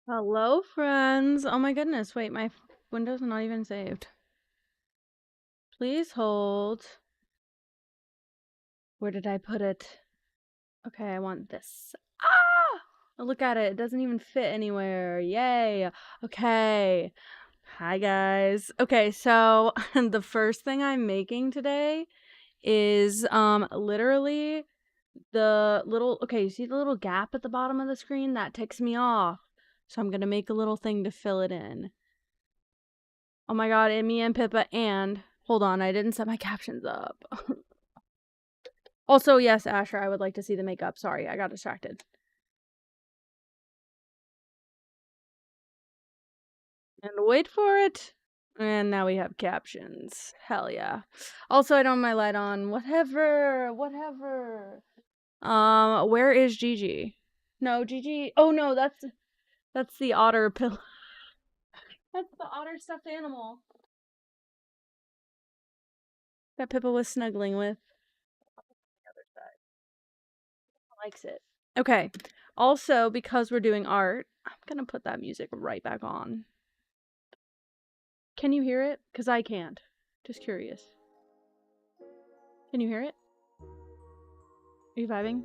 Hello, friends. Oh my goodness. Wait, my window's not even saved. Please hold. Where did I put it? Okay, I want this. Ah! Oh, look at it. It doesn't even fit anywhere. Yay. Okay. Hi, guys. Okay, so the first thing I'm making today is literally the little, okay, you see the little gap at the bottom of the screen? That ticks me off. So I'm gonna make a little thing to fill it in. Oh my god, and me and Pippa and... Hold on, I didn't set my captions up. Also, yes, Asher, I would like to see the makeup. Sorry, I got distracted. And wait for it. And now we have captions. Hell yeah. Also, I don't have my light on. Whatever. Where is Gigi? No, Gigi. Oh no, that's the otter pillow. That's the otter stuffed animal that Pippa was snuggling with. The other side. Likes it. Okay. Also, because we're doing art, I'm gonna put that music right back on. Can you hear it? Because I can't. Just curious. Can you hear it? Are you vibing?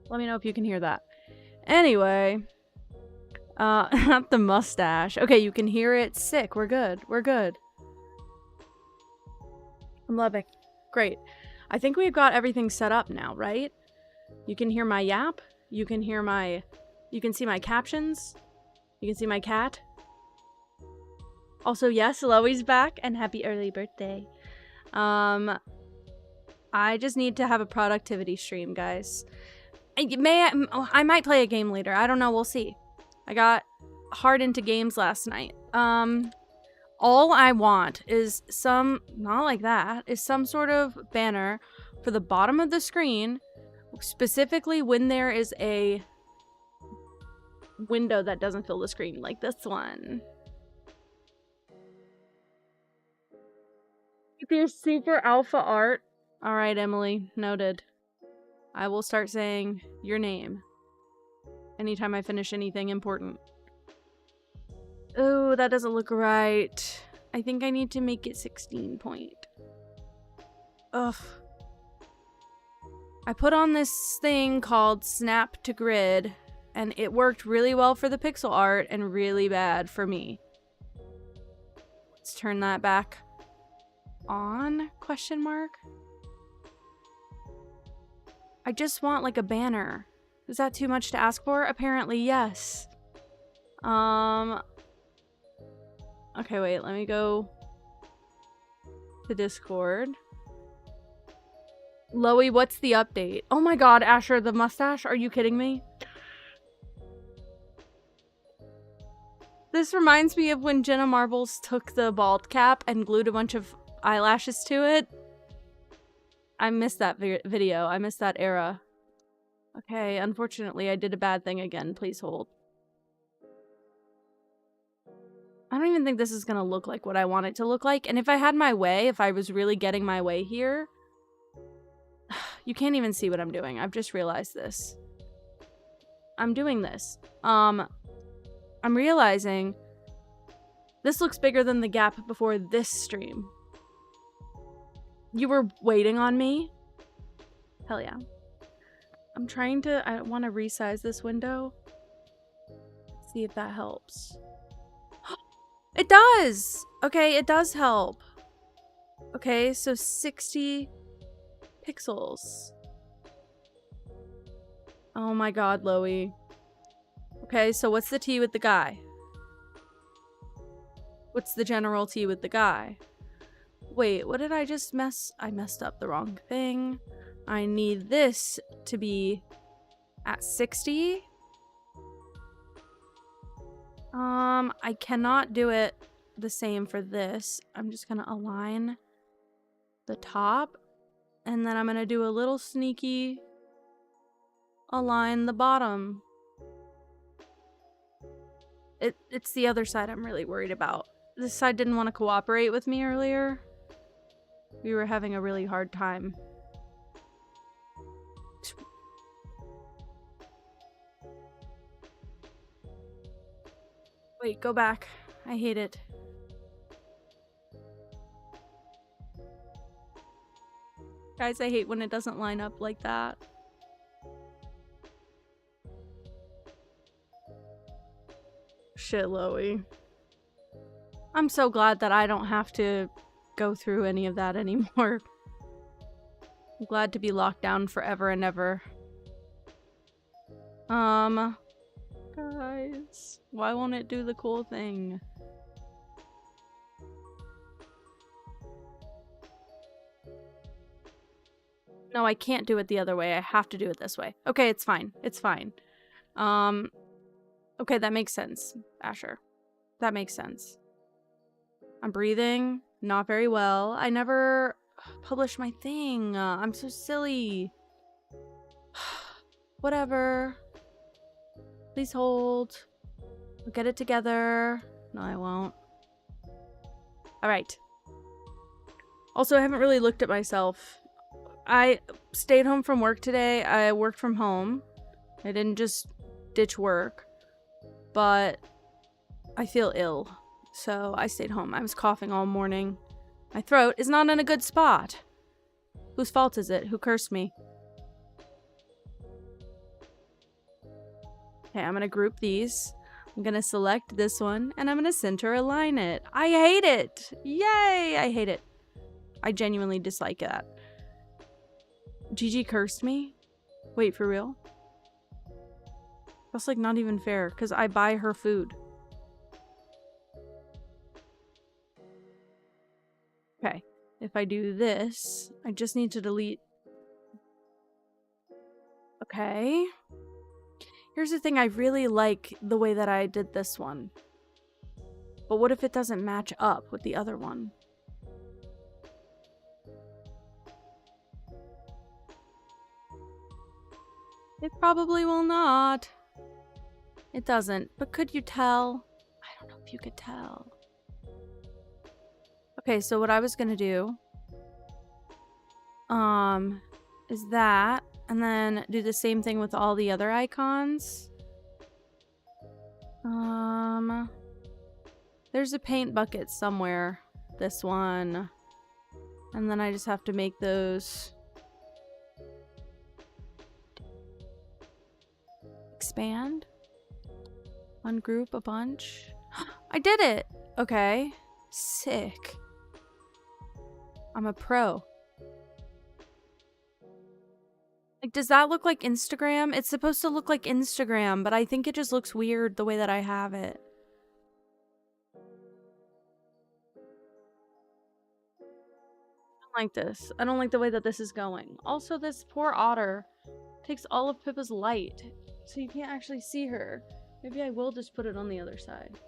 Let me know if you can hear that. Anyway. Not the mustache. Okay, you can hear it. Sick. We're good. We're good. I'm loving. Great. I think we've got everything set up now, right? You can hear my yap. You can hear my... You can see my captions. You can see my cat. Also, yes, Loey's back, and happy early birthday. I just need to have a productivity stream, guys. I might play a game later. I don't know. We'll see. I got hard into games last night. All I want is not like that, is some sort of banner for the bottom of the screen, specifically when there is a window that doesn't fill the screen, like this one. With your super alpha art. Alright, Emily. Noted. I will start saying your name anytime I finish anything important. Oh, that doesn't look right. I think I need to make it 16 point. Ugh. I put on this thing called Snap to Grid, and it worked really well for the pixel art and really bad for me. Let's turn that back on? Question mark? I just want like a banner. Is that too much to ask for? Apparently, yes. Okay, wait, let me go to Discord. Loey, what's the update? Oh my god, Asher, the mustache? Are you kidding me? This reminds me of when Jenna Marbles took the bald cap and glued a bunch of eyelashes to it. I missed that video. I missed that era. Okay, unfortunately, I did a bad thing again. Please hold. I don't even think this is gonna look like what I want it to look like. And if I had my way, if I was really getting my way here... You can't even see what I'm doing. I've just realized this. I'm doing this. I'm realizing this looks bigger than the gap before this stream. You were waiting on me? Hell yeah. I'm trying to... I want to resize this window. See if that helps. It does! Okay, it does help. Okay, so 60 pixels. Oh my god, Loey. Okay, so what's the T with the guy? What's the general T with the guy? Wait, what did I just mess? I messed up the wrong thing. I need this to be at 60. I cannot do it the same for this. I'm just gonna align the top, and then I'm gonna do a little sneaky align the bottom. It's the other side I'm really worried about. This side didn't want to cooperate with me earlier. We were having a really hard time. Wait, go back. I hate it. Guys, I hate when it doesn't line up like that. Shit, Loey. I'm so glad that I don't have to go through any of that anymore. I'm glad to be locked down forever and ever. Guys, why won't it do the cool thing? No, I can't do it the other way. I have to do it this way. Okay, it's fine. It's fine. Okay, that makes sense, Asher. That makes sense. I'm breathing not very well. I never published my thing. I'm so silly. Whatever. Please hold. I'll get it together. No, I won't. Alright. Also, I haven't really looked at myself. I stayed home from work today. I worked from home. I didn't just ditch work. But I feel ill. So I stayed home. I was coughing all morning. My throat is not in a good spot. Whose fault is it? Who cursed me? Okay, I'm gonna group these. I'm gonna select this one, and I'm gonna center align it. I hate it! Yay! I hate it. I genuinely dislike that. Gigi cursed me? Wait, for real? That's like not even fair, because I buy her food. Okay, if I do this, I just need to delete. Okay. Here's the thing, I really like the way that I did this one. But what if it doesn't match up with the other one? It probably will not. It doesn't, but could you tell? I don't know if you could tell. Okay, so what I was gonna do is that, and then do the same thing with all the other icons. There's a paint bucket somewhere. This one. And then I just have to make those expand. Ungroup a bunch. I did it! Okay. Sick. I'm a pro. Like, does that look like Instagram? It's supposed to look like Instagram, but I think it just looks weird the way that I have it. I don't like this. I don't like the way that this is going. Also, this poor otter takes all of Pippa's light, so you can't actually see her. Maybe I will just put it on the other side.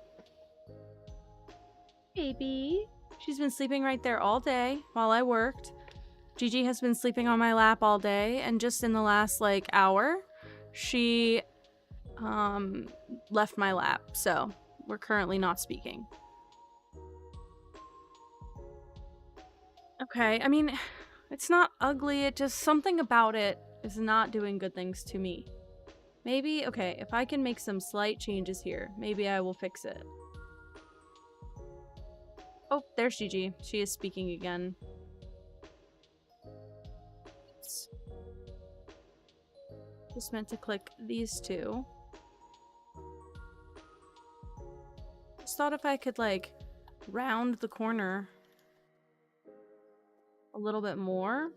Baby. She's been sleeping right there all day while I worked. Gigi has been sleeping on my lap all day, and just in the last, like, hour, she, left my lap, so we're currently not speaking. Okay, I mean, it's not ugly, it just, something about it is not doing good things to me. Maybe, okay, if I can make some slight changes here, maybe I will fix it. Oh, there's Gigi. She is speaking again. Just meant to click these two. Just thought if I could, like, round the corner a little bit more,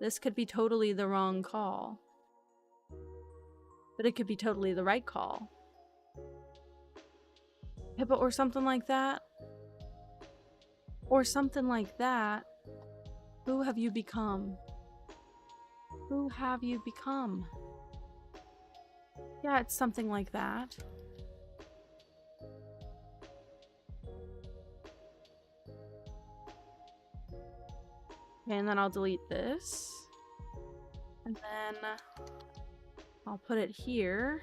this could be totally the wrong call. But it could be totally the right call. Pippa, or something like that. Or something like that. Who have you become? Who have you become? Yeah, it's something like that. Okay, and then I'll delete this. And then I'll put it here.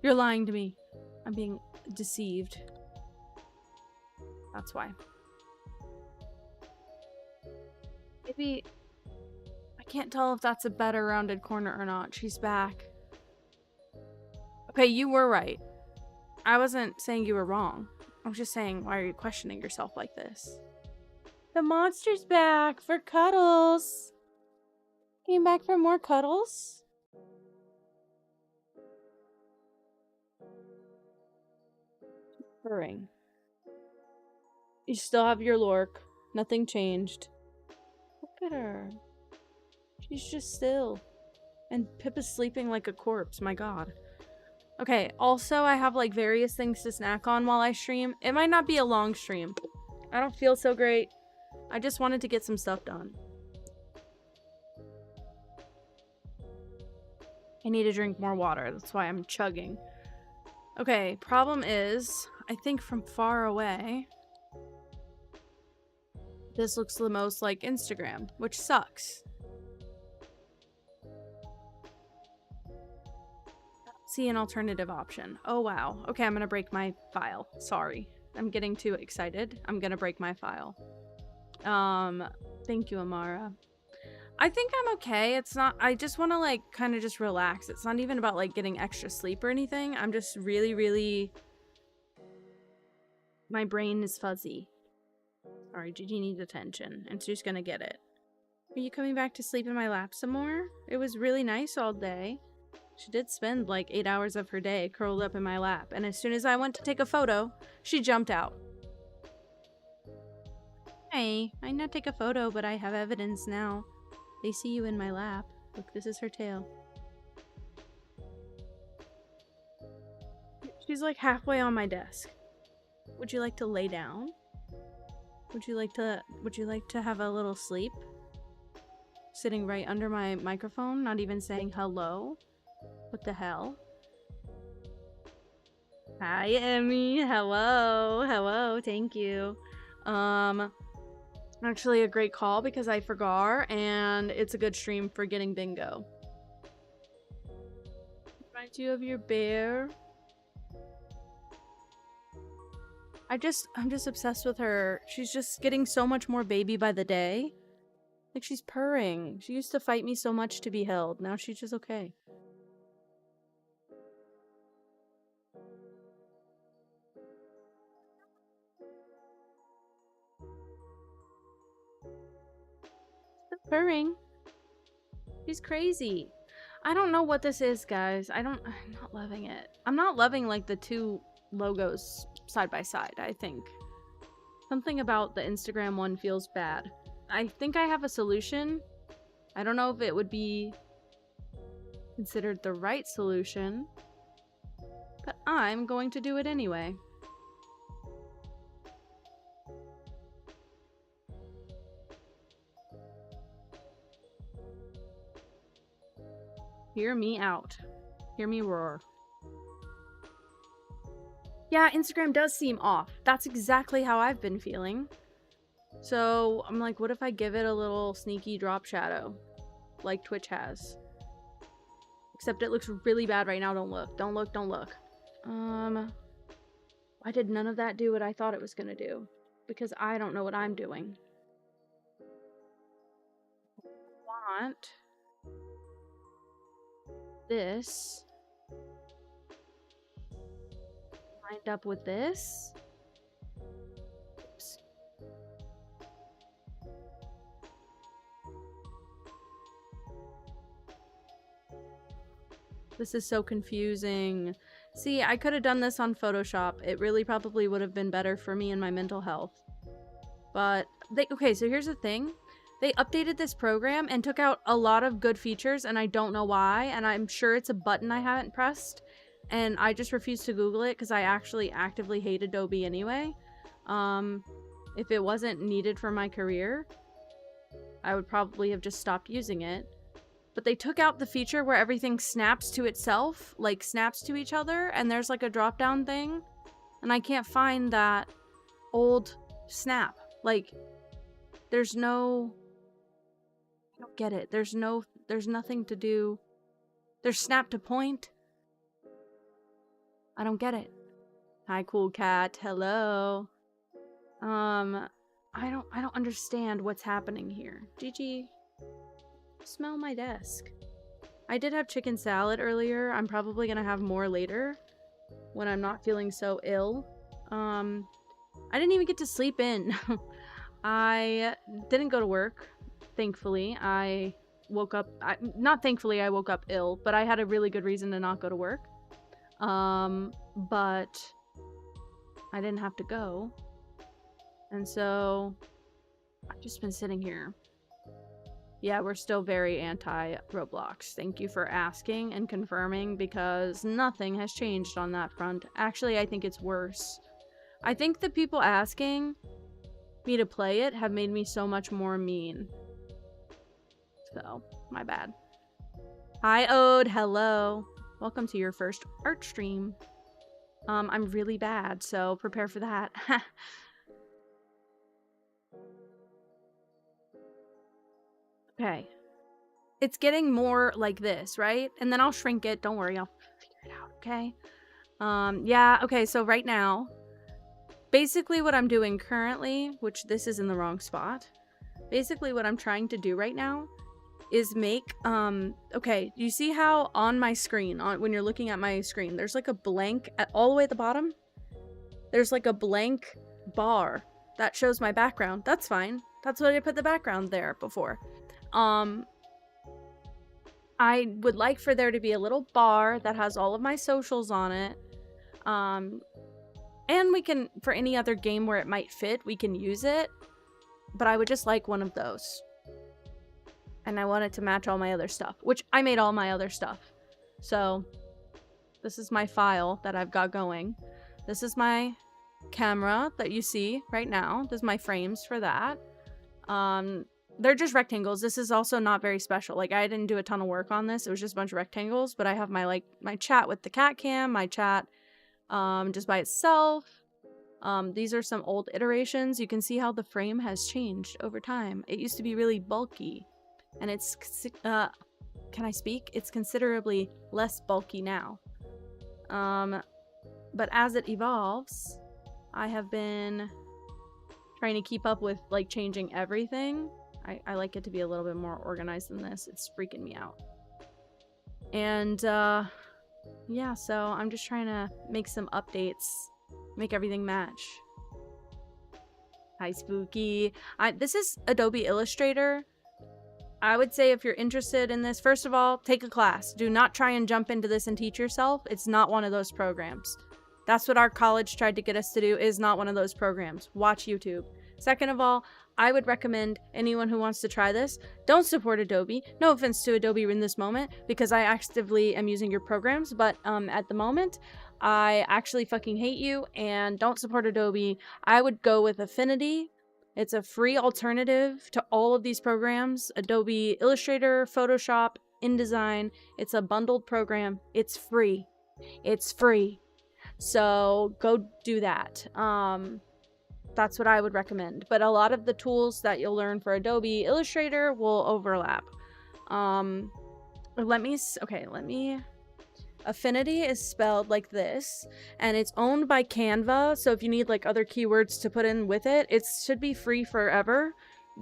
You're lying to me. I'm being deceived. That's why. Maybe... I can't tell if that's a better rounded corner or not. She's back. Okay, you were right. I wasn't saying you were wrong. I was just saying, why are you questioning yourself like this? The monster's back for cuddles. Came back for more cuddles? Purring. You still have your Lork. Nothing changed. Look at her. She's just still. And Pippa's sleeping like a corpse. My god. Okay, also I have like various things to snack on while I stream. It might not be a long stream. I don't feel so great. I just wanted to get some stuff done. I need to drink more water. That's why I'm chugging. Okay, problem is, I think from far away, this looks the most like Instagram, which sucks. See an alternative option. Oh wow. Okay, I'm gonna break my file. Sorry. I'm getting too excited. I'm gonna break my file. Thank you, Amara. I think I'm okay. It's not, I just want to like kind of just relax. It's not even about like getting extra sleep or anything. I'm just really, my brain is fuzzy. Sorry, Gigi needs attention and she's gonna get it. Are you coming back to sleep in my lap some more? It was really nice all day. She did spend like 8 hours of her day curled up in my lap, and as soon as I went to take a photo, she jumped out. Hey, I not take a photo, but I have evidence now. They see you in my lap. Look, this is her tail. She's like halfway on my desk. Would you like to lay down? Would you like to have a little sleep? Sitting right under my microphone, not even saying hello? What the hell? Hi, Emmy. Hello. Hello. Thank you. Actually a great call because I forgot, and it's a good stream for getting bingo. Reminds you of your bear. I'm just obsessed with her. She's just getting so much more baby by the day. Like, she's purring. She used to fight me so much to be held. Now she's just okay. Purring. She's crazy. I don't know what this is, guys. I'm not loving it. I'm not loving like the two logos side by side, I think. Something about the Instagram one feels bad. I think I have a solution. I don't know if it would be considered the right solution, but I'm going to do it anyway. Hear me out. Hear me roar. Yeah, Instagram does seem off. That's exactly how I've been feeling. So I'm like, what if I give it a little sneaky drop shadow? Like Twitch has. Except it looks really bad right now. Don't look. Don't look. Don't look. Why did none of that do what I thought it was gonna do? Because I don't know what I'm doing. I want this lined up with this. Oops. This is so confusing. See, I could have done this on Photoshop. It really probably would have been better for me and my mental health. But, okay, so here's the thing. They updated this program and took out a lot of good features, and I don't know why, and I'm sure it's a button I haven't pressed, and I just refuse to Google it because I actually actively hate Adobe anyway. If it wasn't needed for my career, I would probably have just stopped using it. But they took out the feature where everything snaps to itself, like snaps to each other, and there's like a drop-down thing, and I can't find that old snap. Like, there's no... I don't get it. There's nothing to do. There's snap to point. I don't get it. Hi, cool cat. Hello. I don't understand what's happening here. Gigi, smell my desk. I did have chicken salad earlier. I'm probably gonna have more later when I'm not feeling so ill. I didn't even get to sleep in. I didn't go to work, thankfully. I woke up, not thankfully I woke up ill, but I had a really good reason to not go to work. But I didn't have to go. And so I've just been sitting here. Yeah, we're still very anti-Roblox. Thank you for asking and confirming, because nothing has changed on that front. Actually, I think it's worse. I think the people asking me to play it have made me so much more mean. So, my bad. Hi, Ode. Hello. Welcome to your first art stream. I'm really bad, so prepare for that. Okay. It's getting more like this, right? And then I'll shrink it. Don't worry, I'll figure it out, okay? Yeah, okay, so right now, basically what I'm doing currently, which this is in the wrong spot, basically what I'm trying to do right now is make, okay, you see how on my screen, when you're looking at my screen, there's like a blank, all the way at the bottom, there's like a blank bar that shows my background. That's fine. That's what I put the background there before. I would like for there to be a little bar that has all of my socials on it. And we can, for any other game where it might fit, we can use it. But I would just like one of those. And I want it to match all my other stuff, which I made all my other stuff. So this is my file that I've got going. This is my camera that you see right now. This is my frames for that. They're just rectangles. This is also not very special. Like, I didn't do a ton of work on this. It was just a bunch of rectangles, but I have my, like, my chat with the cat cam, my chat, just by itself. These are some old iterations. You can see how the frame has changed over time. It used to be really bulky, and it's, can I speak? It's considerably less bulky now. But as it evolves, I have been trying to keep up with, like, changing everything. I like it to be a little bit more organized than this. It's freaking me out. And, yeah, so I'm just trying to make some updates, make everything match. Hi, Spooky. This is Adobe Illustrator. I would say if you're interested in this, first of all, take a class. Do not try and jump into this and teach yourself. It's not one of those programs. That's what our college tried to get us to do, is not one of those programs. Watch YouTube. Second of all, I would recommend anyone who wants to try this, don't support Adobe. No offense to Adobe in this moment, because I actively am using your programs, but at the moment, I actually fucking hate you and don't support Adobe. I would go with Affinity. It's a free alternative to all of these programs. Adobe Illustrator, Photoshop, InDesign. It's a bundled program. It's free. It's free. So go do that. That's what I would recommend. But a lot of the tools that you'll learn for Adobe Illustrator will overlap. Affinity is spelled like this, and it's owned by Canva. So if you need like other keywords to put in with it, it should be free forever.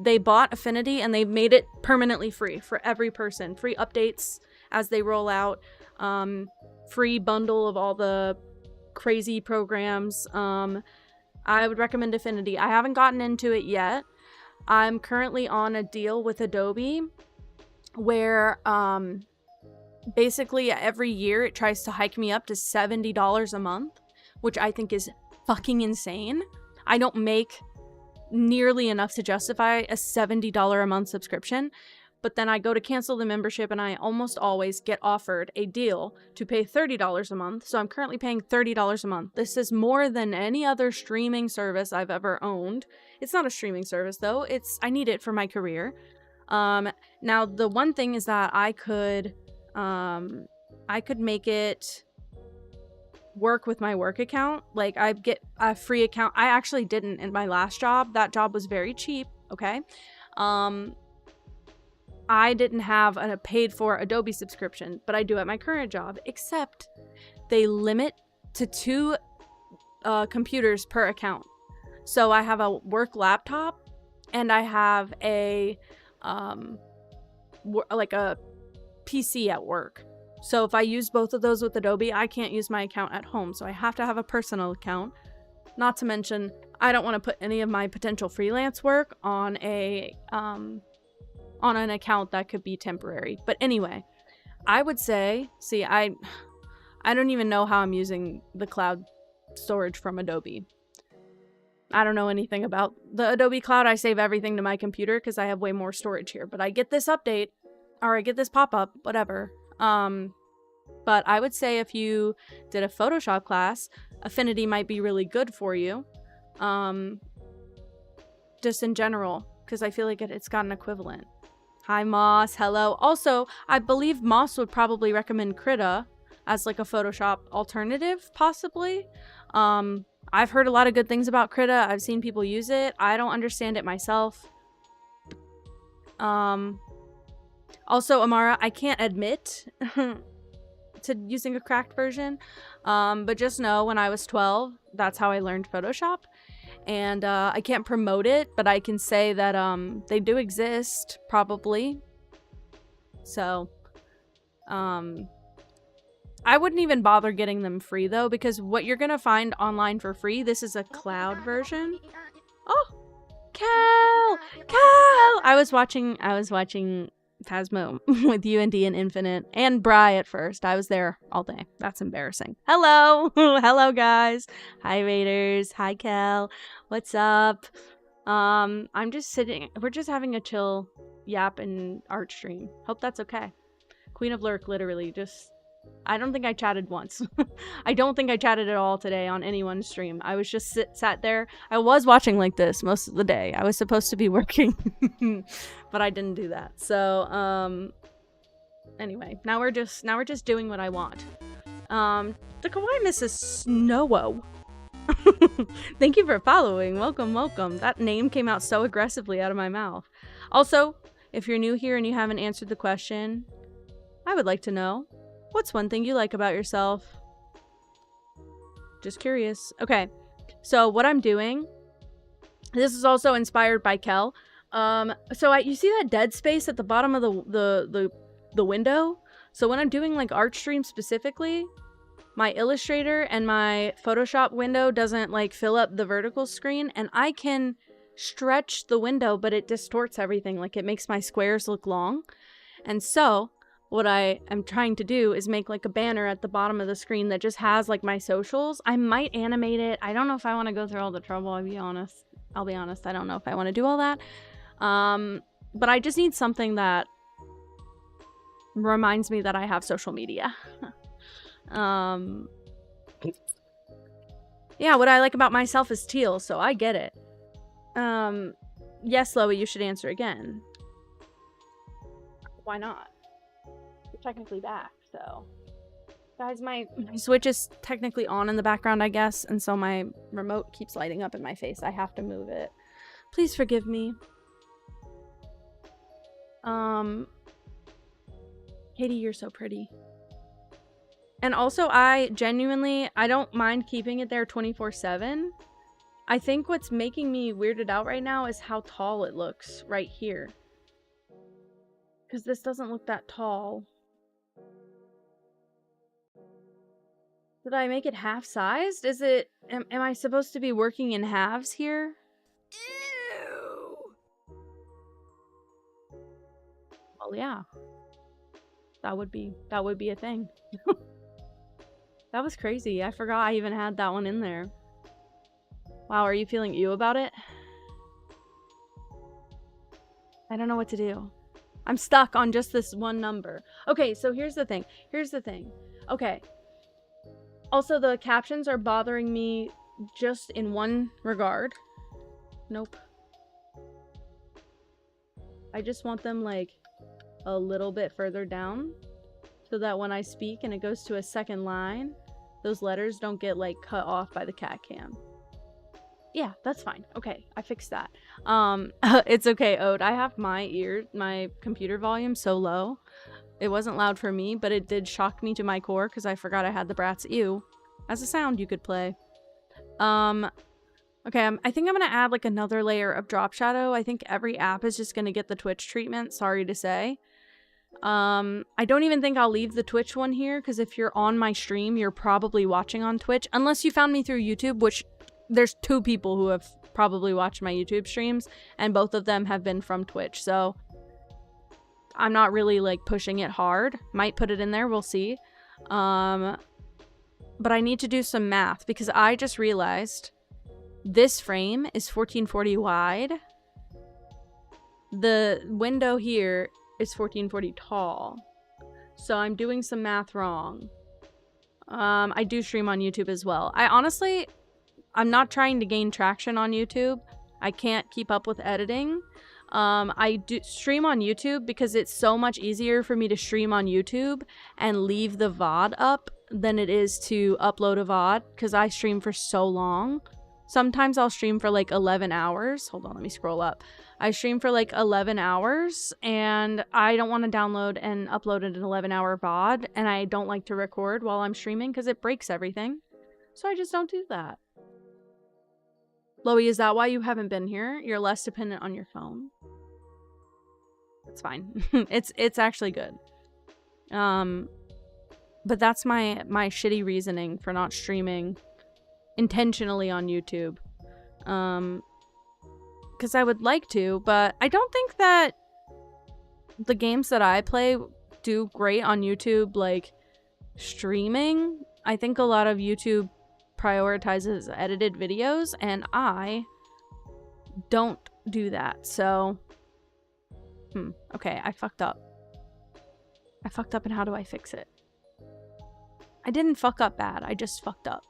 They bought Affinity and they made it permanently free for every person. Free updates as they roll out. Free bundle of all the crazy programs. I would recommend Affinity. I haven't gotten into it yet. I'm currently on a deal with Adobe where basically every year it tries to hike me up to $70 a month, which I think is fucking insane. I don't make nearly enough to justify a $70 a month subscription. But then I go to cancel the membership and I almost always get offered a deal to pay $30 a month. So I'm currently paying $30 a month. This is more than any other streaming service I've ever owned. It's not a streaming service though. I need it for my career. Now the one thing is that I could make it work with my work account. Like, I get a free account. I actually didn't in my last job. That job was very cheap. Okay. I didn't have a paid for Adobe subscription, but I do at my current job, except they limit to 2 computers per account. So I have a work laptop and I have a like a PC at work. So if I use both of those with Adobe, I can't use my account at home. So I have to have a personal account. Not to mention, I don't want to put any of my potential freelance work on an account that could be temporary. But anyway, I would say, see, I don't even know how I'm using the cloud storage from Adobe. I don't know anything about the Adobe Cloud. I save everything to my computer because I have way more storage here. But I get this update, or I get this pop-up, whatever. But I would say if you did a Photoshop class, Affinity might be really good for you. Just in general, because I feel like it's got an equivalent. Hi, Moss. Hello. Also, I believe Moss would probably recommend Krita as like a Photoshop alternative, possibly. I've heard a lot of good things about Krita. I've seen people use it. I don't understand it myself. Also, Amara, I can't admit to using a cracked version. But just know when I was 12, that's how I learned Photoshop. And I can't promote it, but I can say that they do exist, probably. So, I wouldn't even bother getting them free though, because what you're gonna find online for free, this is a cloud version. Oh, Cal! I was watching Phasmo with UND and Infinite and Bri at first. I was there all day. That's embarrassing. Hello! Hello, guys. Hi, Raiders. Hi, Cal. What's up? I'm just sitting. We're just having a chill yap and art stream. Hope that's okay. Queen of Lurk, literally, just... I don't think I chatted once. I don't think I chatted at all today on anyone's stream. I was just sat there. I was watching like this most of the day. I was supposed to be working, but I didn't do that. So, anyway, now we're just doing what I want. The Kawaii Mrs. Snowo. Thank you for following. Welcome, welcome. That name came out so aggressively out of my mouth. Also, if you're new here and you haven't answered the question, I would like to know, what's one thing you like about yourself? Just curious. Okay, so what I'm doing, this is also inspired by Kel. So you see that dead space at the bottom of the window? So when I'm doing like art stream specifically, my Illustrator and my Photoshop window doesn't like fill up the vertical screen, and I can stretch the window, but it distorts everything. Like it makes my squares look long. And so what I am trying to do is make like a banner at the bottom of the screen that just has like my socials. I might animate it. I don't know if I want to go through all the trouble, I'll be honest. I don't know if I want to do all that. But I just need something that reminds me that I have social media. Yeah, what I like about myself is teal, so I get it. Yes, Loey, you should answer again. Why not? Technically back, so guys, my Switch is technically on in the background, I guess, and so my remote keeps lighting up in my face. I have to move it. Please forgive me. Katie, you're so pretty. And also, I don't mind keeping it there 24/7. I think what's making me weirded out right now is how tall it looks right here, because this doesn't look that tall. Did I make it half-sized? Is it... Am I supposed to be working in halves here? Ew! Well, yeah. That would be a thing. That was crazy. I forgot I even had that one in there. Wow, are you feeling ew about it? I don't know what to do. I'm stuck on just this one number. Okay, so here's the thing. Okay. Also, the captions are bothering me just in one regard. Nope. I just want them, like, a little bit further down, so that when I speak and it goes to a second line, those letters don't get, like, cut off by the cat cam. Yeah, that's fine. Okay, I fixed that. It's okay, Ode. I have my computer volume so low. It wasn't loud for me, but it did shock me to my core because I forgot I had the Bratz Ew as a sound you could play. Okay, I think I'm gonna add like another layer of drop shadow. I think every app is just gonna get the Twitch treatment, sorry to say. I don't even think I'll leave the Twitch one here, because if you're on my stream, you're probably watching on Twitch. Unless you found me through YouTube, which there's 2 people who have probably watched my YouTube streams, and both of them have been from Twitch. So I'm not really like pushing it hard. Might put it in there, we'll see. But I need to do some math, because I just realized this frame is 1440 wide. The window here is 1440 tall. So I'm doing some math wrong. I do stream on YouTube as well. I'm not trying to gain traction on YouTube. I can't keep up with editing. I do stream on YouTube because it's so much easier for me to stream on YouTube and leave the VOD up than it is to upload a VOD, because I stream for so long. Sometimes I'll stream for like 11 hours. Hold on, let me scroll up. I stream for like 11 hours, and I don't want to download and upload an 11-hour VOD, and I don't like to record while I'm streaming because it breaks everything. So I just don't do that. Loey, is that why you haven't been here? You're less dependent on your phone. It's fine. it's actually good. But that's my shitty reasoning for not streaming intentionally on YouTube. Because I would like to, but I don't think that the games that I play do great on YouTube, like streaming. I think a lot of YouTube prioritizes edited videos, and I don't do that. So, okay, I fucked up. And how do I fix it? I didn't fuck up bad. I just fucked up.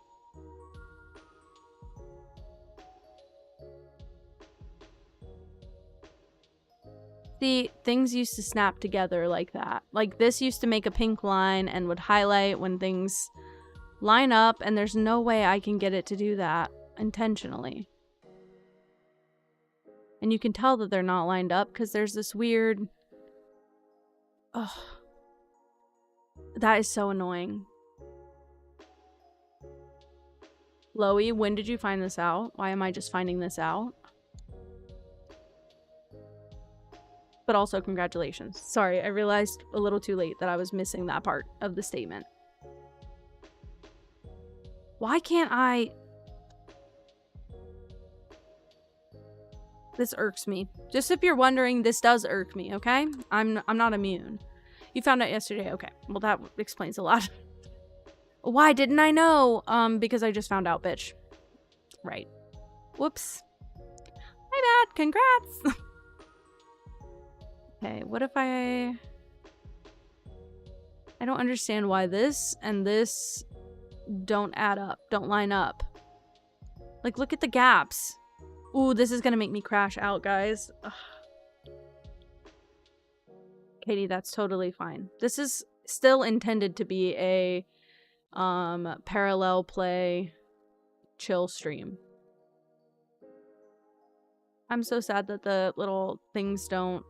See, things used to snap together like that. Like, this used to make a pink line and would highlight when things line up, and there's no way I can get it to do that intentionally. And you can tell that they're not lined up because there's this weird... Ugh. That is so annoying. Loey, when did you find this out? Why am I just finding this out? But also, congratulations. Sorry, I realized a little too late that I was missing that part of the statement. Why can't I... This irks me. Just if you're wondering, this does irk me, okay? I'm not immune. You found out yesterday. Okay. Well, that explains a lot. Why didn't I know? Because I just found out, bitch. Right. Whoops. My bad. Congrats. Okay, what if I don't understand why this and this don't add up, don't line up. Like, look at the gaps. Ooh, this is gonna make me crash out, guys. Ugh. Katie, that's totally fine. This is still intended to be a parallel play chill stream. I'm so sad that the little things don't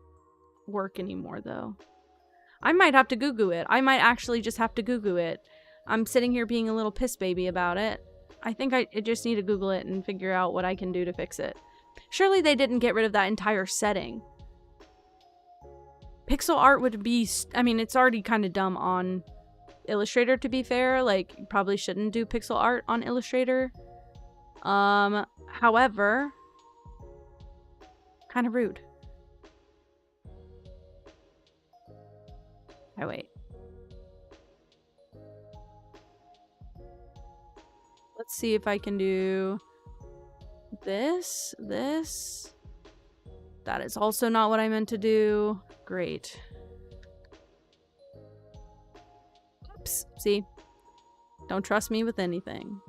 work anymore, though. I might have to Google it. I might actually just have to Google it. I'm sitting here being a little piss baby about it. I think I just need to Google it and figure out what I can do to fix it. Surely they didn't get rid of that entire setting. Pixel art would be... I mean, it's already kind of dumb on Illustrator, to be fair. Like, you probably shouldn't do pixel art on Illustrator. However... kind of rude. Oh, wait. Let's see if I can do this. That is also not what I meant to do. Great. Oops. See? Don't trust me with anything.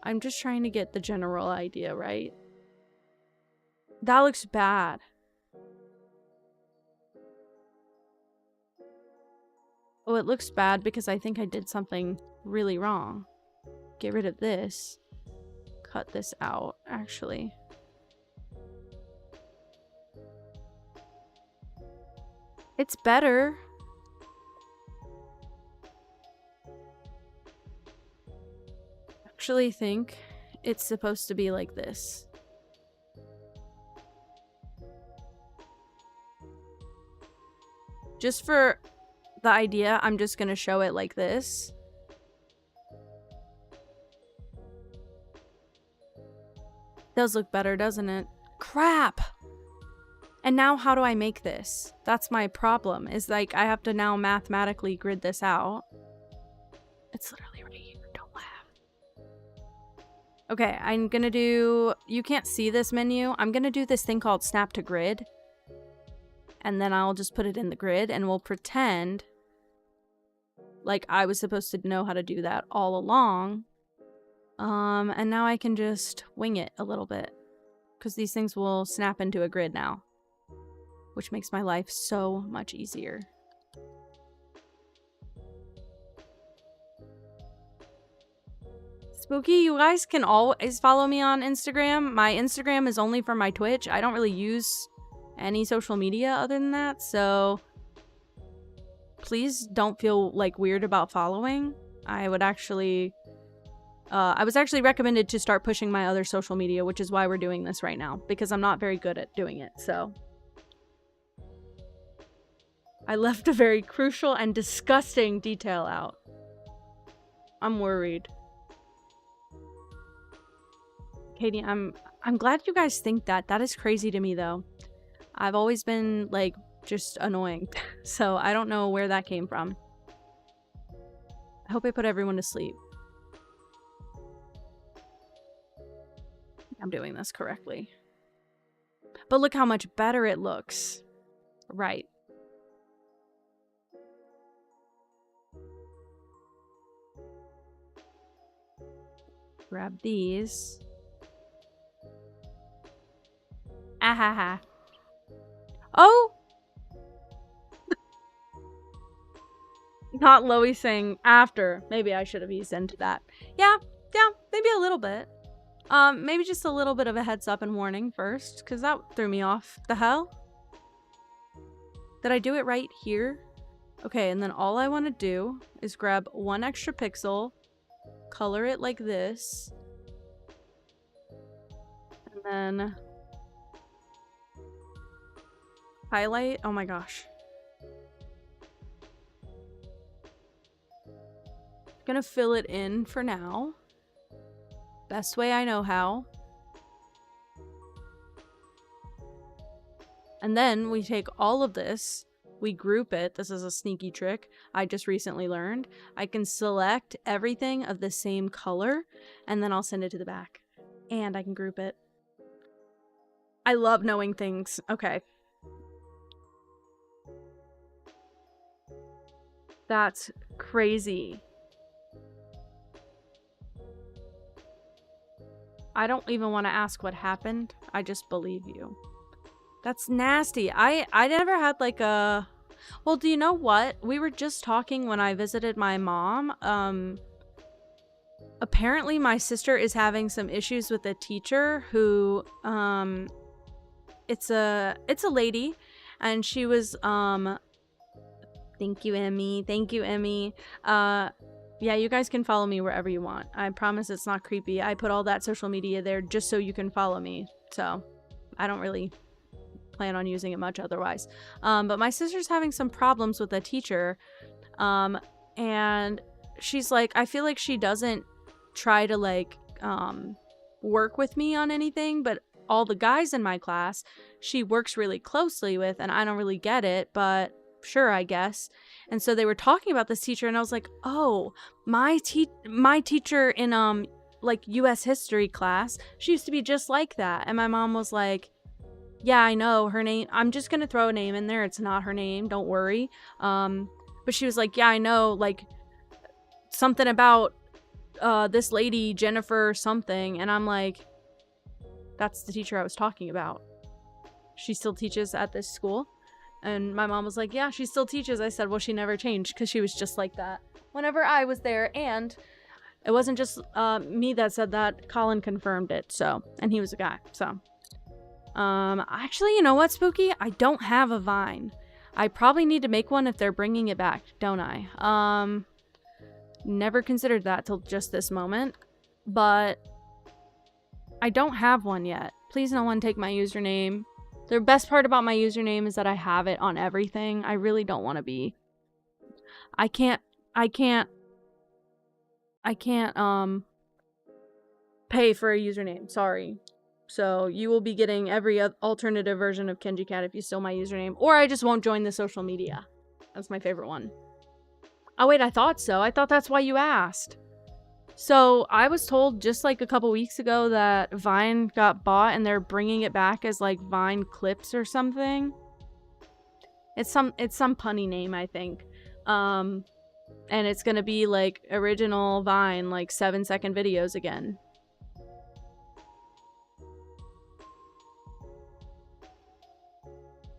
I'm just trying to get the general idea, right? That looks bad. Oh, it looks bad because I think I did something really wrong. Get rid of this. Cut this out, actually. It's better. Actually think it's supposed to be like this. Just for the idea, I'm just gonna show it like this. Does look better, doesn't it? Crap! And now how do I make this? That's my problem, is like I have to now mathematically grid this out. It's literally right here, don't laugh. Okay, I'm gonna do, you can't see this menu. I'm gonna do this thing called snap to grid. And then I'll just put it in the grid and we'll pretend like I was supposed to know how to do that all along. And now I can just wing it a little bit because these things will snap into a grid now, which makes my life so much easier. Spooky, you guys can always follow me on Instagram. My Instagram is only for my Twitch. I don't really use any social media other than that, so please don't feel like weird about following. I was actually recommended to start pushing my other social media, which is why we're doing this right now, because I'm not very good at doing it, so. I left a very crucial and disgusting detail out. I'm worried. Katie, I'm glad you guys think that. That is crazy to me, though. I've always been, like, just annoying. So I don't know where that came from. I hope I put everyone to sleep. I'm doing this correctly. But look how much better it looks. Right. Grab these. Ahaha. Oh! Not Loey saying after. Maybe I should have eased into that. Yeah, maybe a little bit. Maybe just a little bit of a heads up and warning first, because that threw me off. The hell? Did I do it right here? Okay, and then all I want to do is grab one extra pixel, color it like this, and then highlight. Oh my gosh. Gonna fill it in for now. Best way I know how. And then we take all of this, we group it. This is a sneaky trick I just recently learned. I can select everything of the same color, and then I'll send it to the back. And I can group it. I love knowing things. Okay. That's crazy. I don't even want to ask what happened. I just believe you. That's nasty. I never had like a... Well, do you know what? We were just talking when I visited my mom. Apparently my sister is having some issues with a teacher who, it's a lady, and she was, thank you, Emmy. Thank you, Emmy. Yeah, you guys can follow me wherever you want. I promise it's not creepy. I put all that social media there just so you can follow me. So, I don't really plan on using it much otherwise. But my sister's having some problems with a teacher. And she's like, I feel like she doesn't try to like, work with me on anything, but all the guys in my class, she works really closely with, and I don't really get it, but sure, I guess. And so they were talking about this teacher, and I was like, oh, my teacher in like US history class, she used to be just like that. And my mom was like, yeah, I know her name. I'm just gonna throw a name in there. It's not her name, don't worry. But she was like, yeah, I know, like something about this lady Jennifer something. And I'm like, that's the teacher I was talking about. She still teaches at this school. And my mom was like, yeah, she still teaches. I said, well, she never changed because she was just like that whenever I was there. And it wasn't just me that said that. Colin confirmed it. So, and he was a guy. So, actually, you know what, Spooky? I don't have a Vine. I probably need to make one if they're bringing it back, don't I? Never considered that till just this moment. But I don't have one yet. Please no one take my username. The best part about my username is that I have it on everything. I really don't want to be. I can't pay for a username. Sorry. So you will be getting every alternative version of Kenji Cat if you steal my username. Or I just won't join the social media. That's my favorite one. Oh wait, I thought so. I thought that's why you asked. So I was told just like a couple weeks ago that Vine got bought and they're bringing it back as like Vine Clips or something. It's some punny name, I think. And it's gonna be like original Vine, like 7-second videos again.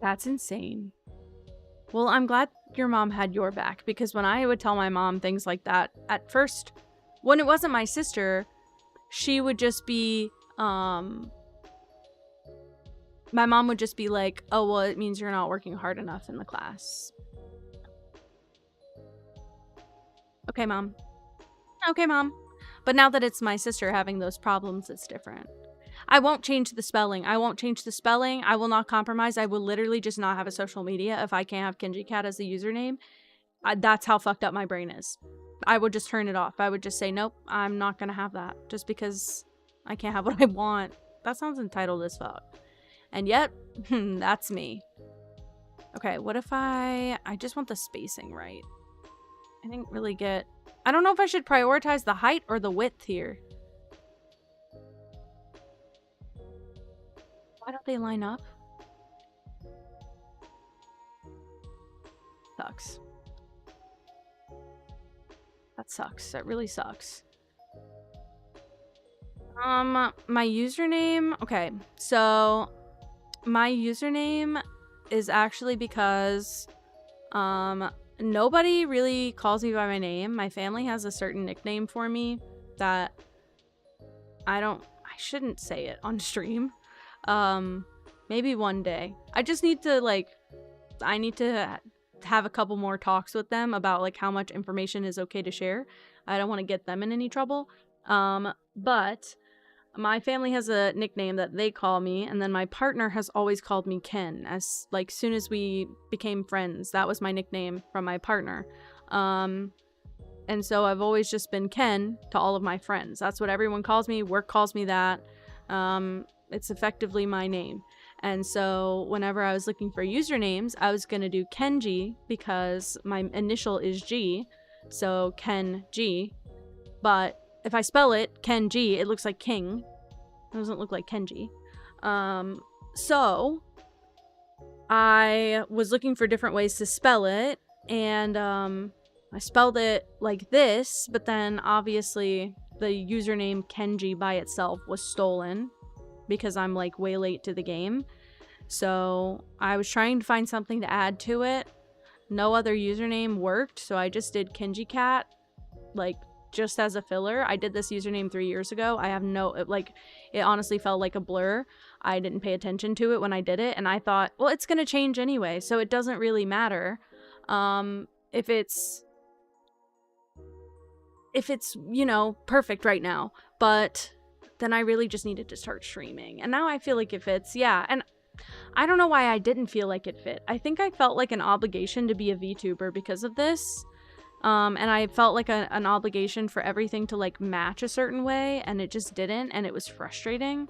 That's insane. Well, I'm glad your mom had your back, because when I would tell my mom things like that, at first, when it wasn't my sister, she would just be, my mom would just be like, oh, well, it means you're not working hard enough in the class. Okay, Mom. Okay, Mom. But now that it's my sister having those problems, it's different. I won't change the spelling. I won't change the spelling. I will not compromise. I will literally just not have a social media if I can't have Kenji Cat as the username. That's how fucked up my brain is. I would just turn it off. I would just say, nope, I'm not gonna have that. Just because I can't have what I want. That sounds entitled as fuck. And yet, that's me. Okay, what if I just want the spacing right. I didn't really get... I don't know if I should prioritize the height or the width here. Why don't they line up? Sucks. That sucks. That really sucks. My username... Okay, so... My username is actually because... Nobody really calls me by my name. My family has a certain nickname for me that I shouldn't say it on stream. Maybe one day. I just need to, like, I need to have a couple more talks with them about, like, how much information is okay to share. I don't want to get them in any trouble. But my family has a nickname that they call me, and then my partner has always called me Ken. As, like, soon as we became friends, that was my nickname from my partner. And so I've always just been Ken to all of my friends. That's what everyone calls me. Work calls me that. It's effectively my name. And so whenever I was looking for usernames, I was going to do Kenji because my initial is G. So Ken G. But if I spell it, Kenji, it looks like king. It doesn't look like Kenji. So I was looking for different ways to spell it, and I spelled it like this, but then obviously the username Kenji by itself was stolen because I'm like way late to the game. So I was trying to find something to add to it. No other username worked, so I just did Kenji Cat, like, just as a filler. I did this username 3 years ago. I have no, like, it honestly felt like a blur. I didn't pay attention to it when I did it, and I thought, well, it's gonna change anyway, so it doesn't really matter if it's, you know, perfect right now. But then I really just needed to start streaming, and now I feel like it fits. Yeah, and I don't know why I didn't feel like it fit. I think I felt like an obligation to be a VTuber because of this. And I felt like an obligation for everything to, like, match a certain way, and it just didn't, and it was frustrating.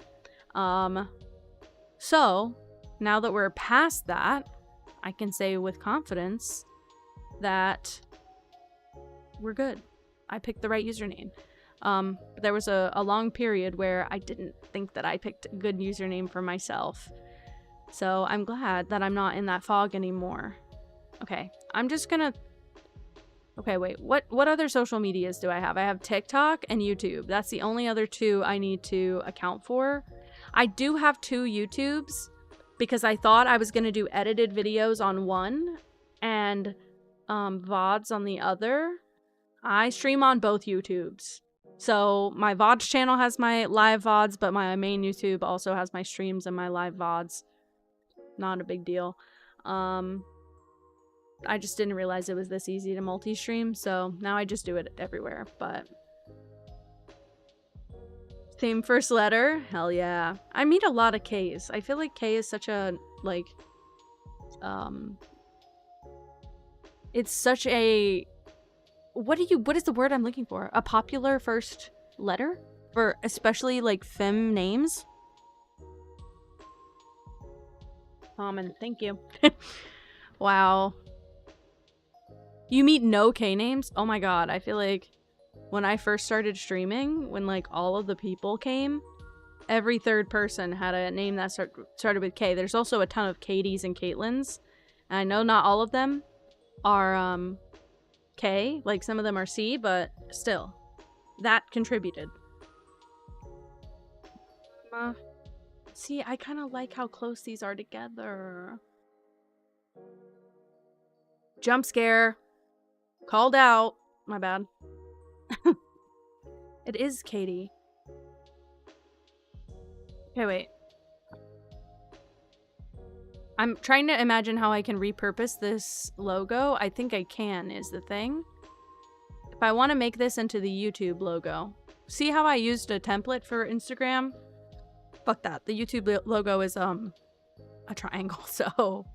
So, now that we're past that, I can say with confidence that we're good. I picked the right username. But there was a long period where I didn't think that I picked a good username for myself. So, I'm glad that I'm not in that fog anymore. Okay, I'm just gonna... Okay, wait, what other social medias do I have? I have TikTok and YouTube. That's the only other two I need to account for. I do have 2 YouTubes because I thought I was going to do edited videos on one and VODs on the other. I stream on both YouTubes. So my VODs channel has my live VODs, but my main YouTube also has my streams and my live VODs. Not a big deal. I just didn't realize it was this easy to multi-stream, so now I just do it everywhere. But Same first letter? Hell yeah. I meet a lot of K's. I feel like K is such a, like, it's such a, what is the word I'm looking for? A popular first letter? For especially, like, femme names? Common, thank you. Wow. You meet no K names? Oh my god, I feel like when I first started streaming, when, like, all of the people came, every third person had a name that started with K. There's also a ton of Katies and Caitlins. And I know not all of them are, K. Like, some of them are C, but still. That contributed. See, I kind of like how close these are together. Jump scare. Called out. My bad. It is Katie. Okay, wait. I'm trying to imagine how I can repurpose this logo. I think I can, is the thing. If I want to make this into the YouTube logo. See how I used a template for Instagram? Fuck that. The YouTube logo is, a triangle, so...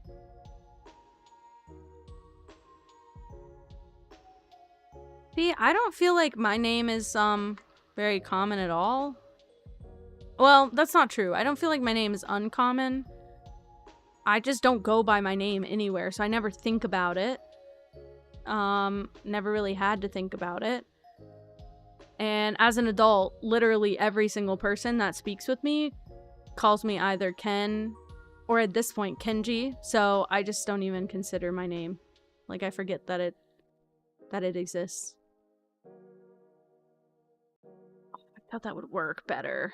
See, I don't feel like my name is, very common at all. Well, that's not true. I don't feel like my name is uncommon. I just don't go by my name anywhere, so I never think about it. Never really had to think about it. And as an adult, literally every single person that speaks with me calls me either Ken or at this point Kenji, so I just don't even consider my name. Like, I forget that it exists. I thought that would work better.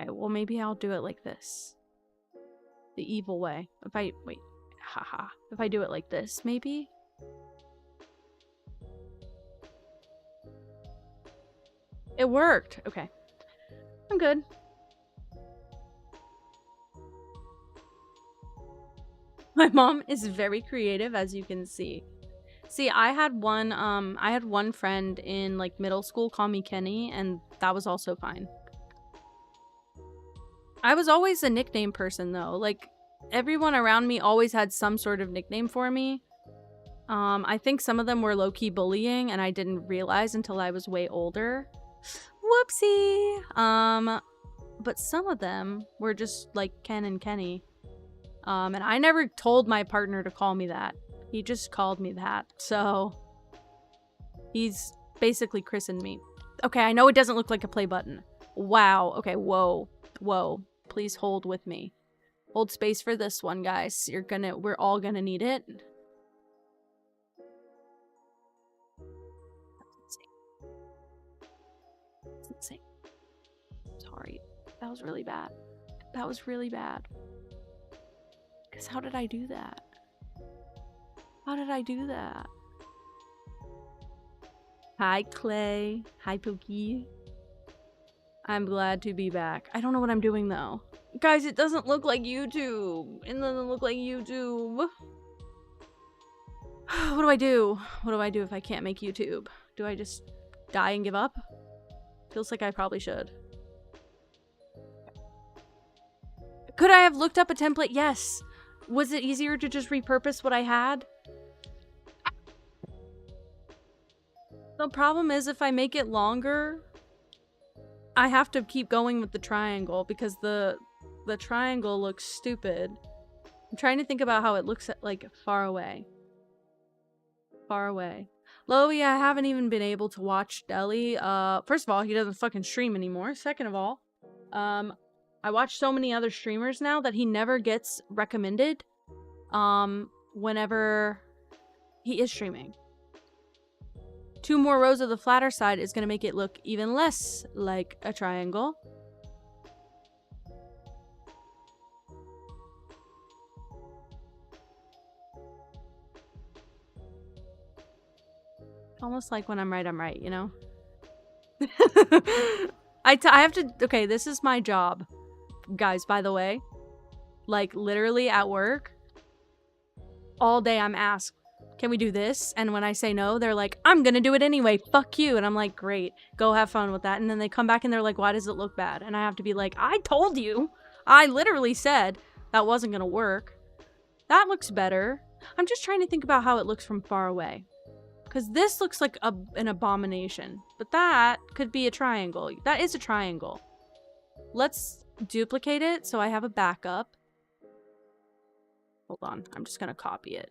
Okay, well maybe I'll do it like this. The evil way. If I do it like this, maybe? It worked. Okay. I'm good. My mom is very creative, as you can see. See, I had one friend in, like, middle school call me Kenny, and that was also fine. I was always a nickname person, though. Like, everyone around me always had some sort of nickname for me. I think some of them were low-key bullying, and I didn't realize until I was way older. Whoopsie! But some of them were just, like, Ken and Kenny. And I never told my partner to call me that. He just called me that, so... He's basically christened me. Okay, I know it doesn't look like a play button. Wow, okay, whoa. Whoa. Please hold with me. Hold space for this one, guys. We're all gonna need it. That's insane. Sorry. That was really bad. That was really bad. Because how did I do that? How did I do that? Hi, Clay. Hi, Pookie. I'm glad to be back. I don't know what I'm doing, though. Guys, it doesn't look like YouTube. It doesn't look like YouTube. What do I do? What do I do if I can't make YouTube? Do I just die and give up? Feels like I probably should. Could I have looked up a template? Yes. Was it easier to just repurpose what I had? The problem is if I make it longer, I have to keep going with the triangle because the triangle looks stupid. I'm trying to think about how it looks at, like, far away. Far away. Loey, I haven't even been able to watch Deli. First of all, he doesn't fucking stream anymore. Second of all, I watch so many other streamers now that he never gets recommended whenever he is streaming. 2 more rows of the flatter side is going to make it look even less like a triangle. Almost like when I'm right, you know? I have to... Okay, this is my job. Guys, by the way. Like, literally at work. All day I'm asked, Can we do this? And when I say no, they're like, I'm gonna do it anyway. Fuck you. And I'm like, great. Go have fun with that. And then they come back and they're like, why does it look bad? And I have to be like, I told you. I literally said that wasn't gonna work. That looks better. I'm just trying to think about how it looks from far away. Because this looks like an abomination. But that could be a triangle. That is a triangle. Let's duplicate it so I have a backup. Hold on. I'm just gonna copy it.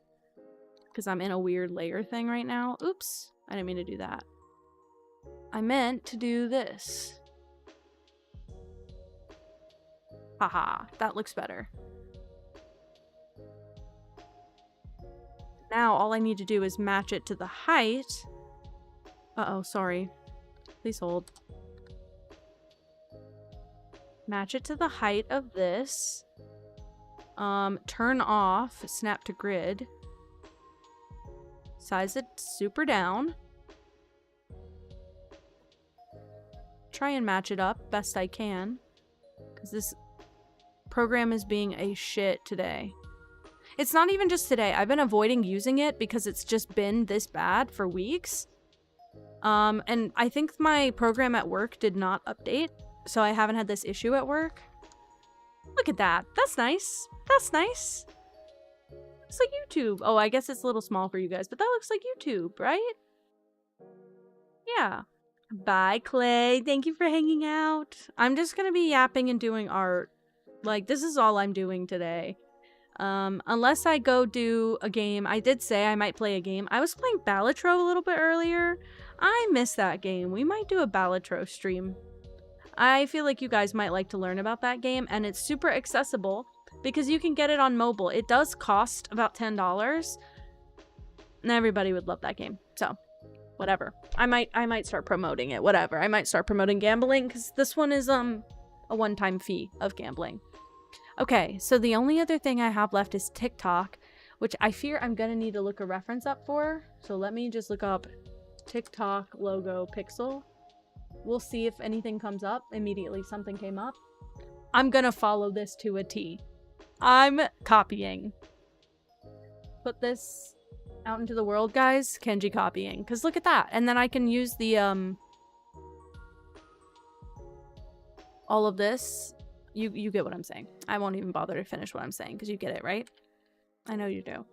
Because I'm in a weird layer thing right now. Oops. I didn't mean to do that. I meant to do this. Haha. That looks better. Now all I need to do is match it to the height. Uh-oh, sorry. Please hold. Match it to the height of this. Turn off snap to grid. Size it super down. Try and match it up best I can. Because this program is being a shit today. It's not even just today. I've been avoiding using it because it's just been this bad for weeks. And I think my program at work did not update. So I haven't had this issue at work. Look at that. That's nice. That's nice. Looks like YouTube. Oh, I guess it's a little small for you guys, but that looks like YouTube, right? Yeah. Bye, Clay. Thank you for hanging out. I'm just gonna be yapping and doing art. Like, this is all I'm doing today. Unless I go do a game. I did say I might play a game. I was playing Balatro a little bit earlier. I missed that game. We might do a Balatro stream. I feel like you guys might like to learn about that game, and it's super accessible because you can get it on mobile. It does cost about $10, and everybody would love that game. So, whatever. I might start promoting it. Whatever. I might start promoting gambling because this one is a one-time fee of gambling. Okay, so the only other thing I have left is TikTok, which I fear I'm gonna need to look a reference up for. So let me just look up TikTok logo pixel. We'll see if anything comes up. Immediately something came up. I'm gonna follow this to a T. I'm copying. Put this out into the world, guys. Kenji copying. Because look at that. And then I can use the, all of this. You get what I'm saying. I won't even bother to finish what I'm saying because you get it, right? I know you do.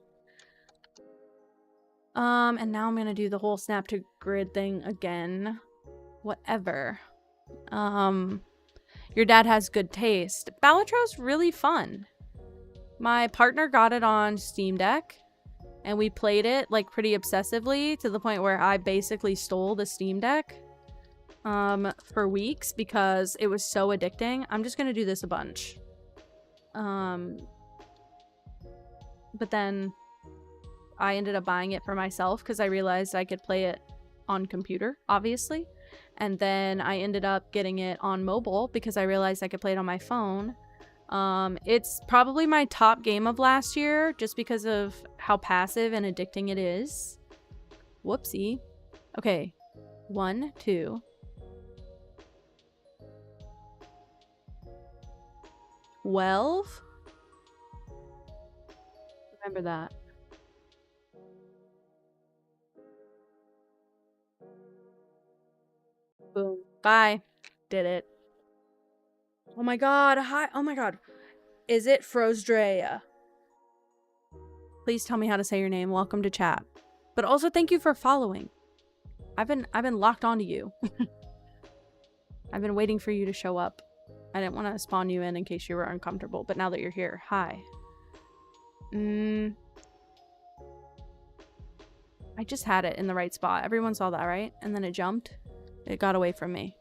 And now I'm gonna do the whole snap to grid thing again. Whatever. Your dad has good taste. Balatro's really fun. My partner got it on Steam Deck, and we played it like pretty obsessively to the point where I basically stole the Steam Deck for weeks because it was so addicting. I'm just gonna do this a bunch. But then I ended up buying it for myself because I realized I could play it on computer, obviously. And then I ended up getting it on mobile because I realized I could play it on my phone. It's probably my top game of last year just because of how passive and addicting it is. Whoopsie. Okay. 1, 2. 12. Remember that. Boom. Bye. Did it. Oh my god. Hi. Oh my god. Is it Frosdrea? Please tell me how to say your name. Welcome to chat. But also thank you for following. I've been locked onto you. I've been waiting for you to show up. I didn't want to spawn you in case you were uncomfortable, but now that you're here, hi. I just had it in the right spot. Everyone saw that, right? And then it jumped. It got away from me.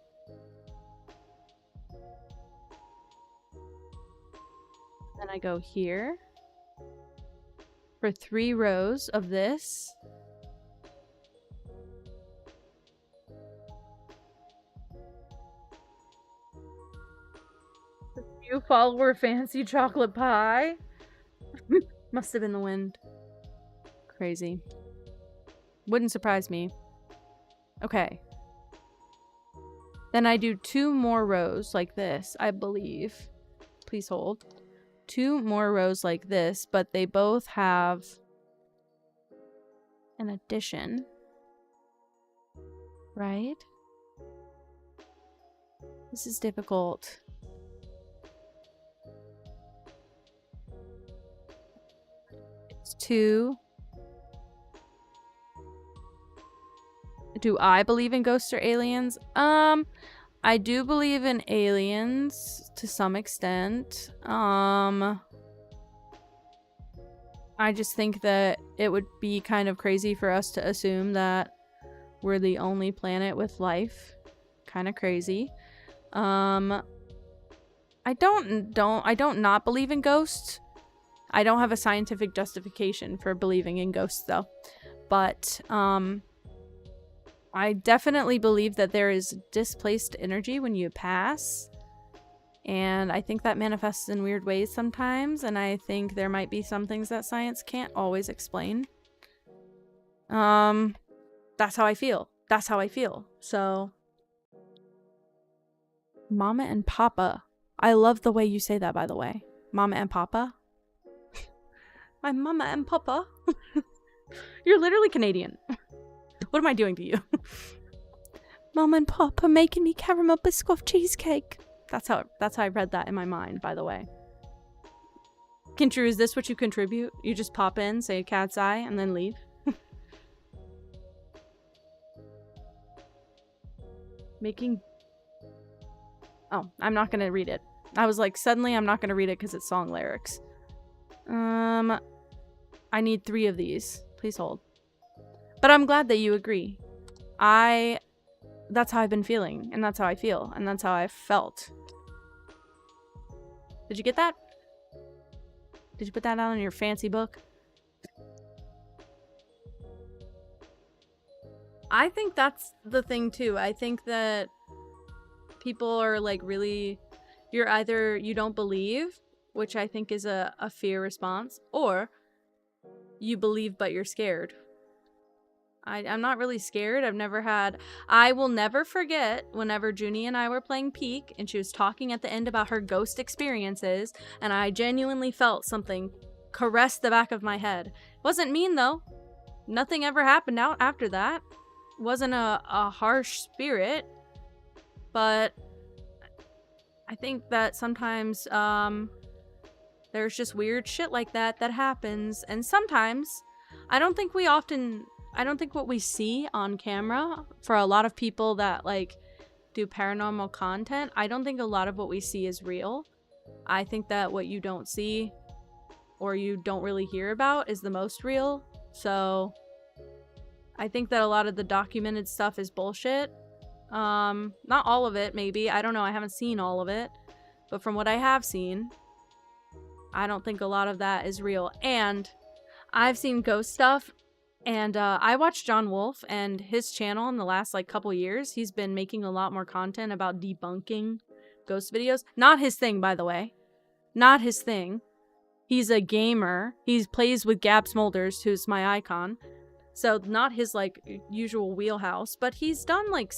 Then I go here for 3 rows of this. You follower fancy chocolate pie? Must have been the wind. Crazy. Wouldn't surprise me. Okay. Then I do 2 more rows like this, I believe. Please hold. 2 more rows like this, but they both have an addition. Right? This is difficult. It's 2. Do I believe in ghosts or aliens? I do believe in aliens to some extent. I just think that it would be kind of crazy for us to assume that we're the only planet with life. Kind of crazy. I don't not believe in ghosts. I don't have a scientific justification for believing in ghosts though. But I definitely believe that there is displaced energy when you pass. And I think that manifests in weird ways sometimes. And I think there might be some things that science can't always explain. That's how I feel. That's how I feel. So, Mama and Papa. I love the way you say that, by the way. Mama and Papa. My Mama and Papa. You're literally Canadian. What am I doing to you? Mama and Papa making me caramel biscuit cheesecake. That's how I read that in my mind, by the way. Kintru, is this what you contribute? You just pop in, say a cat's eye, and then leave? Making... Oh, I'm not gonna read it. I was like, suddenly I'm not gonna read it because it's song lyrics. I need 3 of these. Please hold. But I'm glad that you agree. That's how I've been feeling, and that's how I feel, and that's how I felt. Did you get that? Did you put that out in your fancy book? I think that's the thing too. I think that people are like really, you're either you don't believe, which I think is a fear response, or you believe but you're scared. I'm not really scared. I will never forget whenever Junie and I were playing Peak and she was talking at the end about her ghost experiences, and I genuinely felt something caress the back of my head. It wasn't mean though. Nothing ever happened out after that. It wasn't a harsh spirit, but I think that sometimes there's just weird shit like that happens, and sometimes I don't think what we see on camera, for a lot of people that like do paranormal content, I don't think a lot of what we see is real. I think that what you don't see or you don't really hear about is the most real. So I think that a lot of the documented stuff is bullshit. Not all of it, maybe. I don't know. I haven't seen all of it. But from what I have seen, I don't think a lot of that is real. And I've seen ghost stuff. And I watched John Wolfe, and his channel in the last like couple years, he's been making a lot more content about debunking ghost videos. Not his thing, by the way. Not his thing. He's a gamer. He plays with Gab Smolders, who's my icon. So not his like usual wheelhouse, but he's done like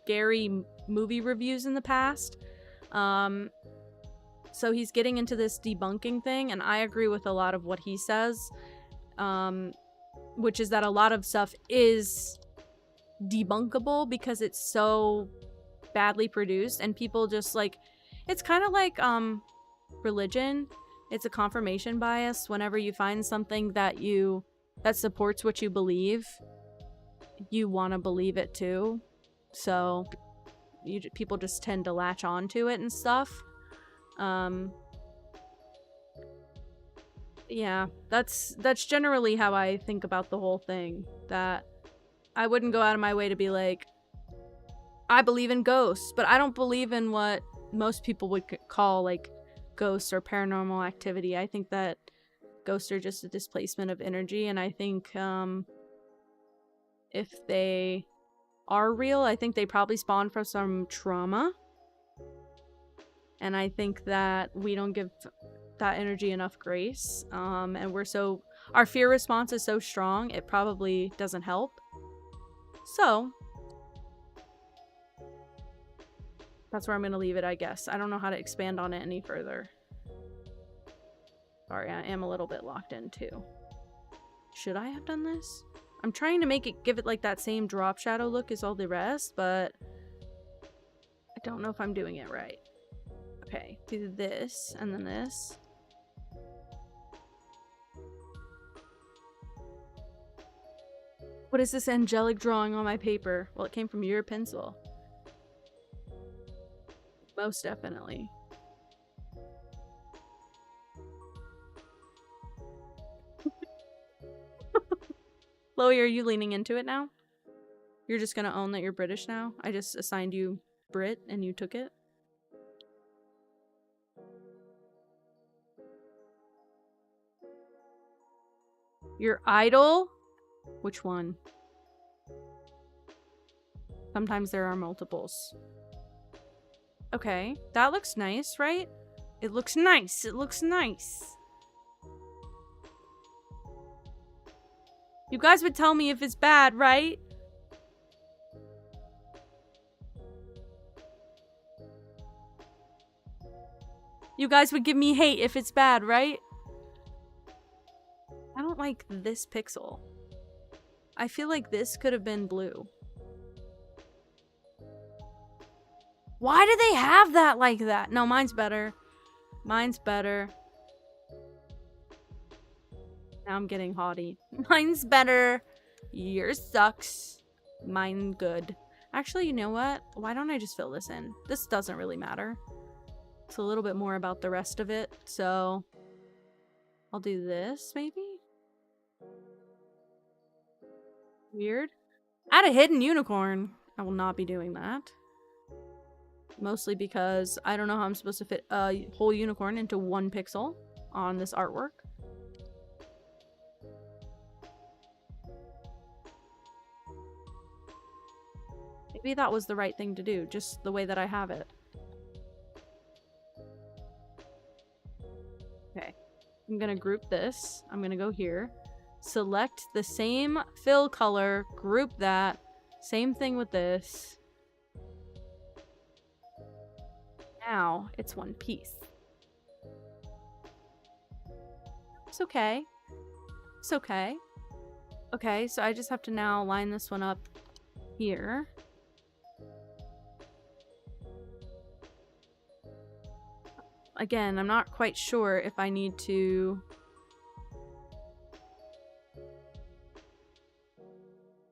scary movie reviews in the past. So he's getting into this debunking thing, and I agree with a lot of what he says. Which is that a lot of stuff is debunkable because it's so badly produced, and people just like, it's kind of like religion. It's a confirmation bias. Whenever you find something that supports what you believe, you want to believe it too. So people just tend to latch on to it and stuff. Yeah, that's generally how I think about the whole thing. That I wouldn't go out of my way to be like, I believe in ghosts, but I don't believe in what most people would call like ghosts or paranormal activity. I think that ghosts are just a displacement of energy, and I think if they are real, I think they probably spawn from some trauma. And I think that we don't give that energy enough grace, and our fear response is so strong, it probably doesn't help. So that's where I'm gonna leave it, I guess. I don't know how to expand on it any further. Sorry, I am a little bit locked in too. Should I have done this? I'm trying to give it like that same drop shadow look as all the rest, but I don't know if I'm doing it right. Okay, do this and then this. What is this angelic drawing on my paper? Well, it came from your pencil. Most definitely. Chloe, are you leaning into it now? You're just gonna own that you're British now? I just assigned you Brit and you took it? Your idol? Which one? Sometimes there are multiples. Okay, that looks nice, right? It looks nice. It looks nice. You guys would tell me if it's bad, right? You guys would give me hate if it's bad, right? I don't like this pixel. I feel like this could have been blue. Why do they have that like that? No, mine's better. Mine's better. Now I'm getting haughty. Mine's better. Yours sucks. Mine good. Actually, you know what? Why don't I just fill this in? This doesn't really matter. It's a little bit more about the rest of it, so I'll do this, maybe? Weird. Add a hidden unicorn. I will not be doing that. Mostly because I don't know how I'm supposed to fit a whole unicorn into 1 pixel on this artwork. Maybe that was the right thing to do, just the way that I have it. Okay, I'm gonna group this. I'm gonna go here. Select the same fill color, group that. Same thing with this. Now it's 1 piece. It's okay. It's okay. Okay, so I just have to now line this one up here. Again, I'm not quite sure if I need to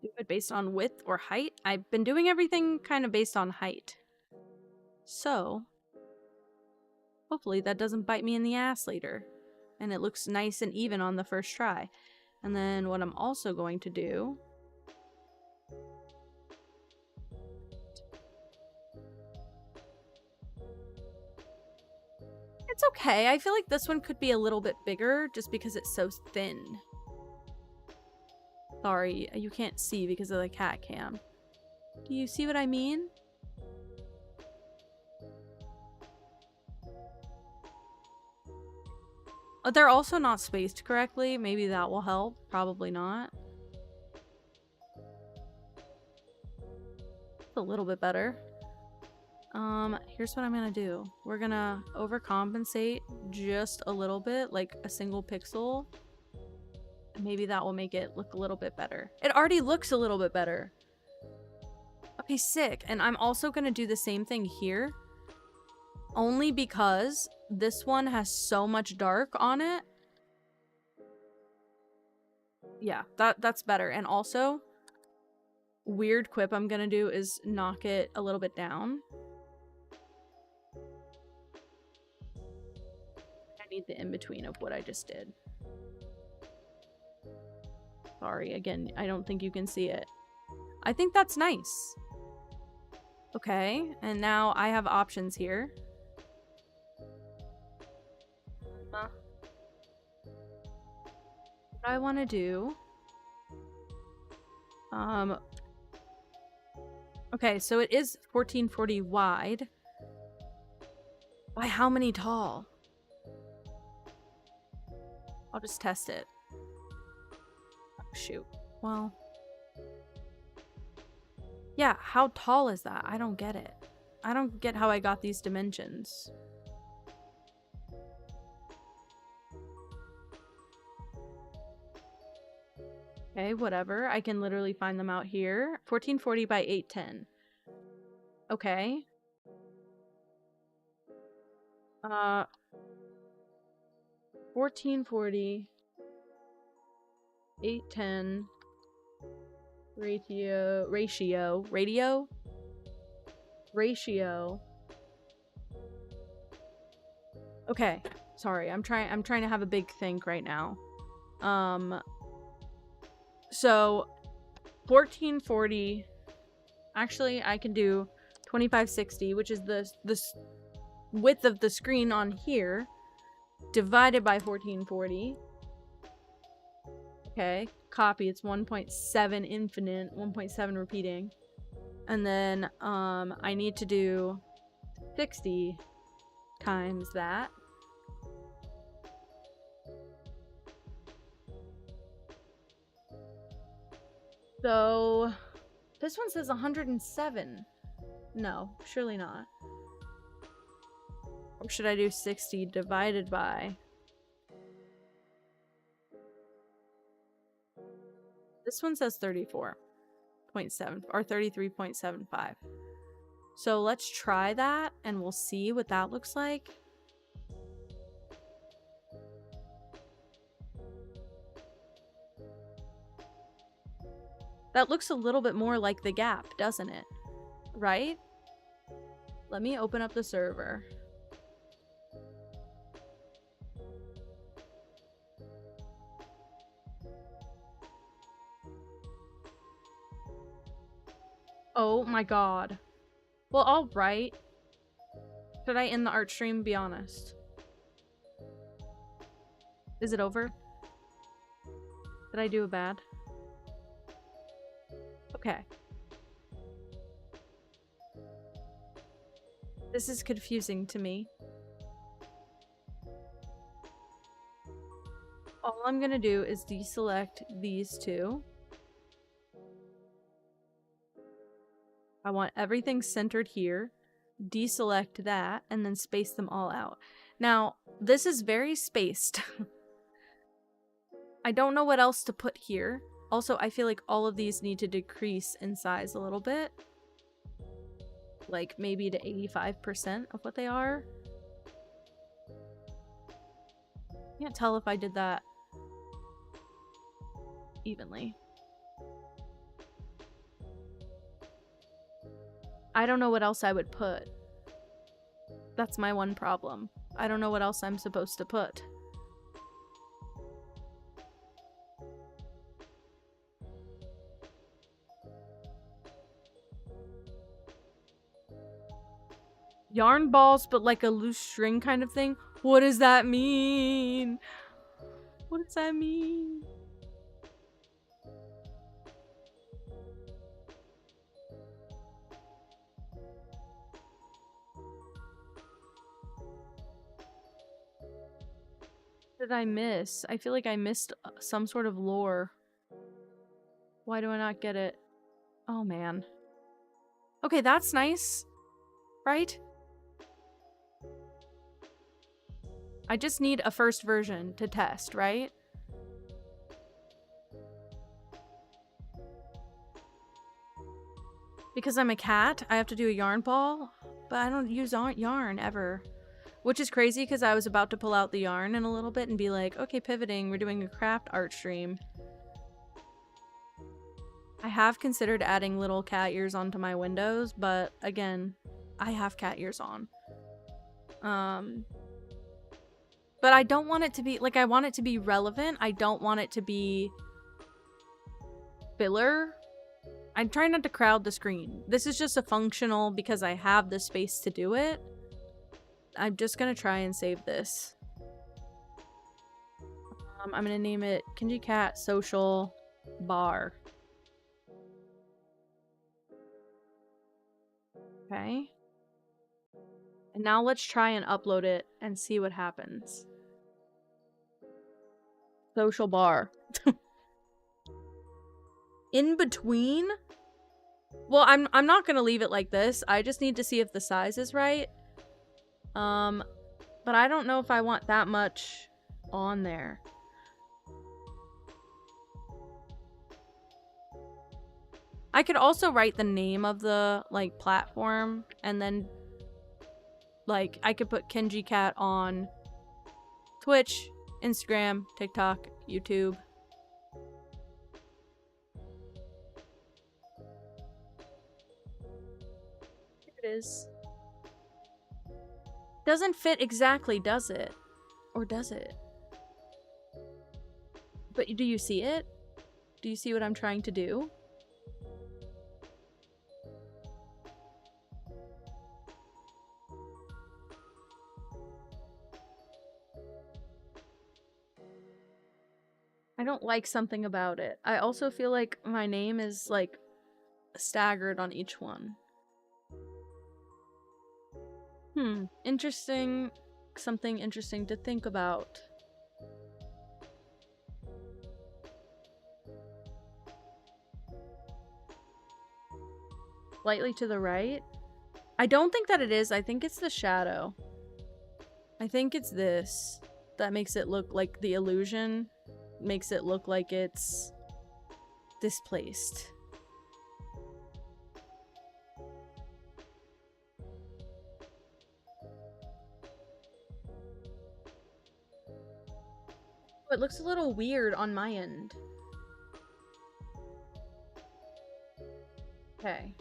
do it based on width or height. I've been doing everything kind of based on height. So, hopefully that doesn't bite me in the ass later. And it looks nice and even on the first try. And then what I'm also going to do... It's okay. I feel like this one could be a little bit bigger just because it's so thin. Sorry, you can't see because of the cat cam. Do you see what I mean? Oh, they're also not spaced correctly. Maybe that will help. Probably not. It's a little bit better. Here's what I'm gonna do. We're gonna overcompensate just a little bit, like a single pixel. Maybe that will make it look a little bit better. It already looks a little bit better. Okay, sick. And I'm also gonna do the same thing here. Only because this one has so much dark on it. Yeah, that's better. And also, weird quip I'm gonna do is knock it a little bit down. I need the in-between of what I just did. Sorry, again, I don't think you can see it. I think that's nice. Okay, and now I have options here. What I want to do... Okay, so it is 1440 wide. By how many tall? I'll just test it. Oh, shoot. Well... Yeah, how tall is that? I don't get it. I don't get how I got these dimensions. Okay, whatever. I can literally find them out here. 1440 by 810. Okay. 1440, 810, ratio. Okay, sorry, I'm trying to have a big think right now. So 1440, actually I can do 2560, which is the width of the screen on here, divided by 1440. Okay, copy, it's 1.7 infinite, 1.7 repeating. And then, I need to do 60 times that. So, this one says 107. No, surely not. Or should I do 60 divided by? This one says 34.7 or 33.75. So let's try that and we'll see what that looks like. That looks a little bit more like the gap, doesn't it? Right? Let me open up the server. Oh my god. Well, alright. Should I end the art stream? Be honest. Is it over? Did I do a bad? Okay. This is confusing to me. All I'm gonna do is deselect these two. I want everything centered here. Deselect that and then space them all out. Now, this is very spaced. I don't know what else to put here. Also, I feel like all of these need to decrease in size a little bit. Like maybe to 85% of what they are. Can't tell if I did that evenly. I don't know what else I would put. That's my one problem. I don't know what else I'm supposed to put. Yarn balls, but like a loose string kind of thing? What does that mean? What does that mean? What did I miss? I feel like I missed some sort of lore. Why do I not get it? Oh man. Okay, that's nice. Right? I just need a first version to test, right? Because I'm a cat, I have to do a yarn ball, but I don't use yarn ever. Which is crazy because I was about to pull out the yarn in a little bit and be like, okay, pivoting, we're doing a craft art stream. I have considered adding little cat ears onto my windows, but again, I have cat ears on. But I don't want it to be, like, I want it to be relevant. I don't want it to be filler. I'm trying not to crowd the screen. This is just a functional because I have the space to do it. I'm just gonna try and save this. I'm gonna name it Kinji Cat Social Bar. Okay. And now let's try and upload it and see what happens. Social bar. In between? Well, I'm not gonna leave it like this. I just need to see if the size is right. But I don't know if I want that much on there. I could also write the name of the, like, platform, and then, like, I could put Kenji Cat on Twitch, Instagram, TikTok, YouTube. Here it is. Doesn't fit exactly, does it? Or does it? But do you see it? Do you see what I'm trying to do? I don't like something about it. I also feel like my name is, like, staggered on each one. Interesting. Something interesting to think about. Slightly to the right? I don't think that it is. I think it's the shadow. I think it's this. That makes it look like the illusion. Makes it look like it's displaced. Oh, it looks a little weird on my end. Okay.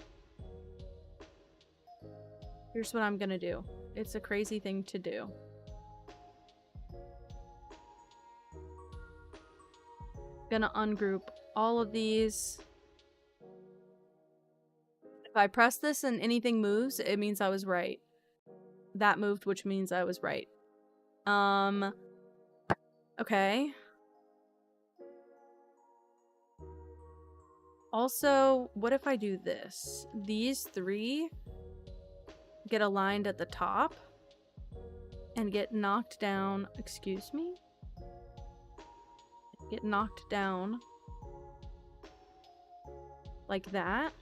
Here's what I'm gonna do. It's a crazy thing to do. Gonna ungroup all of these. If I press this and anything moves, it means I was right. That moved, which means I was right. Okay. Also, what if I do this? These three get aligned at the top and get knocked down. Excuse me? Get knocked down like that.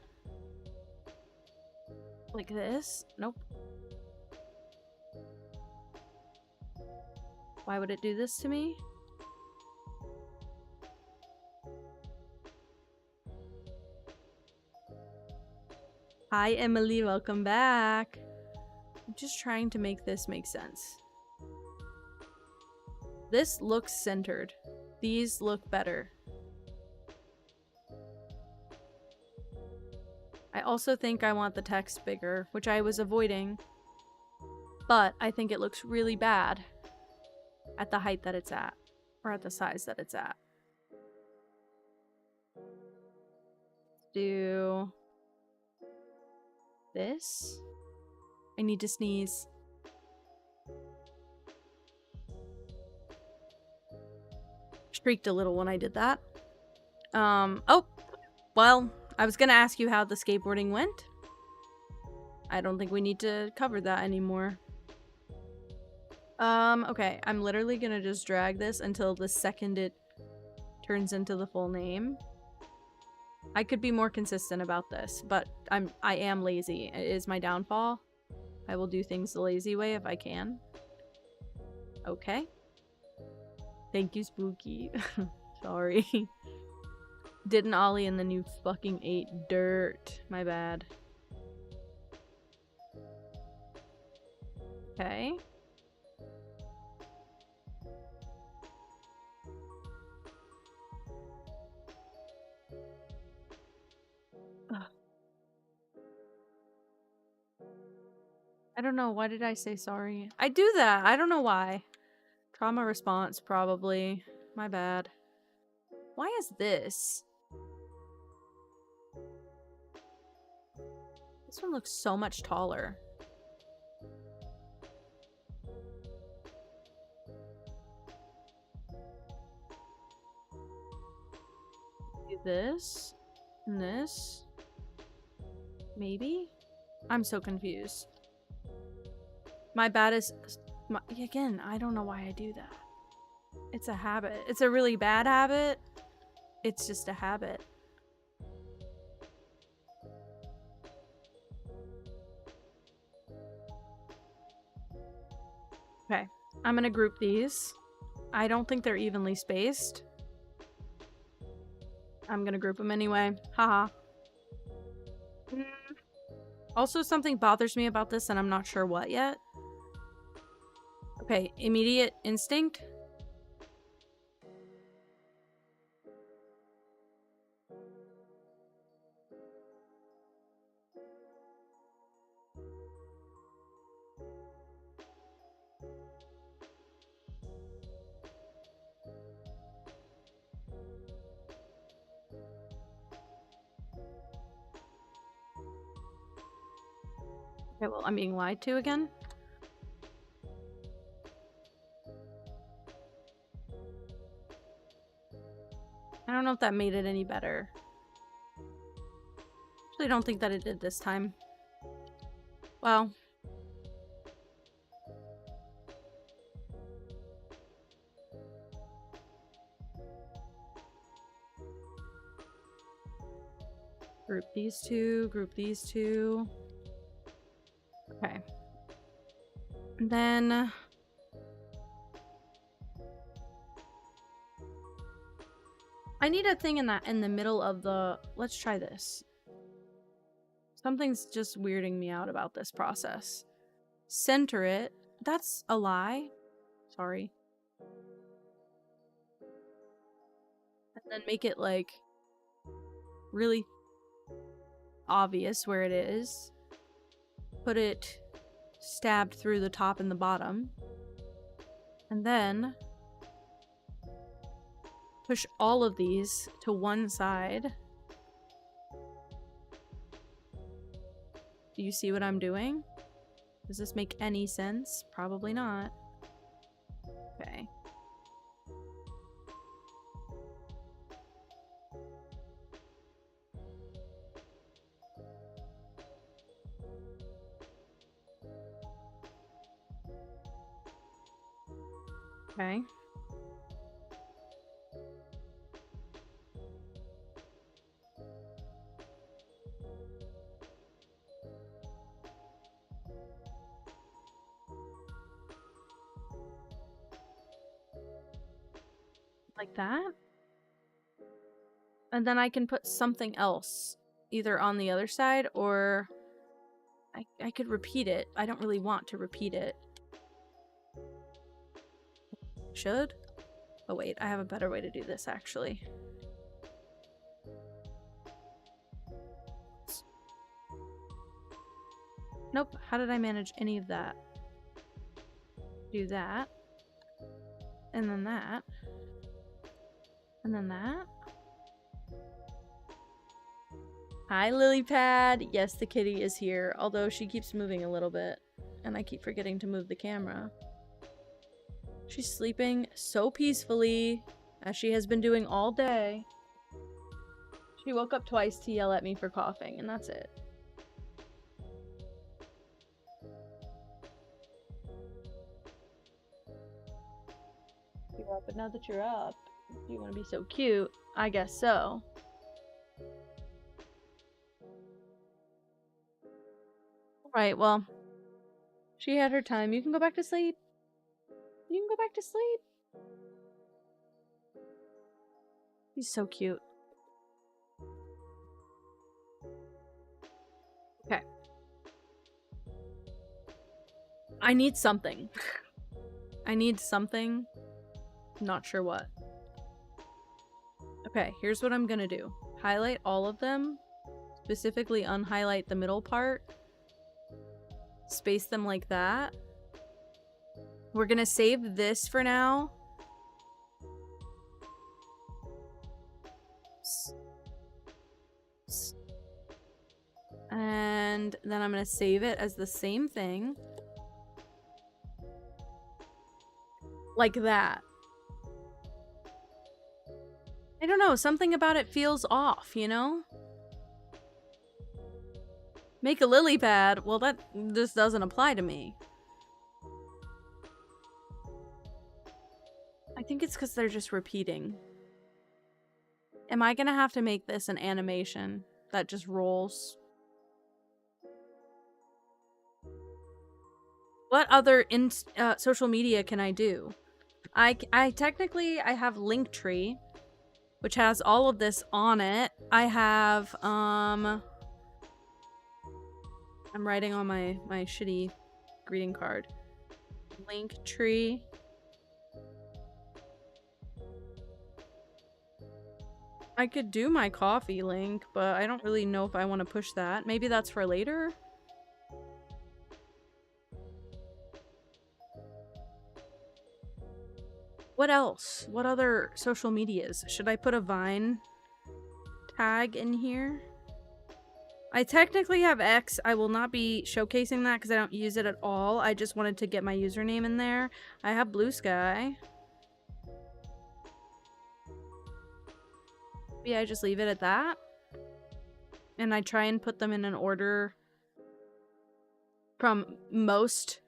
Like this. Nope. Why would it do this to me? Hi, Emily. Welcome back. I'm just trying to make this make sense. This looks centered. These look better. I also think I want the text bigger, which I was avoiding. But I think it looks really bad at the height that it's at. Or at the size that it's at. Do this. I need to sneeze. Shrieked a little when I did that. Oh, well, I was gonna ask you how the skateboarding went. I don't think we need to cover that anymore. Okay, I'm literally gonna just drag this until the second it turns into the full name. I could be more consistent about this, but I am lazy. It is my downfall. I will do things the lazy way if I can. Okay. Thank you, Spooky. Sorry. Didn't ollie and then you fucking ate dirt. My bad. Okay. Ugh. I don't know. Why did I say sorry? I do that. I don't know why. Trauma response, probably. My bad. Why is this? This one looks so much taller. Do this. And this. Maybe? I'm so confused. My bad is... Again, I don't know why I do that. It's a habit. It's a really bad habit. It's just a habit. Okay, I'm gonna group these. I don't think they're evenly spaced. I'm gonna group them anyway. Haha. Also, something bothers me about this and I'm not sure what yet. Okay, immediate instinct. Okay, well, I'm being lied to again. I don't know if that made it any better. Actually, I don't think that it did this time. Well. Group these two, group these two. Okay. And then... I need a thing in the middle of the... Let's try this. Something's just weirding me out about this process. Center it. That's a lie. Sorry. And then make it, like, really obvious where it is. Put it stabbed through the top and the bottom. And then push all of these to one side. Do you see what I'm doing? Does this make any sense? Probably not. Okay. Okay. Like that. And then I can put something else either on the other side or I could repeat it. I don't really want to repeat it. Should? Oh wait, I have a better way to do this actually. Nope, how did I manage any of that? Do that. And then that. And then that. Hi, Lilypad. Yes, the kitty is here, although she keeps moving a little bit, and I keep forgetting to move the camera. She's sleeping so peacefully, as she has been doing all day. She woke up twice to yell at me for coughing, and that's it. You're up, but now that you're up, you want to be so cute? I guess so. Alright, well, she had her time. You can go back to sleep. You can go back to sleep. He's so cute. Okay. I need something. I need something. Not sure what. Okay, here's what I'm gonna do. Highlight all of them. Specifically unhighlight the middle part. Space them like that. We're gonna save this for now. And then I'm gonna save it as the same thing. Like that. I don't know, something about it feels off, you know? Make a lily pad? Well, that just doesn't apply to me. I think it's because they're just repeating. Am I gonna have to make this an animation that just rolls? What other social media can I do? I technically have Linktree, which has all of this on it. I have I'm writing on my shitty greeting card. Link tree. I could do my coffee link, but I don't really know if I want to push that. Maybe that's for later? What else? What other social medias? Should I put a Vine tag in here? I technically have X. I will not be showcasing that because I don't use it at all. I just wanted to get my username in there. I have Blue Sky. Maybe I just leave it at that. And I try and put them in an order from most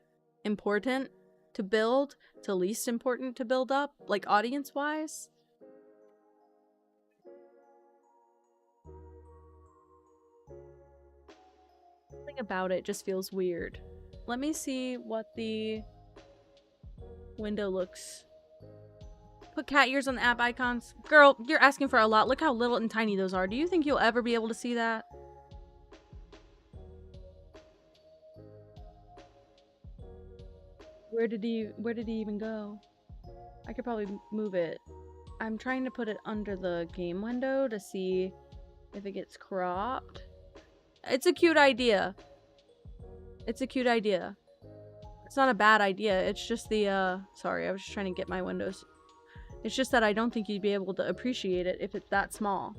important to build to least important to build up, like audience-wise. Something about it just feels weird. Let me see what the window looks. Put cat ears on the app icons. Girl, you're asking for a lot. Look how little and tiny those are. Do you think you'll ever be able to see that? Where did he even go? I could probably move it. I'm trying to put it under the game window to see if it gets cropped. It's a cute idea. It's a cute idea. It's not a bad idea. It's just the, sorry, I was just trying to get my windows. It's just that I don't think you'd be able to appreciate it if it's that small.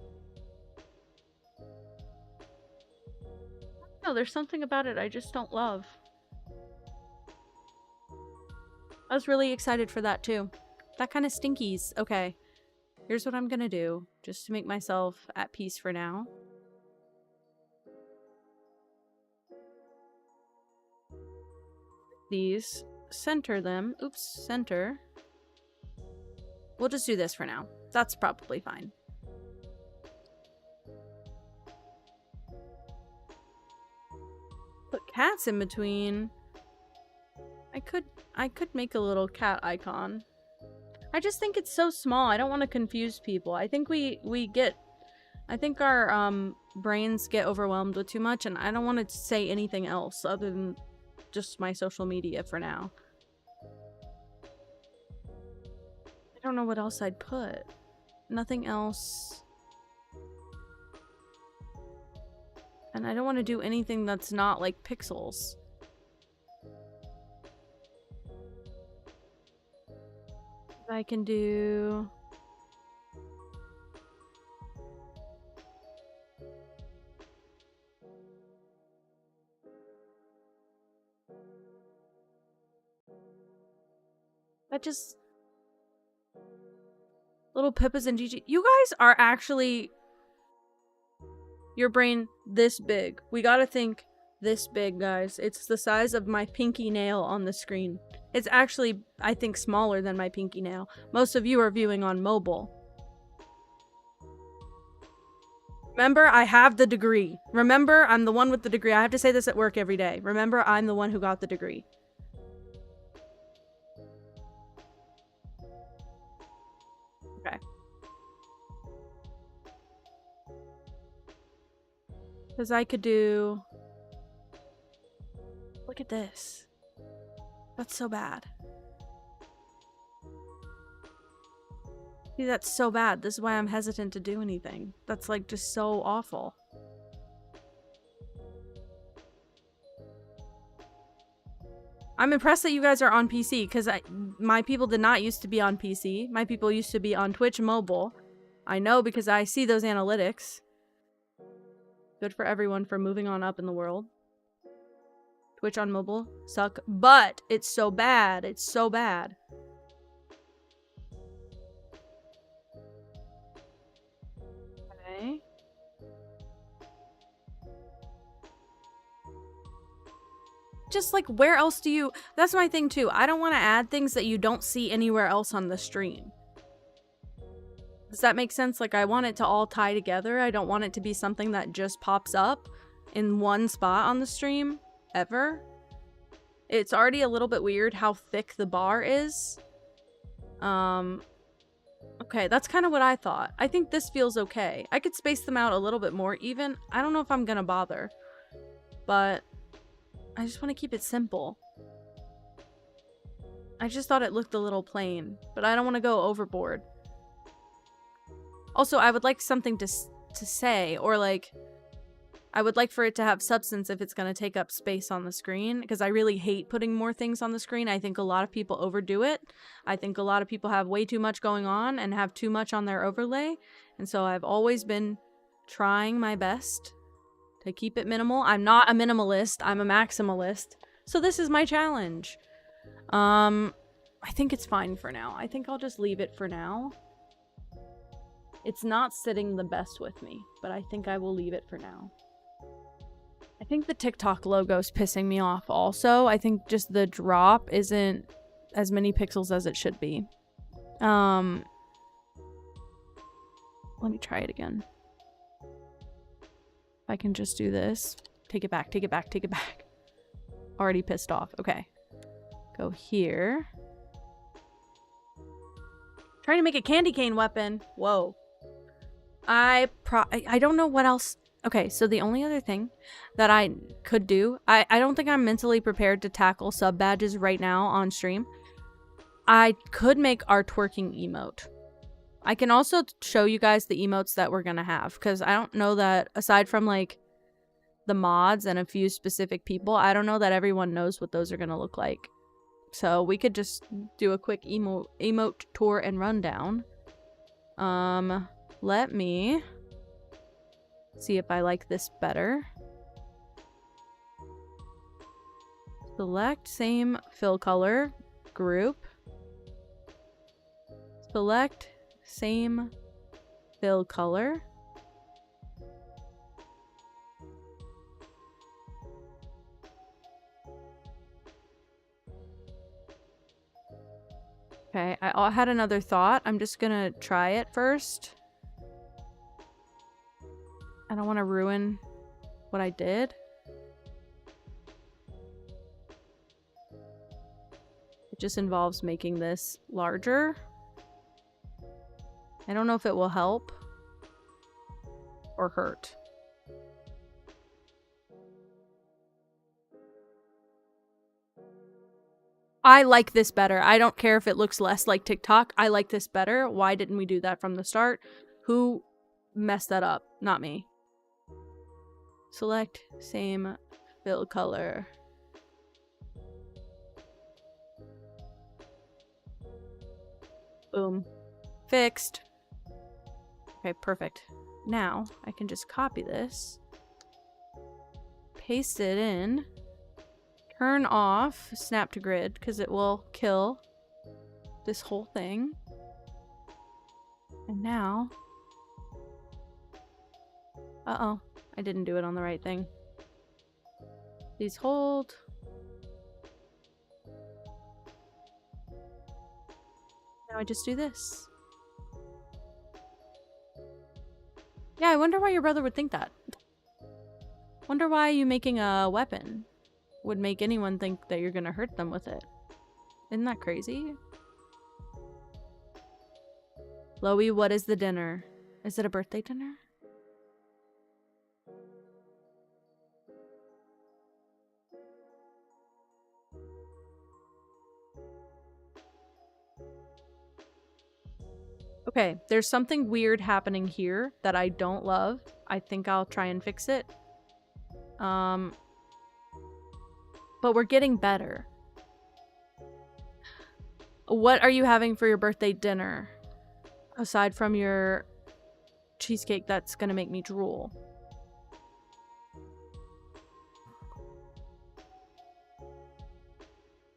No, there's something about it I just don't love. I was really excited for that too. That kind of stinkies. Okay. Here's what I'm gonna do, just to make myself at peace for now. These. Center them. Oops, center. We'll just do this for now. That's probably fine. Put cats in between. I could make a little cat icon. I just think it's so small. I don't want to confuse people. I think I think our brains get overwhelmed with too much, and I don't want to say anything else other than just my social media for now. I don't know what else I'd put. Nothing else. And I don't want to do anything that's not like pixels. I can do... That just... Little Pippas and Gigi. You guys are actually... Your brain this big. We gotta think this big, guys. It's the size of my pinky nail on the screen. It's actually, I think, smaller than my pinky nail. Most of you are viewing on mobile. Remember, I have the degree. Remember, I'm the one with the degree. I have to say this at work every day. Remember, I'm the one who got the degree. Okay. Because I could do... Look at this. That's so bad. See, that's so bad. This is why I'm hesitant to do anything. That's like just so awful. I'm impressed that you guys are on PC because my people did not used to be on PC. My people used to be on Twitch mobile. I know because I see those analytics. Good for everyone for moving on up in the world. Twitch on mobile suck, but it's so bad. It's so bad. Okay. Just like, where else do you... That's my thing too. I don't want to add things that you don't see anywhere else on the stream. Does that make sense? Like, I want it to all tie together. I don't want it to be something that just pops up in one spot on the stream. Ever. It's already a little bit weird how thick the bar is. Okay, that's kind of what I thought. I think this feels okay. I could space them out a little bit more even. I don't know if I'm gonna bother. But I just want to keep it simple. I just thought it looked a little plain, but I don't want to go overboard. Also, I would like something to say, or like, I would like for it to have substance if it's going to take up space on the screen, because I really hate putting more things on the screen. I think a lot of people overdo it. I think a lot of people have way too much going on and have too much on their overlay, and so I've always been trying my best to keep it minimal. I'm not a minimalist, I'm a maximalist, so this is my challenge. I think it's fine for now. I think I'll just leave it for now. It's not sitting the best with me, but I think I will leave it for now. I think the TikTok logo's pissing me off also. I think just the drop isn't as many pixels as it should be. Let me try it again. If I can just do this. Take it back, take it back, take it back. Already pissed off. Okay. Go here. Trying to make a candy cane weapon. Whoa. I don't know what else. Okay, so the only other thing that I could do, I don't think I'm mentally prepared to tackle sub badges right now on stream. I could make our twerking emote. I can also show you guys the emotes that we're gonna have, because I don't know that, aside from like the mods and a few specific people, I don't know that everyone knows what those are gonna look like. So we could just do a quick emote tour and rundown. Let me see if I like this better. Select same fill color group. Select same fill color. Okay, I had another thought. I'm just gonna try it first. I don't want to ruin what I did. It just involves making this larger. I don't know if it will help or hurt. I like this better. I don't care if it looks less like TikTok. I like this better. Why didn't we do that from the start? Who messed that up? Not me. Select same fill color. Boom. Fixed. Okay, perfect. Now I can just copy this, paste it in, turn off snap to grid because it will kill this whole thing. And now, uh-oh, I didn't do it on the right thing. Please hold. Now I just do this. Yeah, I wonder why your brother would think that. Wonder why you making a weapon would make anyone think that you're gonna hurt them with it. Isn't that crazy? Chloe, what is the dinner? Is it a birthday dinner? Okay, there's something weird happening here that I don't love. I think I'll try and fix it. But we're getting better. What are you having for your birthday dinner? Aside from your cheesecake that's gonna make me drool.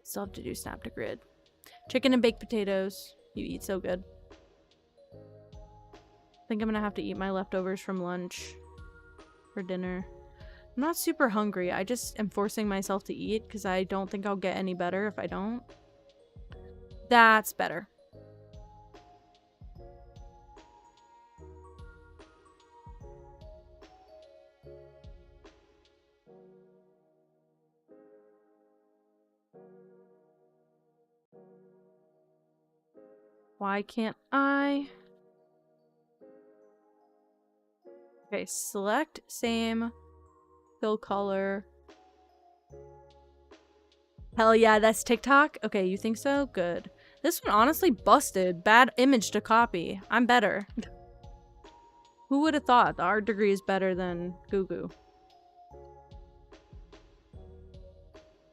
Still have to do snap to grid. Chicken and baked potatoes. You eat so good. I think I'm gonna have to eat my leftovers from lunch for dinner. I'm not super hungry. I just am forcing myself to eat because I don't think I'll get any better if I don't. That's better. Why can't I? Okay, select same fill color. Hell yeah, that's TikTok? Okay, you think so? Good. This one honestly busted. Bad image to copy. I'm better. Who would have thought the art degree is better than Goo.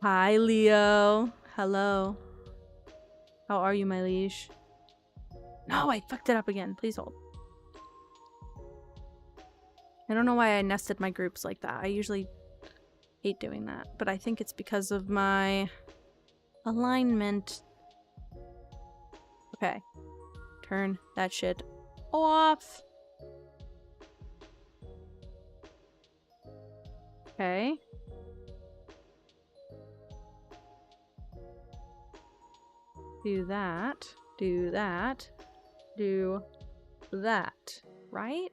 Hi, Leo. Hello. How are you, my liege? No, I fucked it up again. Please hold. I don't know why I nested my groups like that. I usually hate doing that, but I think it's because of my alignment. Okay. Turn that shit off. Okay. Do that. Do that. Do that. Right?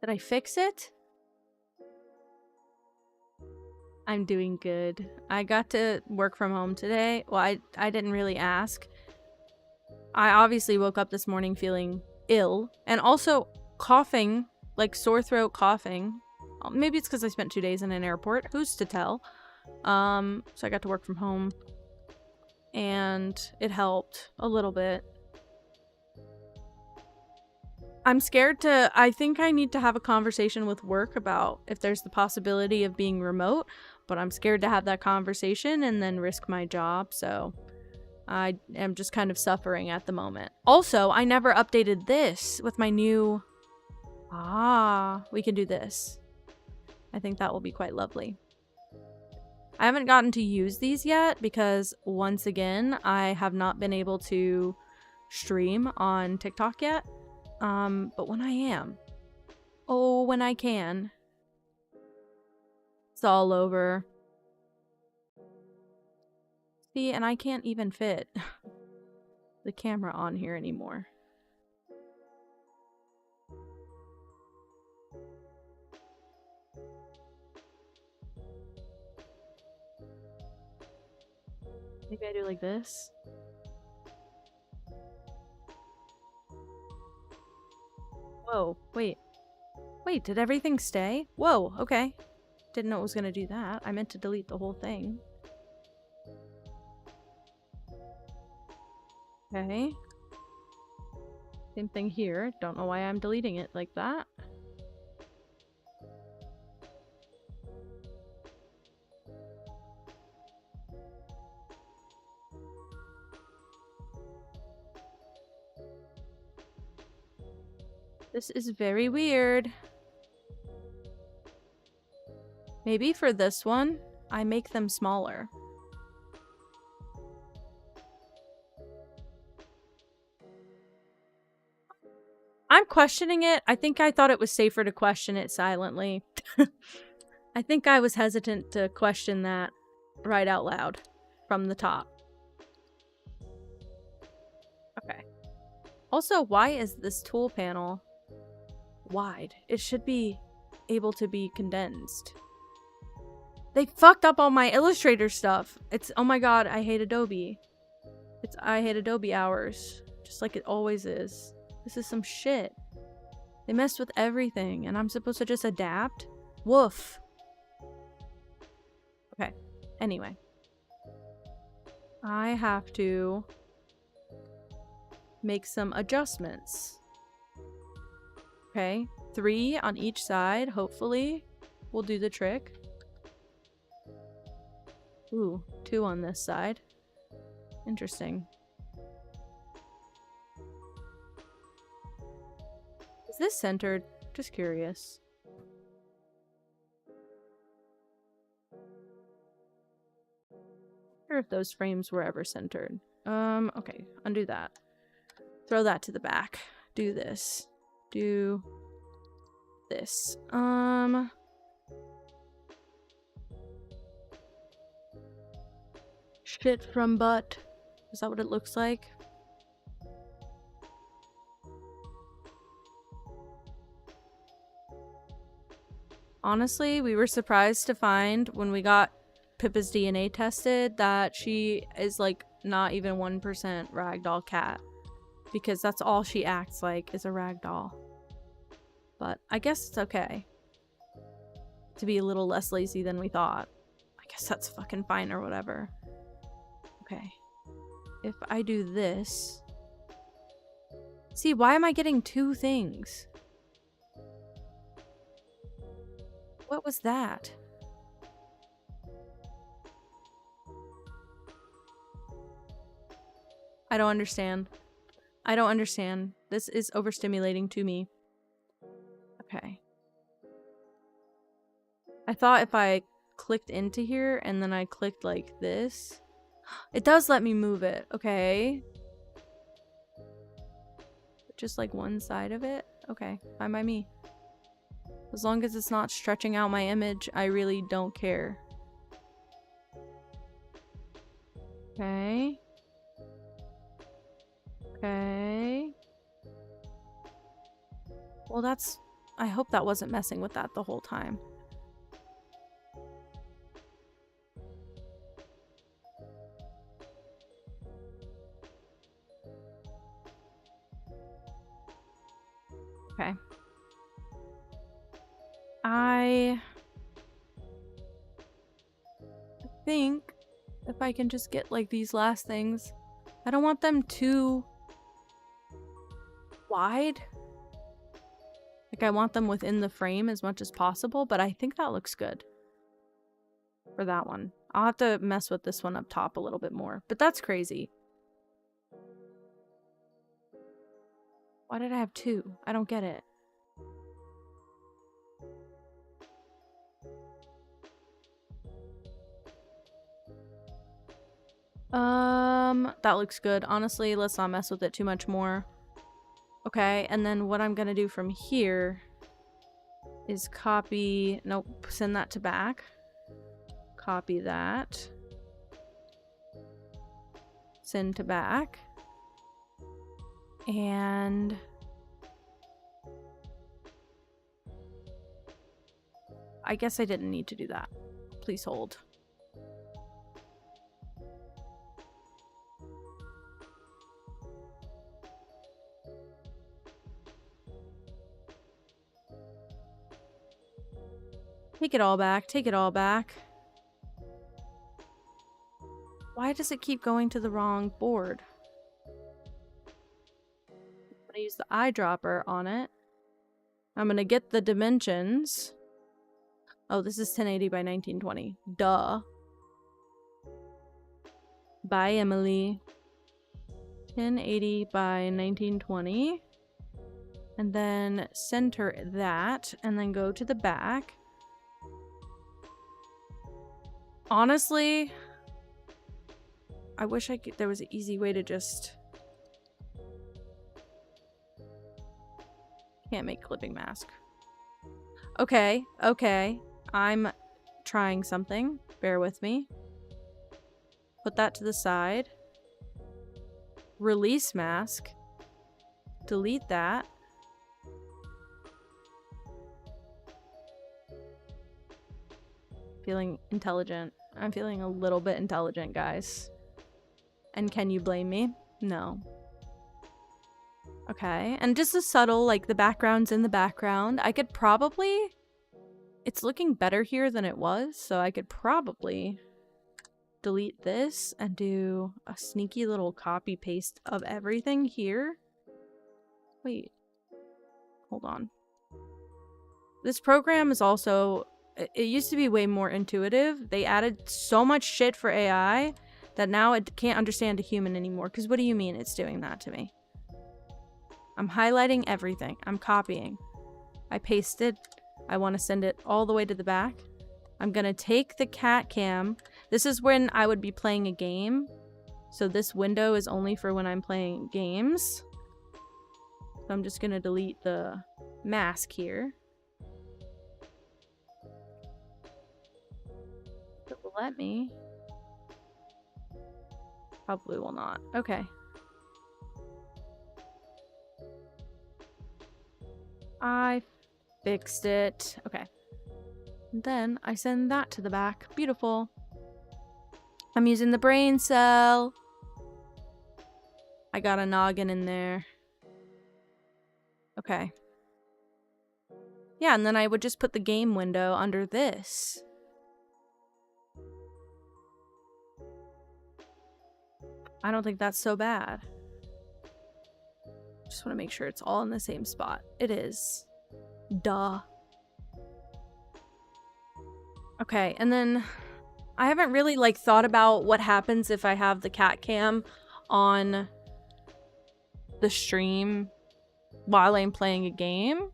Did I fix it? I'm doing good. I got to work from home today. Well, I didn't really ask. I obviously woke up this morning feeling ill and also coughing, like sore throat coughing. Maybe it's because I spent 2 days in an airport. Who's to tell? So I got to work from home and it helped a little bit. I'm scared to, I think I need to have a conversation with work about if there's the possibility of being remote, but I'm scared to have that conversation and then risk my job, so I am just kind of suffering at the moment. Also, I never updated this with my new... we can do this. I think that will be quite lovely. I haven't gotten to use these yet because, once again, I have not been able to stream on TikTok yet. But when I am, oh, when I can, it's all over. See, and I can't even fit the camera on here anymore. Maybe I do like this. Whoa, wait. Wait, did everything stay? Whoa, okay. Didn't know it was gonna do that. I meant to delete the whole thing. Okay. Same thing here. Don't know why I'm deleting it like that. This is very weird. Maybe for this one, I make them smaller. I'm questioning it. I think I thought it was safer to question it silently. I think I was hesitant to question that right out loud from the top. Okay. Also, why is this tool panel wide? It should be able to be condensed. They fucked up all my Illustrator stuff. It's, oh my god, I hate Adobe. It's I hate Adobe hours. Just like it always is. This is some shit. They messed with everything and I'm supposed to just adapt? Woof. Okay. Anyway. I have to make some adjustments. Okay. 3 on each side, hopefully. Will do the trick. Ooh, 2 on this side. Interesting. Is this centered? Just curious. I wonder if those frames were ever centered. Okay, undo that. Throw that to the back. Do this. Do this. Shit from butt. Is that what it looks like? Honestly, we were surprised to find when we got Pippa's DNA tested that she is like not even 1% ragdoll cat. Because that's all she acts like is a ragdoll. But I guess it's okay. to be a little less lazy than we thought. I guess that's fucking fine or whatever. Okay. If I do this... See, why am I getting 2 things? What was that? I don't understand. I don't understand. This is overstimulating to me. Okay. I thought if I clicked into here and then I clicked like this, it does let me move it. Okay. Just like one side of it. Okay, fine by me. As long as it's not stretching out my image, I really don't care. Okay. Okay. Well, that's... I hope that wasn't messing with that the whole time. Okay. I think if I can just get like these last things, I don't want them too wide. Like I want them within the frame as much as possible, but I think that looks good for that one. I'll have to mess with this one up top a little bit more, but that's crazy. Why did I have 2? I don't get it. That looks good. Honestly, let's not mess with it too much more. Okay, and then what I'm gonna do from here is copy... Nope, send that to back. Copy that. Send to back. And... I guess I didn't need to do that. Please hold. Take it all back. Take it all back. Why does it keep going to the wrong board? I'm gonna use the eyedropper on it. I'm gonna get the dimensions. Oh, this is 1080 by 1920. Duh. Bye, Emily. 1080 by 1920. And then center that, and then go to the back. Honestly, I wish there was an easy way to just... Can't make clipping mask. Okay, okay. I'm trying something. Bear with me. Put that to the side. Release mask. Delete that. Feeling intelligent. I'm feeling a little bit intelligent, guys. And can you blame me? No. Okay, and just a subtle, like, the background's in the background. I could probably... It's looking better here than it was, so I could probably delete this and do a sneaky little copy-paste of everything here. Wait. Hold on. This program is also... It used to be way more intuitive. They added so much shit for AI that now it can't understand a human anymore. Because what do you mean it's doing that to me? I'm highlighting everything. I'm copying. I pasted. I want to send it all the way to the back. I'm going to take the cat cam. This is when I would be playing a game. So this window is only for when I'm playing games. So I'm just going to delete the mask here. It will let me. Probably will not. Okay. I fixed it. Okay. And then I send that to the back. Beautiful. I'm using the brain cell. I got a noggin in there. Okay. Yeah, and then I would just put the game window under this. I don't think that's so bad. Just want to make sure it's all in the same spot. It is. Duh. Okay, and then I haven't really like thought about what happens if I have the cat cam on the stream while I'm playing a game.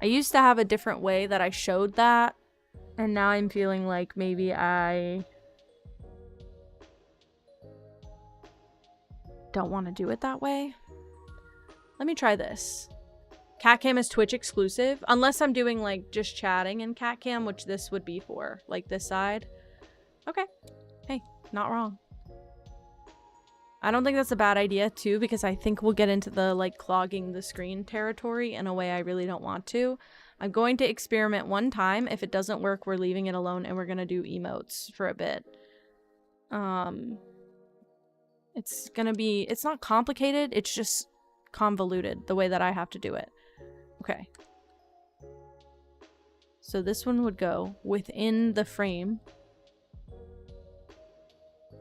I used to have a different way that I showed that, and now I'm feeling like maybe I don't want to do it that way. Let me try this. Cat cam is Twitch exclusive, unless I'm doing like just chatting in cat cam, which this would be for, like this side. Okay. Hey, not wrong. I don't think that's a bad idea too, because I think we'll get into the like clogging the screen territory in a way I really don't want to. I'm going to experiment one time. If it doesn't work, we're leaving it alone and we're gonna do emotes for a bit. It's gonna be, it's not complicated, it's just convoluted the way that I have to do it. Okay. So this one would go within the frame.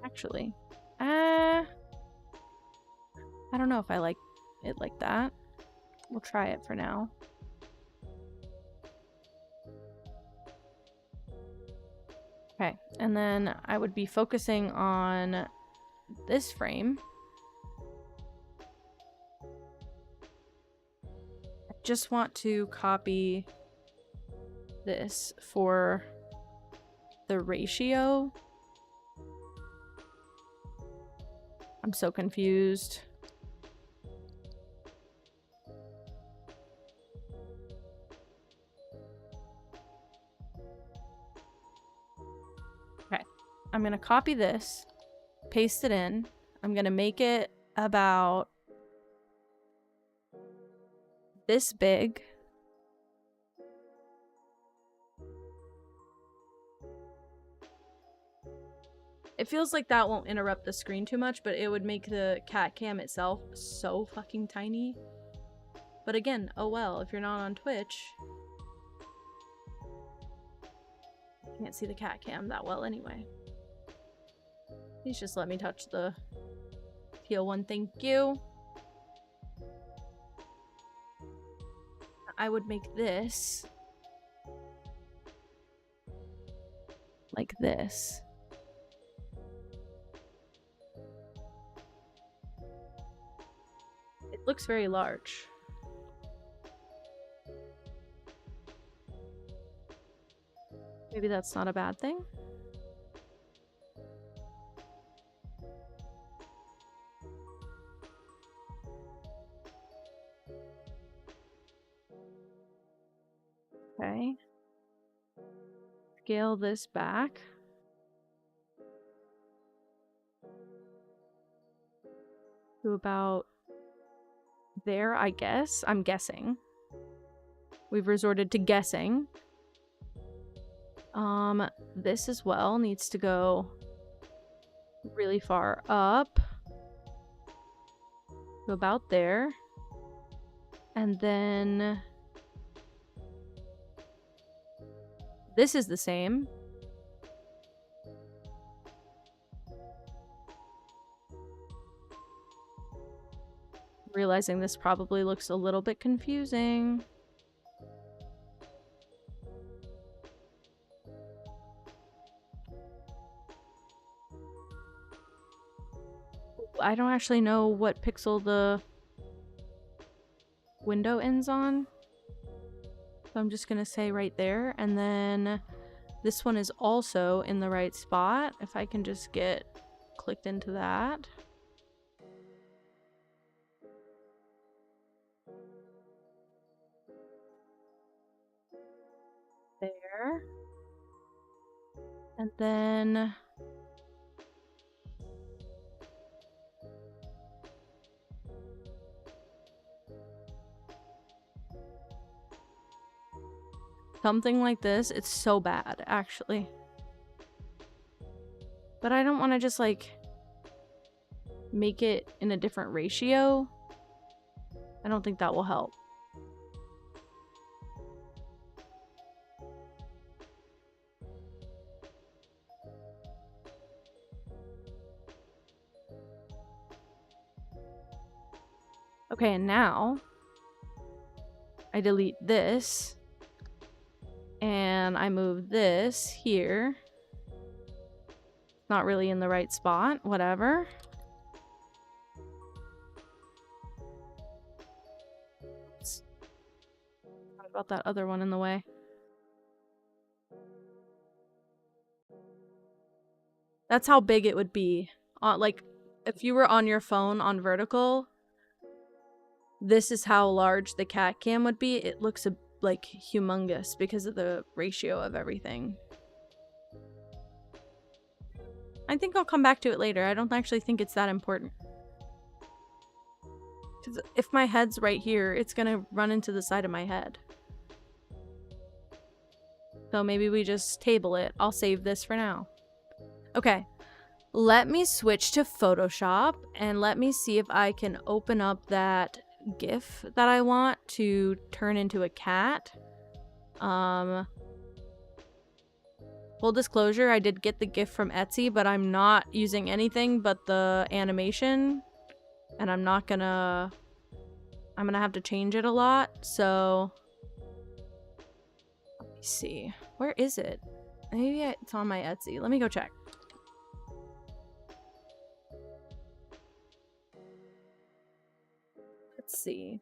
Actually, I don't know if I like it like that. We'll try it for now. Okay, and then I would be focusing on this frame. I just want to copy this for the ratio. I'm so confused. Okay, I'm gonna copy this, paste it in. I'm gonna make it about this big. It feels like that won't interrupt the screen too much, but it would make the cat cam itself so fucking tiny. But again, oh well, if you're not on Twitch, you can't see the cat cam that well anyway. Please just let me touch the PL1, thank you. I would make this like this. It looks very large. Maybe that's not a bad thing. Okay. Scale this back. To about there, I guess. I'm guessing. We've resorted to guessing. This as well needs to go really far up. To about there. And then this is the same. Realizing this probably looks a little bit confusing. I don't actually know what pixel the window ends on. So I'm just gonna say right there. And then this one is also in the right spot. If I can just get clicked into that. There. And then something like this. It's so bad, actually. But I don't want to just like make it in a different ratio. I don't think that will help. Okay, and now I delete this and I move this here. Not really in the right spot, whatever. What about that other one in the way? That's how big it would be. Like, if you were on your phone on vertical, this is how large the cat cam would be. It looks like humongous because of the ratio of everything. I think I'll come back to it later. I don't actually think it's that important. Because if my head's right here, it's gonna run into the side of my head. So maybe we just table it. I'll save this for now. Okay. Let me switch to Photoshop and let me see if I can open up that GIF that I want to turn into a cat. Full disclosure, I did get the GIF from Etsy, but I'm not using anything but the animation, and I'm gonna have to change it a lot, so let me see. Where is it? Maybe it's on my Etsy. Let me go check. Let's see.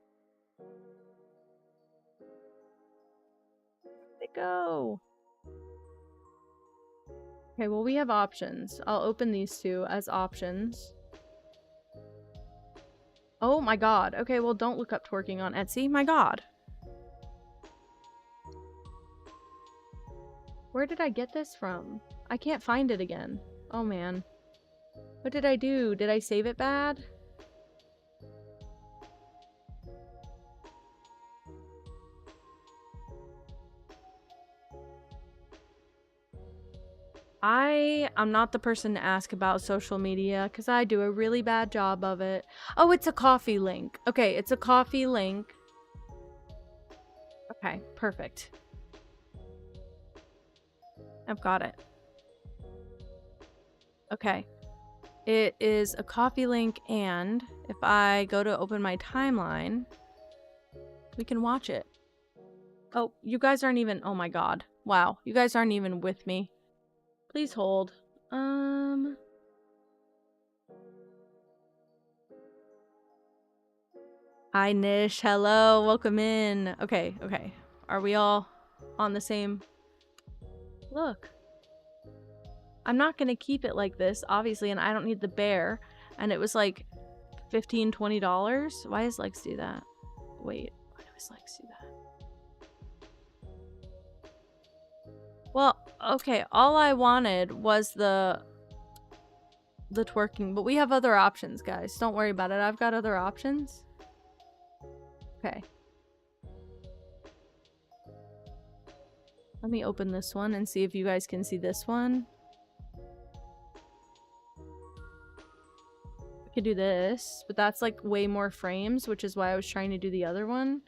Where'd it go? Okay, well, we have options. I'll open these two as options. Oh my god. Okay, well, don't look up twerking on Etsy. My god. Where did I get this from? I can't find it again. Oh man. What did I do? Did I save it bad? I'm not the person to ask about social media because I do a really bad job of it. Oh, it's a coffee link. Okay, it's a coffee link. Okay, perfect. I've got it. Okay. It is a coffee link, and if I go to open my timeline, we can watch it. Oh, you guys aren't even... Oh my god. Wow. You guys aren't even with me. Please hold. Hi, Nish. Hello. Welcome in. Okay, okay. Are we all on the same... Look. I'm not gonna keep it like this, obviously, and I don't need the bear. And it was like $15, $20. Why does Lex do that? Wait, why does Lex do that? Well, okay, all I wanted was the twerking, but we have other options, guys. Don't worry about it. I've got other options. Okay. Let me open this one and see if you guys can see this one. We could do this, but that's like way more frames, which is why I was trying to do the other one.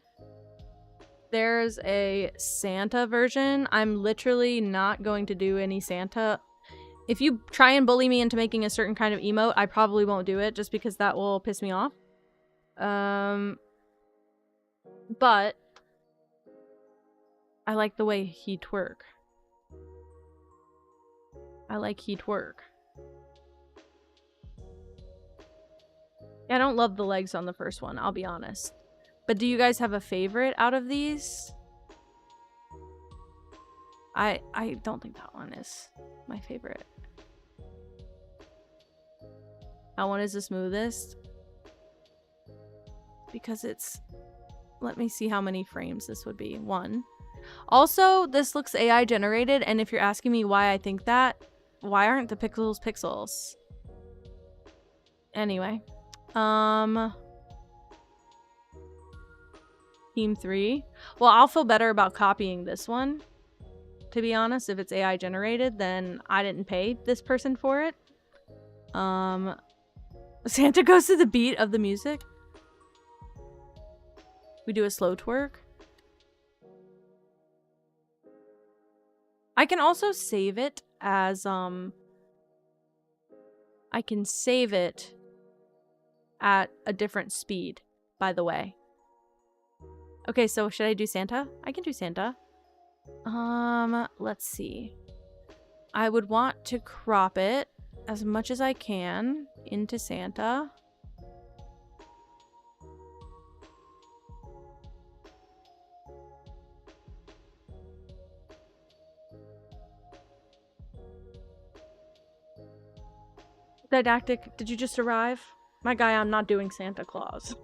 There's a Santa version. I'm literally not going to do any Santa. If you try and bully me into making a certain kind of emote, I probably won't do it just because that will piss me off. But I like the way he twerk. I like he twerk. I don't love the legs on the first one, I'll be honest. But do you guys have a favorite out of these? I don't think that one is my favorite. That one is the smoothest. Because it's... Let me see how many frames this would be. 1. Also, this looks AI generated, and if you're asking me why I think that, why aren't the pixels pixels? Anyway. Team 3. Well, I'll feel better about copying this one. To be honest, if it's AI generated, then I didn't pay this person for it. Santa goes to the beat of the music. We do a slow twerk. I can also save it as, I can save it at a different speed, by the way. Okay, so should I do Santa? I can do Santa. Let's see. I would want to crop it as much as I can into Santa. Didactic, did you just arrive? My guy, I'm not doing Santa Claus.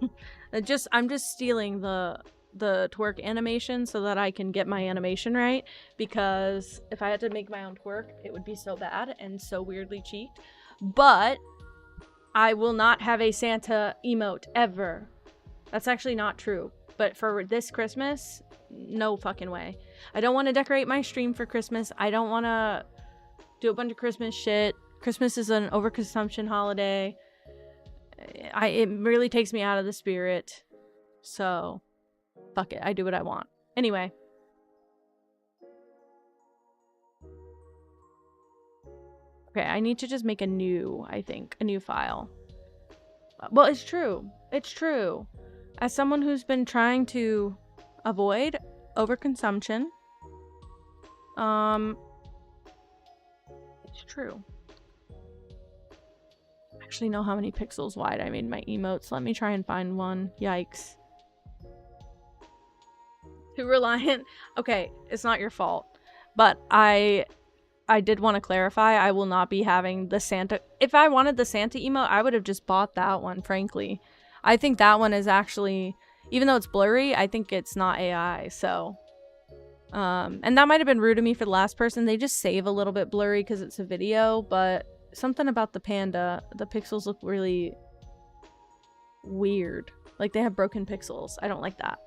I'm just stealing the twerk animation so that I can get my animation right, because if I had to make my own twerk, it would be so bad and so weirdly cheeked. But I will not have a Santa emote ever. That's actually not true. But for this Christmas, no fucking way. I don't want to decorate my stream for Christmas. I don't want to do a bunch of Christmas shit. Christmas is an overconsumption holiday. It really takes me out of the spirit. So, fuck it. I do what I want. Anyway. Okay, I need to just make a new file. Well, it's true. It's true. As someone who's been trying to avoid overconsumption, it's true. I actually know how many pixels wide I made my emotes. Let me try and find one. Yikes. Too reliant. Okay, it's not your fault. But I did want to clarify, I will not be having the Santa. If I wanted the Santa emote, I would have just bought that one, frankly. I think that one is actually, even though it's blurry, I think it's not AI, so. And that might have been rude of me for the last person. They just save a little bit blurry because it's a video, but something about the panda, the pixels look really weird. Like they have broken pixels. I don't like that.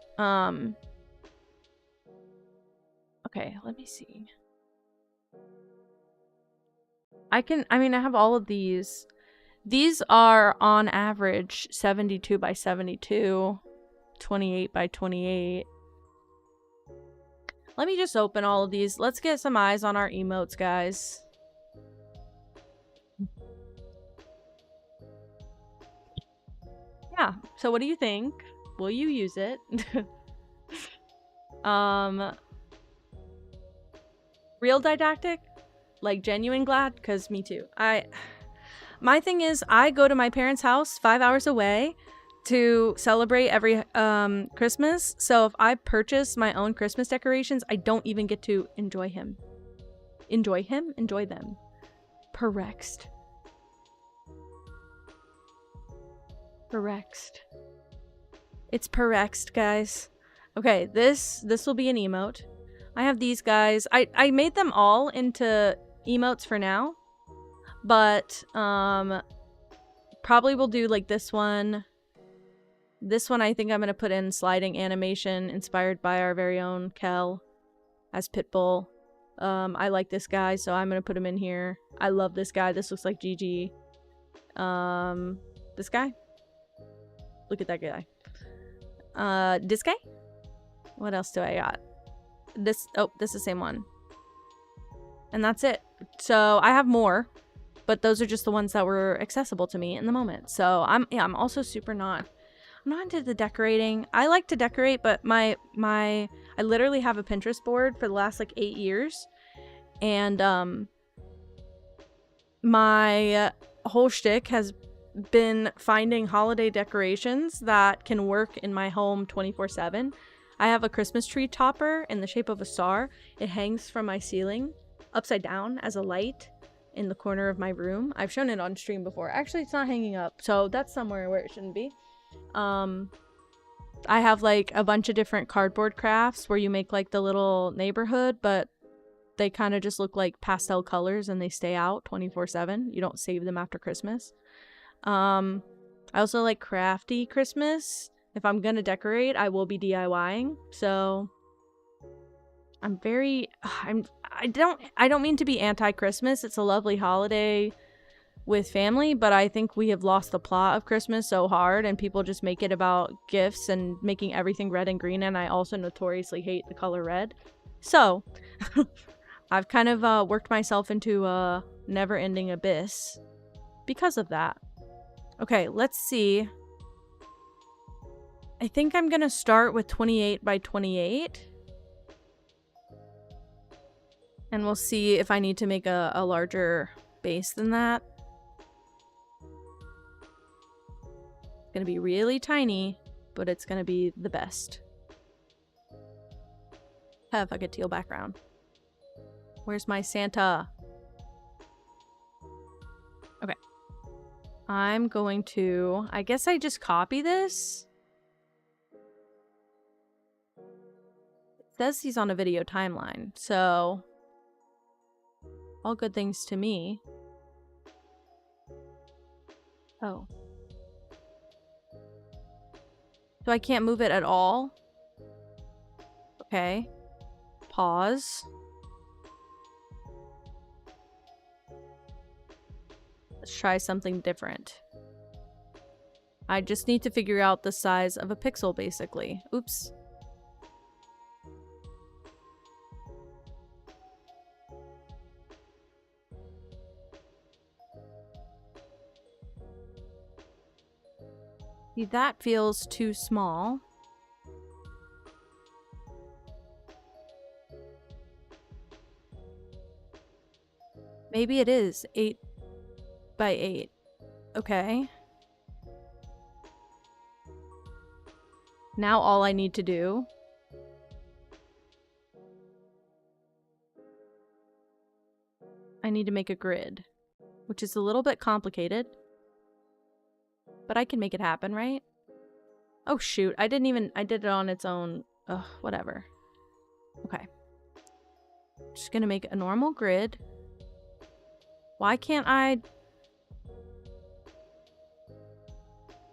Okay, let me see. I have all of these. These are on average 72 by 72, 28 by 28. Let me just open all of these. Let's get some eyes on our emotes, guys. Yeah, so what do you think? Will you use it? Real didactic? Like genuine glad? Because me too. My thing is, I go to my parents' house 5 hours away to celebrate every Christmas. So if I purchase my own Christmas decorations, I don't even get to enjoy him. Enjoy him? Enjoy them. Perexed. Perexed. It's perexed, guys. Okay, this will be an emote. I have these guys. I made them all into emotes for now. But probably we'll do like this one. This one I think I'm going to put in sliding animation inspired by our very own Kel as Pitbull. I like this guy, so I'm going to put him in here. I love this guy. This looks like GG. This guy? Look at that guy. This guy? What else do I got? This is the same one. And that's it. So I have more, but those are just the ones that were accessible to me in the moment. So I'm also super I'm not into the decorating. I like to decorate, but I literally have a Pinterest board for the last like 8 years. And my whole shtick has been finding holiday decorations that can work in my home 24/7. I have a Christmas tree topper in the shape of a star. It hangs from my ceiling upside down as a light in the corner of my room. I've shown it on stream before. Actually, it's not hanging up, so that's somewhere where it shouldn't be. I have like a bunch of different cardboard crafts where you make like the little neighborhood, but they kind of just look like pastel colors and they stay out 24/7. You don't save them after Christmas. I also like crafty Christmas. If I'm gonna decorate, I will be DIYing. So I don't mean to be anti-Christmas. It's a lovely holiday. with family, but I think we have lost the plot of Christmas so hard, and people just make it about gifts and making everything red and green, and I also notoriously hate the color red. So, I've kind of worked myself into a never-ending abyss because of that. Okay, let's see. I think I'm gonna start with 28 by 28. And we'll see if I need to make a larger base than that. It's gonna be really tiny, but it's gonna be the best. Have like a teal background. Where's my Santa? Okay. I'm going to... I guess I just copy this. It says he's on a video timeline, so... all good things to me. Oh. So I can't move it at all? Okay. Pause. Let's try something different. I just need to figure out the size of a pixel, basically. Oops. See, that feels too small. Maybe it is 8 by 8. Okay. Now all I need to do I need to make a grid, which is a little bit complicated. But I can make it happen, right? Oh shoot, I did it on its own. Ugh, whatever. Okay. Just gonna make a normal grid. Why can't I...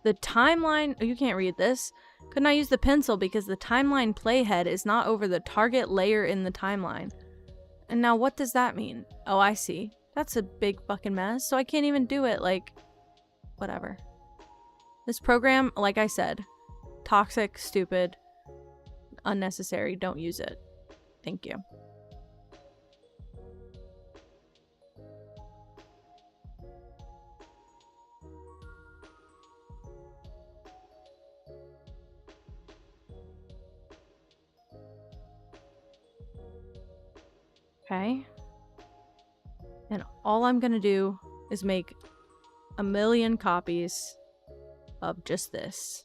The timeline... Oh, you can't read this. Couldn't I use the pencil because the timeline playhead is not over the target layer in the timeline. And now what does that mean? Oh, I see. That's a big fucking mess. So I can't even do it, like... Whatever. This program, like I said, toxic, stupid, unnecessary. Don't use it. Thank you. Okay. And all I'm gonna do is make a million copies of just this.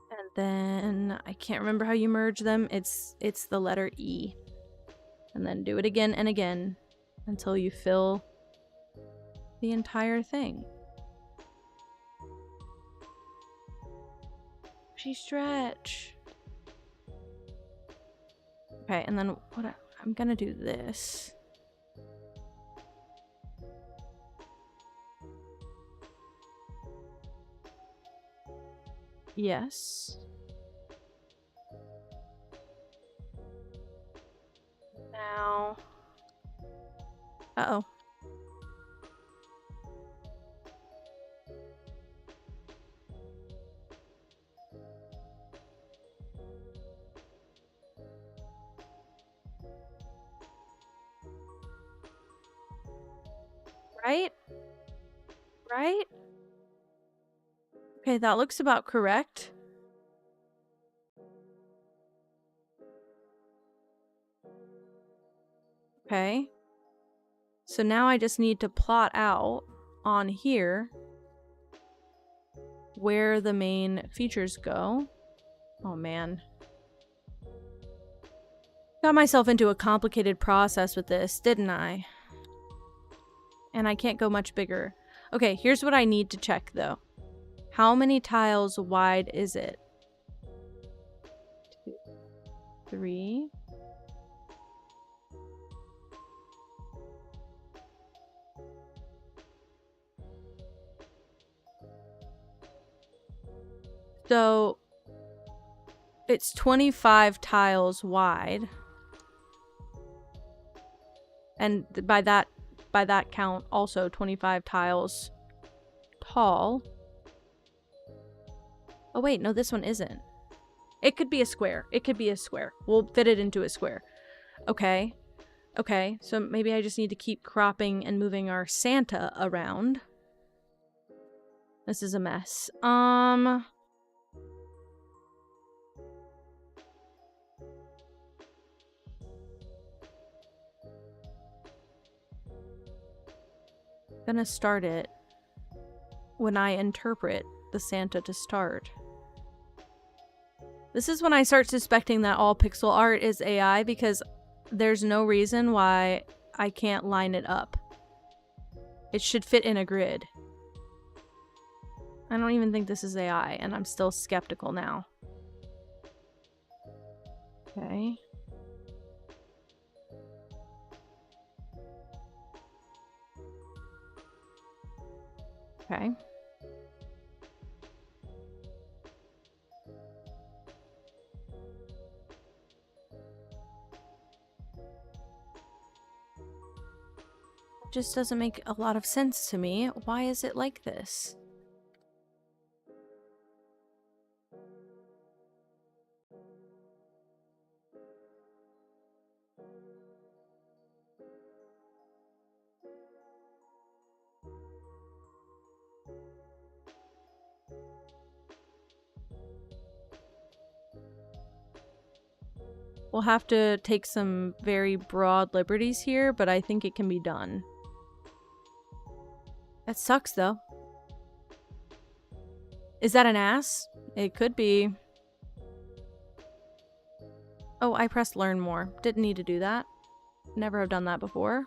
And then I can't remember how you merge them. It's the letter E. And then do it again and again until you fill the entire thing. Stretch. Okay, and then what I'm gonna do this. Yes. Now. Uh-oh. Right? Right? Okay, that looks about correct. Okay. So now I just need to plot out on here where the main features go. Oh man. Got myself into a complicated process with this, didn't I? And I can't go much bigger. Okay, here's what I need to check though. How many tiles wide is it? 2, 3. So It's 25 tiles wide. And by that count, also 25 tiles tall. Oh wait, no, this one isn't. It could be a square. It could be a square. We'll fit it into a square. Okay. Okay, so maybe I just need to keep cropping and moving our Santa around. This is a mess. Gonna start it when I interpret the Santa to start. This is when I start suspecting that all pixel art is AI, because there's no reason why I can't line it up. It should fit in a grid. I don't even think this is AI, and I'm still skeptical now. Okay. Okay. It just doesn't make a lot of sense to me. Why is it like this? We'll have to take some very broad liberties here, but I think it can be done. That sucks, though. Is that an ass? It could be. Oh, I pressed learn more. Didn't need to do that. Never have done that before.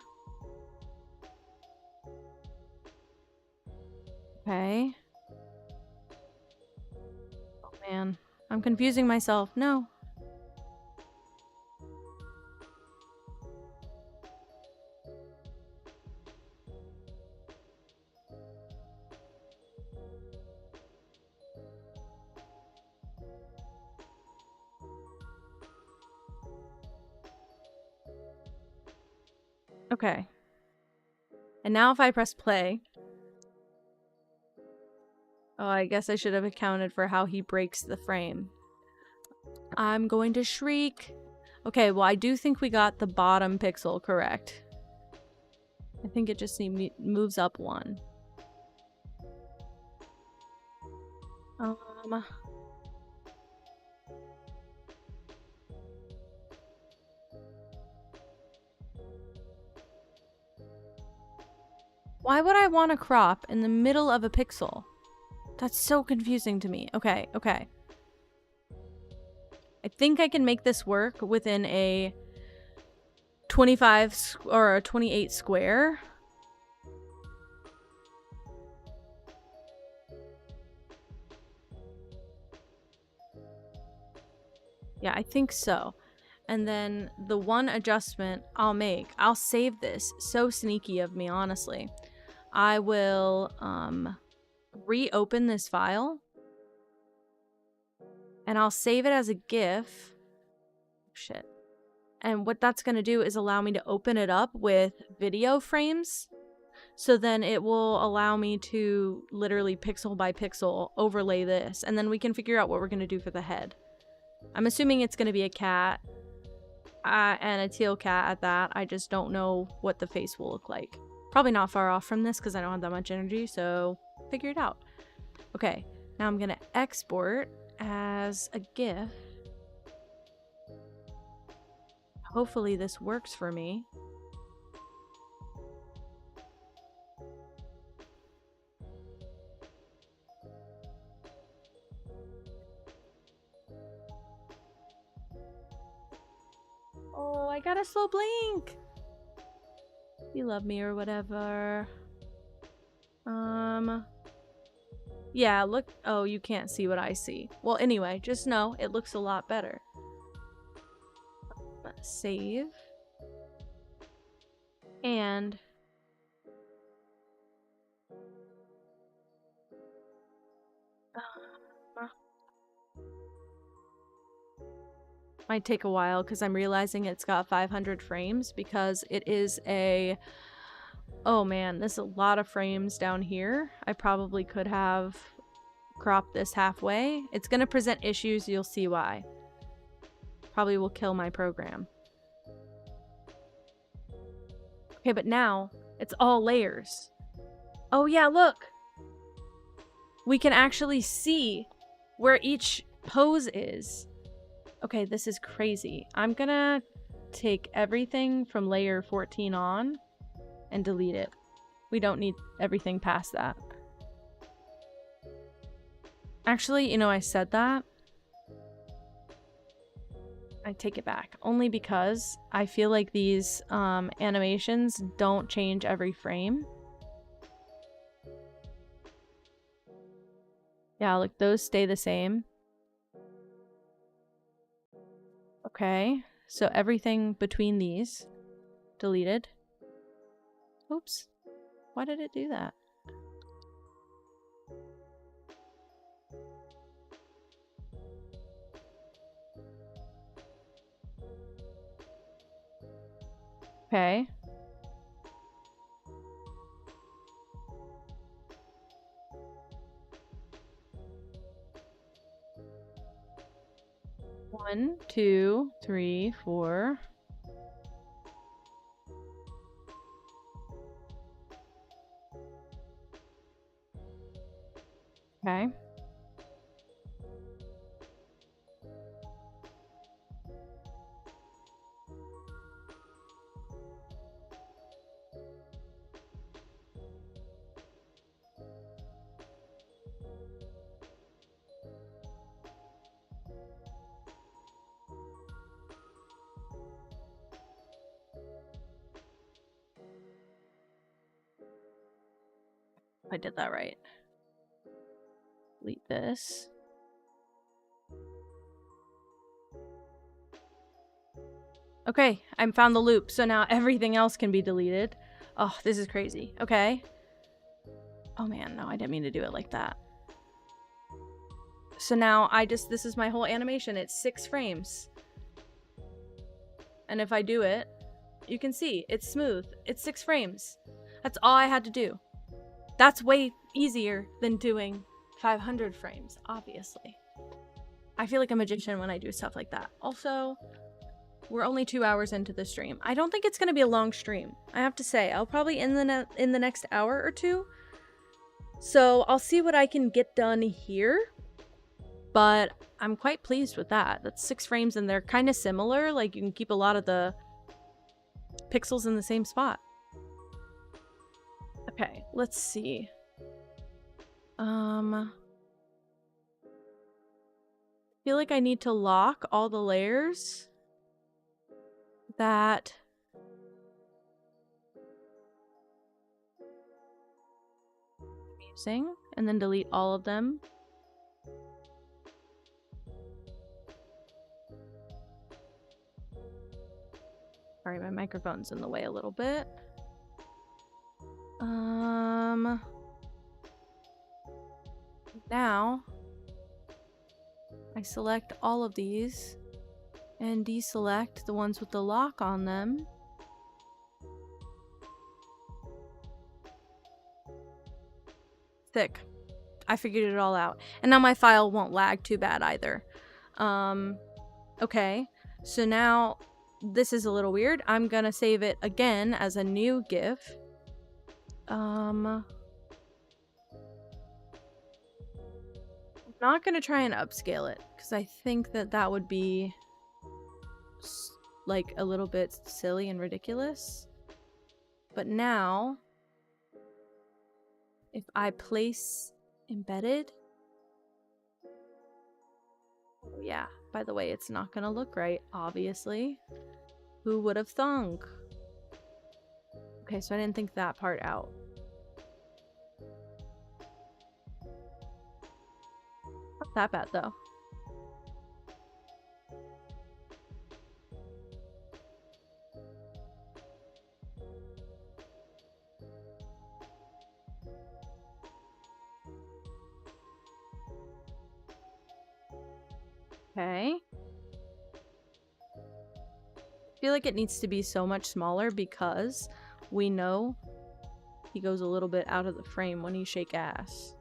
Okay. Oh, man. I'm confusing myself. No. Okay. And now if I press play... Oh, I guess I should have accounted for how he breaks the frame. I'm going to shriek. Okay, well, I do think we got the bottom pixel correct. I think it just moves up one. Why would I want to crop in the middle of a pixel? That's so confusing to me. Okay, okay. I think I can make this work within a 25 or a 28 square. Yeah, I think so. And then the one adjustment I'll save this. So sneaky of me, honestly. I will reopen this file. And I'll save it as a GIF. Shit. And what that's going to do is allow me to open it up with video frames. So then it will allow me to literally pixel by pixel overlay this. And then we can figure out what we're going to do for the head. I'm assuming it's going to be a cat. And a teal cat at that. I just don't know what the face will look like. Probably not far off from this because I don't have that much energy. So figure it out. Okay. Now I'm going to export as a GIF. Hopefully this works for me. Oh, I got a slow blink. You love me or whatever. Yeah, look. Oh, you can't see what I see. Well, anyway, just know it looks a lot better. Save. And Might take a while because I'm realizing it's got 500 frames because it is a... Oh man, there's a lot of frames down here. I probably could have cropped this halfway. It's gonna present issues, you'll see why. Probably will kill my program. Okay, but now it's all layers. Oh yeah, look! We can actually see where each pose is. Okay, this is crazy. I'm gonna take everything from layer 14 on and delete it. We don't need everything past that. Actually, you know, I said that. I take it back. Only because I feel like these animations don't change every frame. Yeah, like those stay the same. Okay, so everything between these deleted. Oops. Why did it do that? Okay. One, two, three, four. Okay. I did that right. Delete this. Okay, I found the loop, so now everything else can be deleted. Oh, this is crazy. Okay. Oh man, no, I didn't mean to do it like that. So now this is my whole animation. It's 6 frames. And if I do it, you can see it's smooth. It's 6 frames. That's all I had to do. That's way easier than doing 500 frames, obviously. I feel like a magician when I do stuff like that. Also, we're only 2 hours into the stream. I don't think it's going to be a long stream. I have to say, I'll probably end in the next hour or two. So I'll see what I can get done here. But I'm quite pleased with that. That's 6 frames and they're kind of similar. Like you can keep a lot of the pixels in the same spot. Okay, let's see. I feel like I need to lock all the layers that I'm using and then delete all of them. Sorry, my microphone's in the way a little bit. Now I select all of these and deselect the ones with the lock on them. Thick. I figured it all out. And now my file won't lag too bad either. Okay. So now this is a little weird. I'm gonna save it again as a new GIF. I'm not gonna try and upscale it because I think that would be like a little bit silly and ridiculous. But now, if I place embedded, oh yeah, by the way, it's not gonna look right, obviously. Who would have thunk? Okay, so I didn't think that part out. Not that bad though. Okay. feel like it needs to be so much smaller because we know he goes a little bit out of the frame when you shake ass.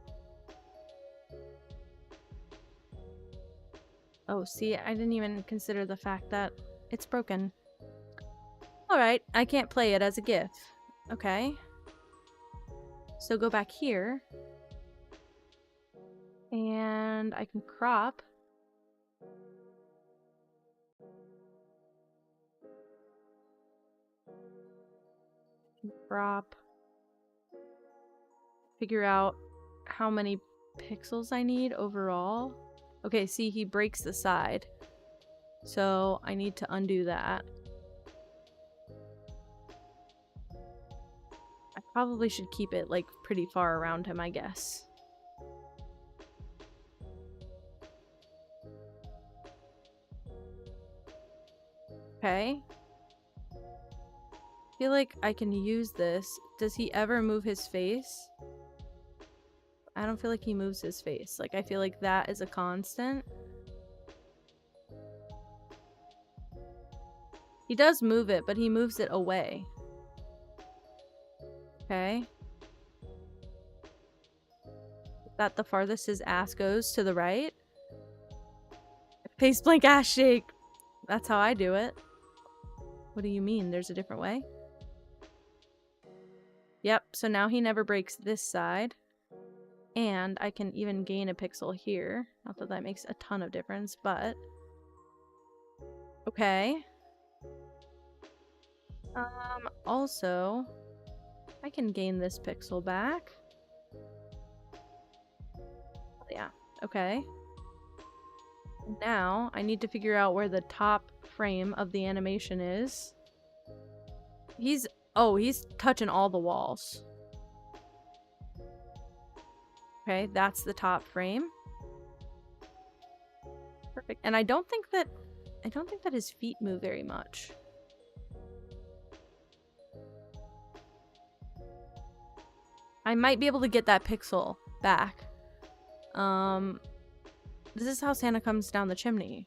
Oh, see, I didn't even consider the fact that it's broken. Alright, I can't play it as a GIF. Okay. So go back here. And I can crop. Crop. Figure out how many pixels I need overall. Okay, see, he breaks the side. So I need to undo that. I probably should keep it, like, pretty far around him, I guess. Okay. I feel like I can use this. Does he ever move his face? I don't feel like he moves his face. Like, I feel like that is a constant. He does move it, but he moves it away. Okay. Is that the farthest his ass goes to the right? Face blank ass shake. That's how I do it. What do you mean? There's a different way? Yep, so now he never breaks this side. And I can even gain a pixel here. Not that that makes a ton of difference, but... Okay. Also... I can gain this pixel back. Yeah, okay. Now, I need to figure out where the top frame of the animation is. He's touching all the walls. Okay, that's the top frame. Perfect. And I don't think that his feet move very much. I might be able to get that pixel back. This is how Santa comes down the chimney.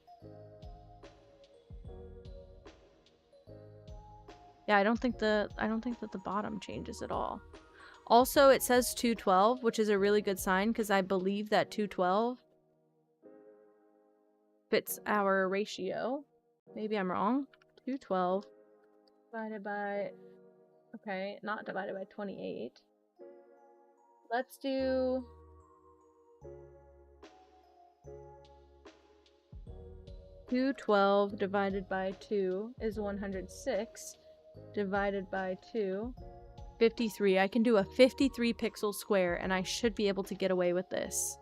Yeah, I don't think that the bottom changes at all. Also, it says 212, which is a really good sign because I believe that 212 fits our ratio. Maybe I'm wrong. 212 divided by... Okay, not divided by 28. Let's do... 212 divided by 2 is 106. Divided by 2... 53. I can do a 53 pixel square and I should be able to get away with this.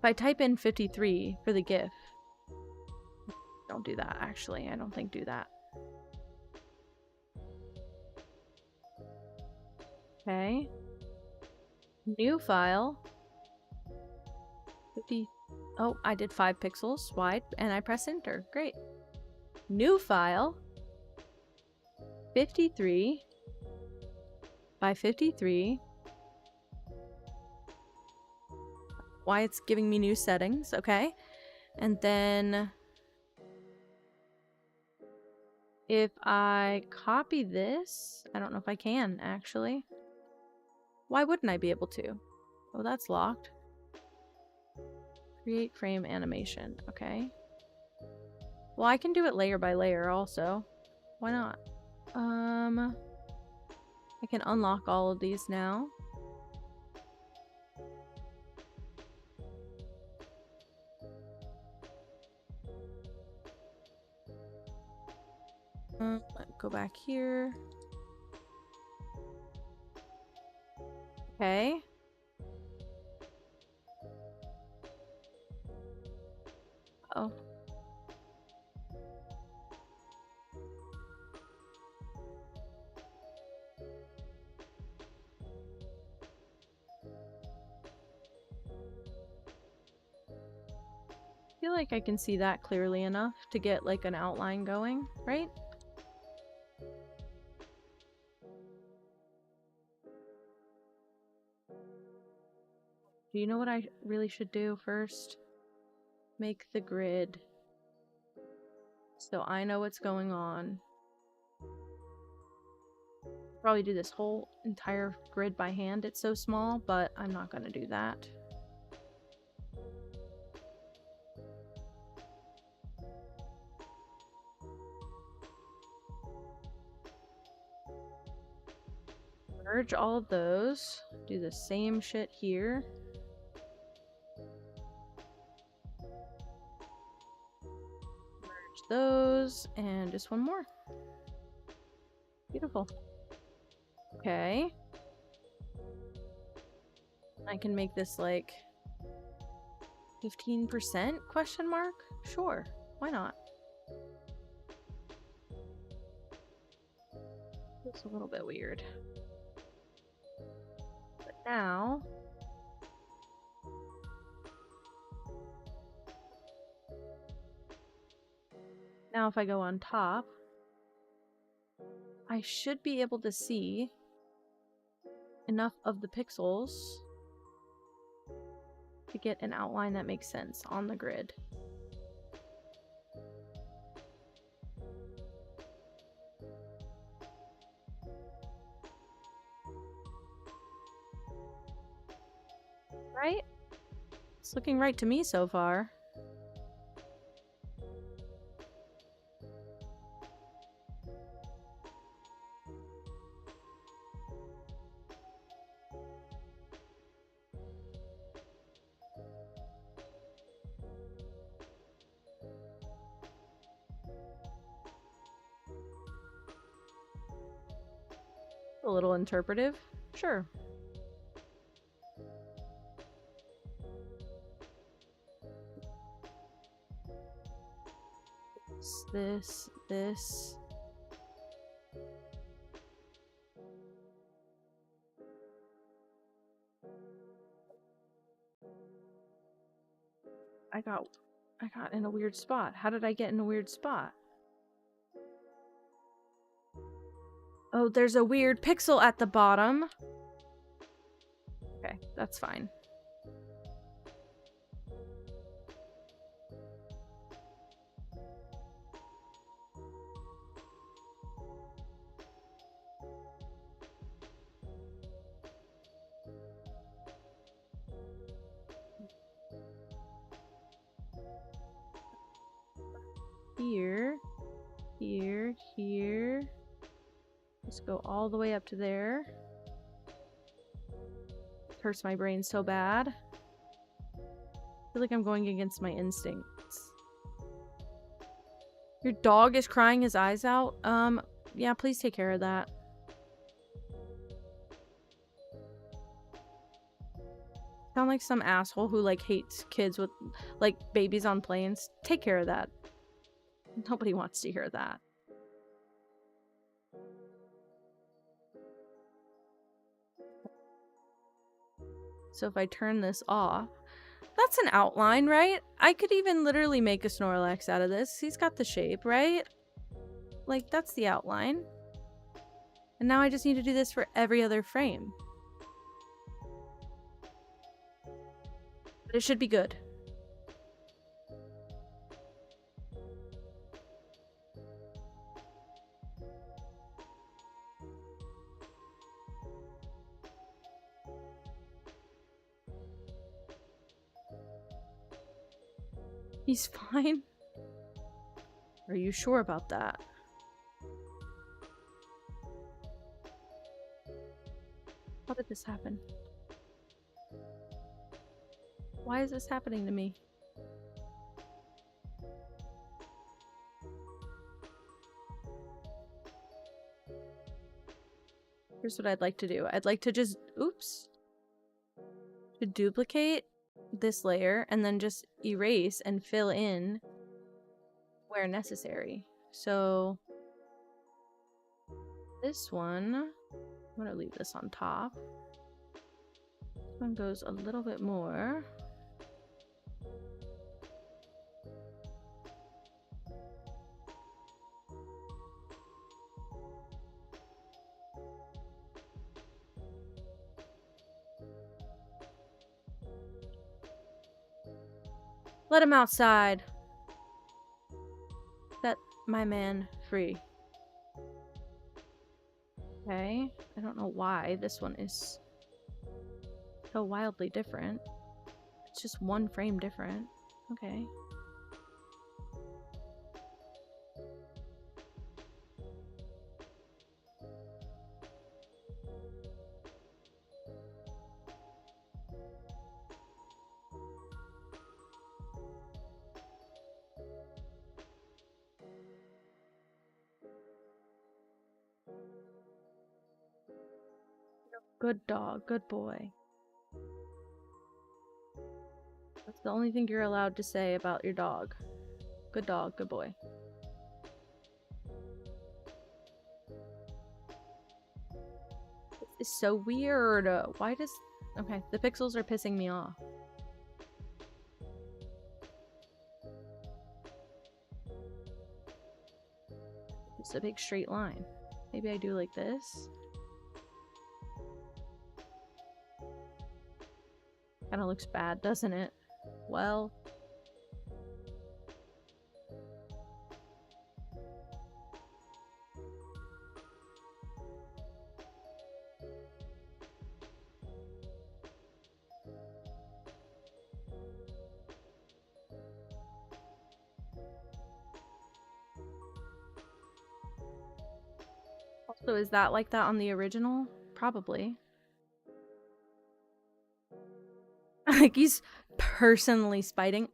If I type in 53 for the GIF. Don't do that, actually. I don't think do that. Okay. New file. 50. Oh, I did 5 pixels wide and I press enter. Great. New file. 53 by 53. Why it's giving me new settings. Okay. And then if I copy this, I don't know if I can actually. Why wouldn't I be able to? Oh, that's locked. Create frame animation. Okay. Well, I can do it layer by layer also. Why not? I can unlock all of these now. Go back here. Okay. Oh. I feel like I can see that clearly enough to get like an outline going, right? Do you know what I really should do first? Make the grid. So I know what's going on. Probably do this whole entire grid by hand. It's so small, but I'm not going to do that. Merge all of those. Do the same shit here. Merge those, and just one more. Beautiful. Okay. I can make this like 15% question mark? Sure. Why not? It's a little bit weird. But now if I go on top, I should be able to see enough of the pixels to get an outline that makes sense on the grid. Right? It's looking right to me so far. A little interpretive? Sure. This. I got in a weird spot. How did I get in a weird spot? Oh, there's a weird pixel at the bottom. Okay, that's fine. Here. Let's go all the way up to there. It hurts my brain so bad. I feel like I'm going against my instincts. Your dog is crying his eyes out? Yeah, please take care of that. Sound like some asshole who, like, hates kids with, like, babies on planes. Take care of that. Nobody wants to hear that. So if I turn this off, that's an outline, right? I could even literally make a Snorlax out of this. He's got the shape, right? Like, that's the outline. And now I just need to do this for every other frame. But it should be good. He's fine? Are you sure about that? How did this happen? Why is this happening to me? Here's what I'd like to do. I'd like to just, to duplicate this layer and then just erase and fill in where necessary. So this one, I'm gonna leave this on top. This one goes a little bit more. Let him outside. Set my man free. Okay. I don't know why this one is so wildly different. It's just one frame different. Okay. Good dog, good boy. That's the only thing you're allowed to say about your dog. Good dog, good boy. This is so weird. Why does... Okay, the pixels are pissing me off. It's a big straight line. Maybe I do like this. Kinda looks bad, doesn't it? Well... Also, is that like that on the original? Probably. Like he's personally spiting.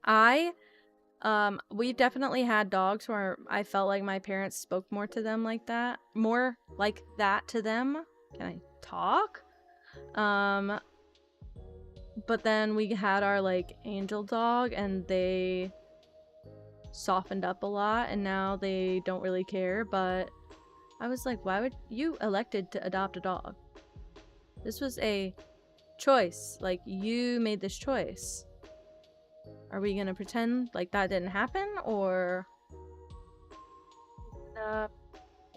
We definitely had dogs where I felt like my parents spoke more to them like that. More like that to them. Can I talk? But then we had our like angel dog and they softened up a lot and now they don't really care, but I was like, why would you elected to adopt a dog? This was a choice. Like, you made this choice. Are we gonna pretend like that didn't happen, or...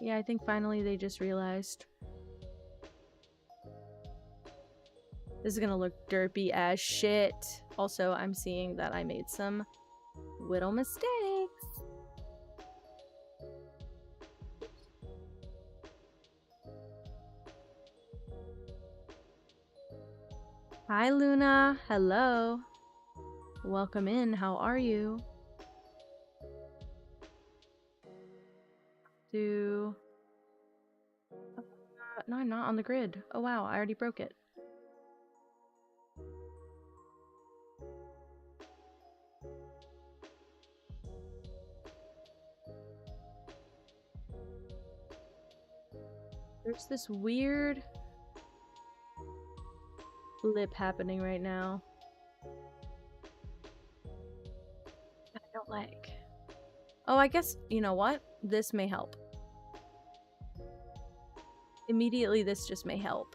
yeah, I think finally they just realized. This is gonna look derpy as shit. Also, I'm seeing that I made some little mistakes. Hi, Luna. Hello. Welcome in. How are you? No, I'm not on the grid. Oh, wow. I already broke it. There's this weird lip happening right now. I don't like. Oh, I guess, you know what? This may help. Immediately, this just may help.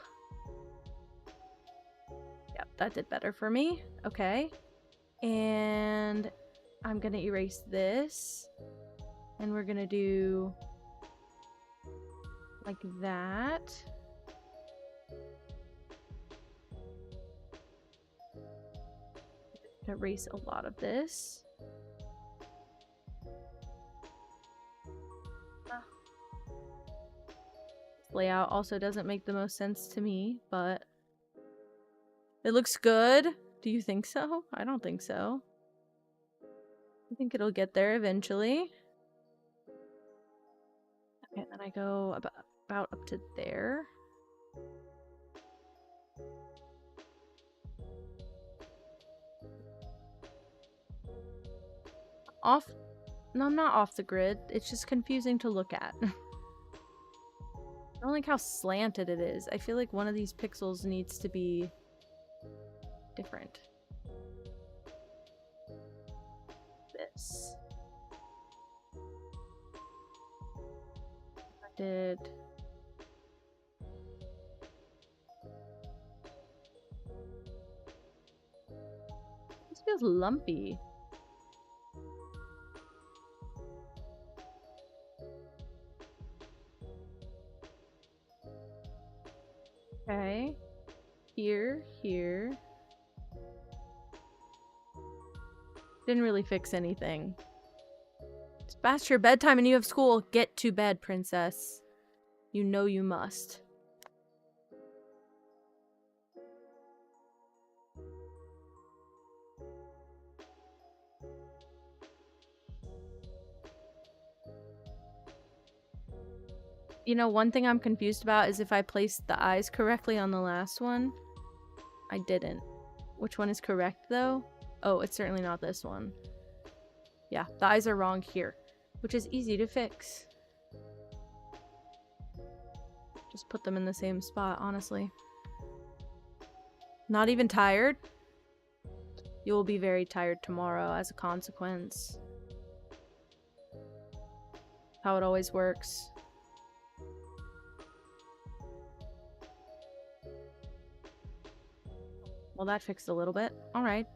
Yep, that did better for me. Okay. And I'm gonna erase this. And we're gonna do like that. Erase a lot of this. This layout also doesn't make the most sense to me, but it looks good. Do you think so? I don't think so. I think it'll get there eventually. Okay, then I go about up to there. Off. No, I'm not off the grid. It's just confusing to look at. I don't like how slanted it is. I feel like one of these pixels needs to be different. This. I did. This feels lumpy. Okay. Here. Didn't really fix anything. It's past your bedtime and you have school. Get to bed, princess. You know you must. You know, one thing I'm confused about is if I placed the eyes correctly on the last one. I didn't. Which one is correct, though? Oh, it's certainly not this one. Yeah, the eyes are wrong here, which is easy to fix. Just put them in the same spot, honestly. Not even tired? You will be very tired tomorrow as a consequence. How it always works. Well, that fixed a little bit. Alright.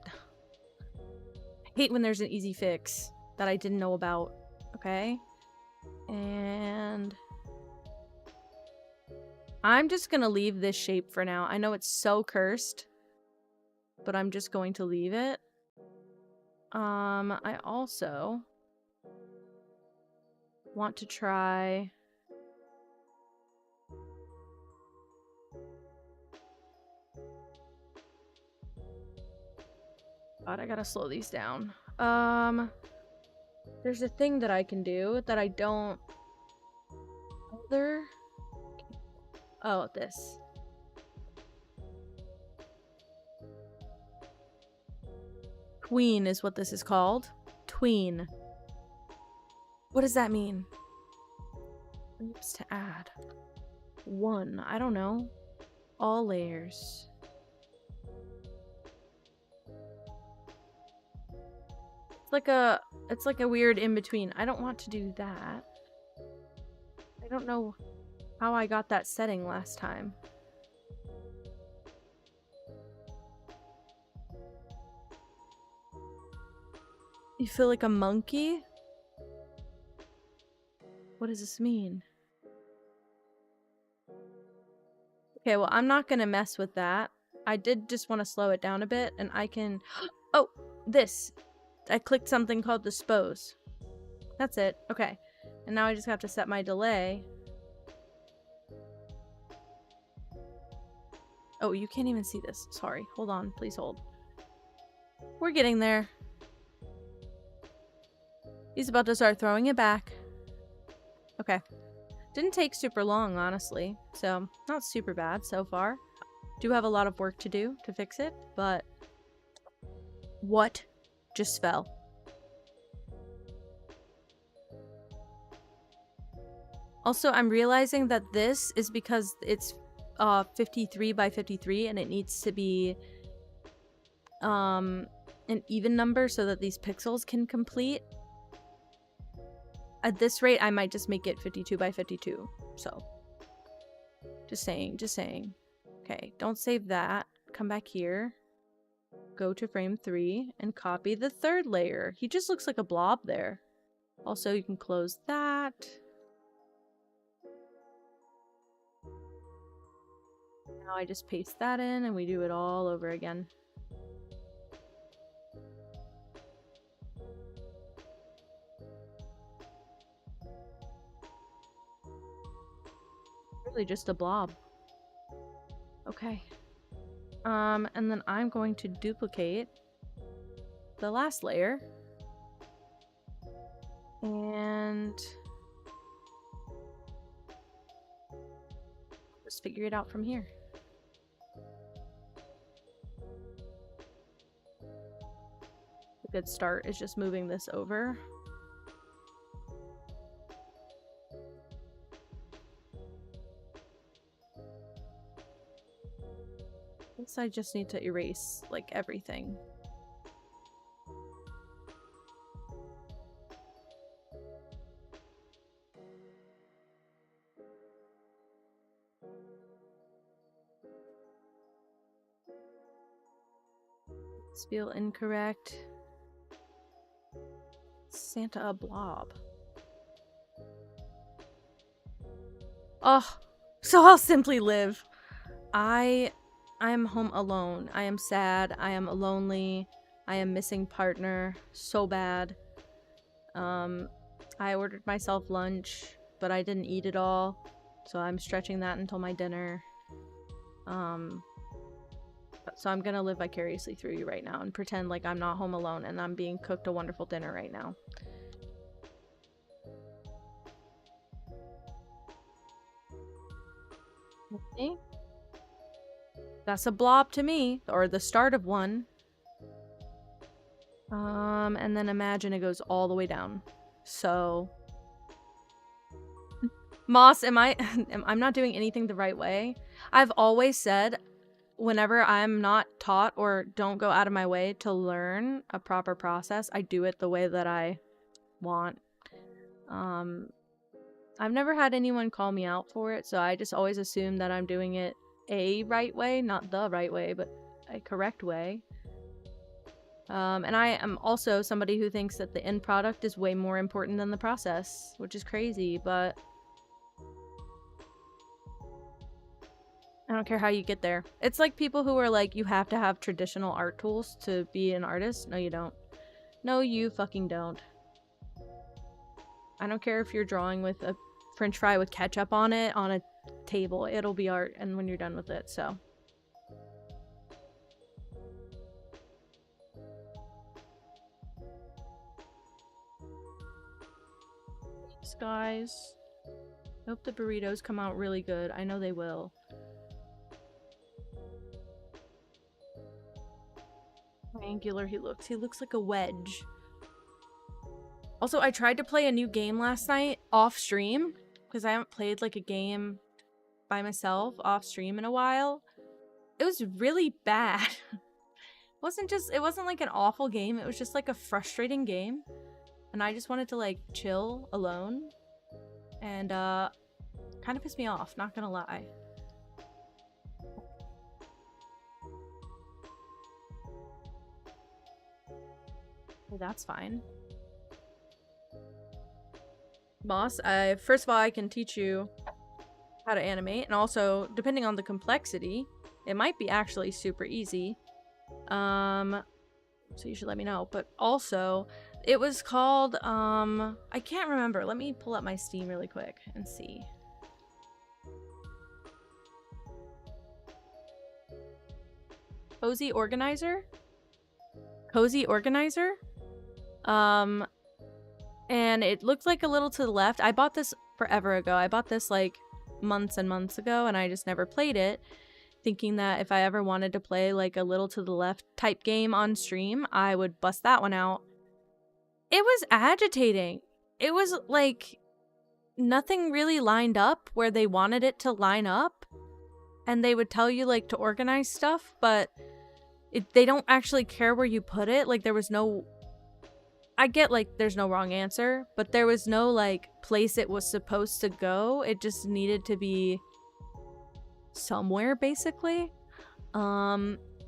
I hate when there's an easy fix that I didn't know about. Okay? And I'm just gonna leave this shape for now. I know it's so cursed, but I'm just going to leave it. I also want to try... God, I gotta slow these down. There's a thing that I can do that I don't... Other... Oh, this. Tween is what this is called. Tween. What does that mean? Groups to add. One. I don't know. All layers. It's like a weird in-between. I don't want to do that. I don't know how I got that setting last time. You feel like a monkey? What does this mean? Okay, well, I'm not gonna mess with that. I did just want to slow it down a bit, and I can... Oh! This! I clicked something called dispose. That's it. Okay. And now I just have to set my delay. Oh, you can't even see this. Sorry. Hold on. Please hold. We're getting there. He's about to start throwing it back. Okay. Didn't take super long, honestly. So, not super bad so far. Do have a lot of work to do to fix it, but... What just fell? Also, I'm realizing that this is because it's 53 by 53 and it needs to be an even number so that these pixels can complete. At this rate, I might just make it 52 by 52. So, just saying, just saying. Okay, don't save that. Come back here. Go to frame 3 and copy the third layer. He just looks like a blob there. Also, you can close that. Now I just paste that in and we do it all over again. Really just a blob. Okay. And then I'm going to duplicate the last layer. And just figure it out from here. A good start is just moving this over. I just need to erase, like, everything. Let's feel incorrect. Santa a blob. Oh, so I'll simply live. I'm home alone. I am sad. I am lonely. I am missing partner so bad. I ordered myself lunch, but I didn't eat it all, so I'm stretching that until my dinner. So I'm gonna live vicariously through you right now and pretend like I'm not home alone and I'm being cooked a wonderful dinner right now. Okay. That's a blob to me, or the start of one. And then imagine it goes all the way down. So, Moss, I'm not doing anything the right way. I've always said, whenever I'm not taught or don't go out of my way to learn a proper process, I do it the way that I want. I've never had anyone call me out for it, so I just always assume that I'm doing it a right way, not the right way, but a correct way. And I am also somebody who thinks that the end product is way more important than the process, which is crazy, but I don't care how you get there. It's like people who are like, you have to have traditional art tools to be an artist. No, you don't. No, you fucking don't. I don't care if you're drawing with a french fry with ketchup on it on a table. It'll be art and when you're done with it, so. Thanks, guys. I hope the burritos come out really good. I know they will. Triangular he looks. He looks like a wedge. Also, I tried to play a new game last night off stream because I haven't played like a game by myself off stream in a while. It was really bad. It wasn't like an awful game. It was just like a frustrating game. And I just wanted to like chill alone. And kind of pissed me off, not gonna lie. Well, that's fine. Boss, first of all, I can teach you how to animate, and also, depending on the complexity, it might be actually super easy. So you should let me know. But also, it was called, I can't remember. Let me pull up my Steam really quick and see. Cozy Organizer? Cozy Organizer? And it looked like a little to the left. I bought this forever ago. I bought this like months and months ago, and I just never played it, thinking that if I ever wanted to play like a little to the left type game on stream, I would bust that one out. It was agitating. It was like nothing really lined up where they wanted it to line up, and they would tell you like to organize stuff, but they don't actually care where you put it. Like there was no, I get like there's no wrong answer, but there was no like place it was supposed to go. It just needed to be somewhere basically.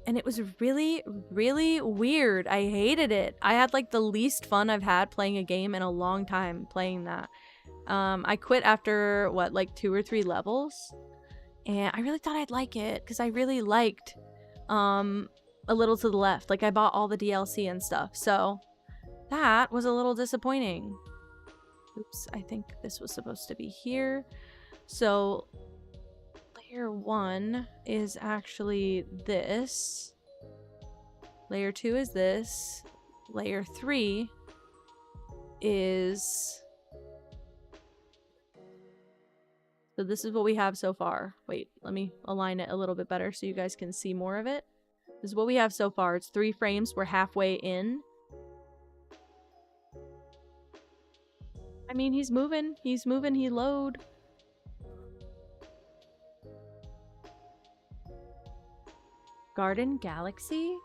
And it was really, really weird. I hated it. I had like the least fun I've had playing a game in a long time playing that. I quit after what, like 2 or 3 levels, and I really thought I'd like it because I really liked a little to the left. Like I bought all the DLC and stuff, so that was a little disappointing. Oops, I think this was supposed to be here. So layer 1 is actually this. Layer 2 is this. Layer 3 is... So this is what we have so far. Wait, let me align it a little bit better so you guys can see more of it. This is what we have so far. It's 3 frames. We're halfway in. I mean, he's moving. He's moving. He load. Garden Galaxy?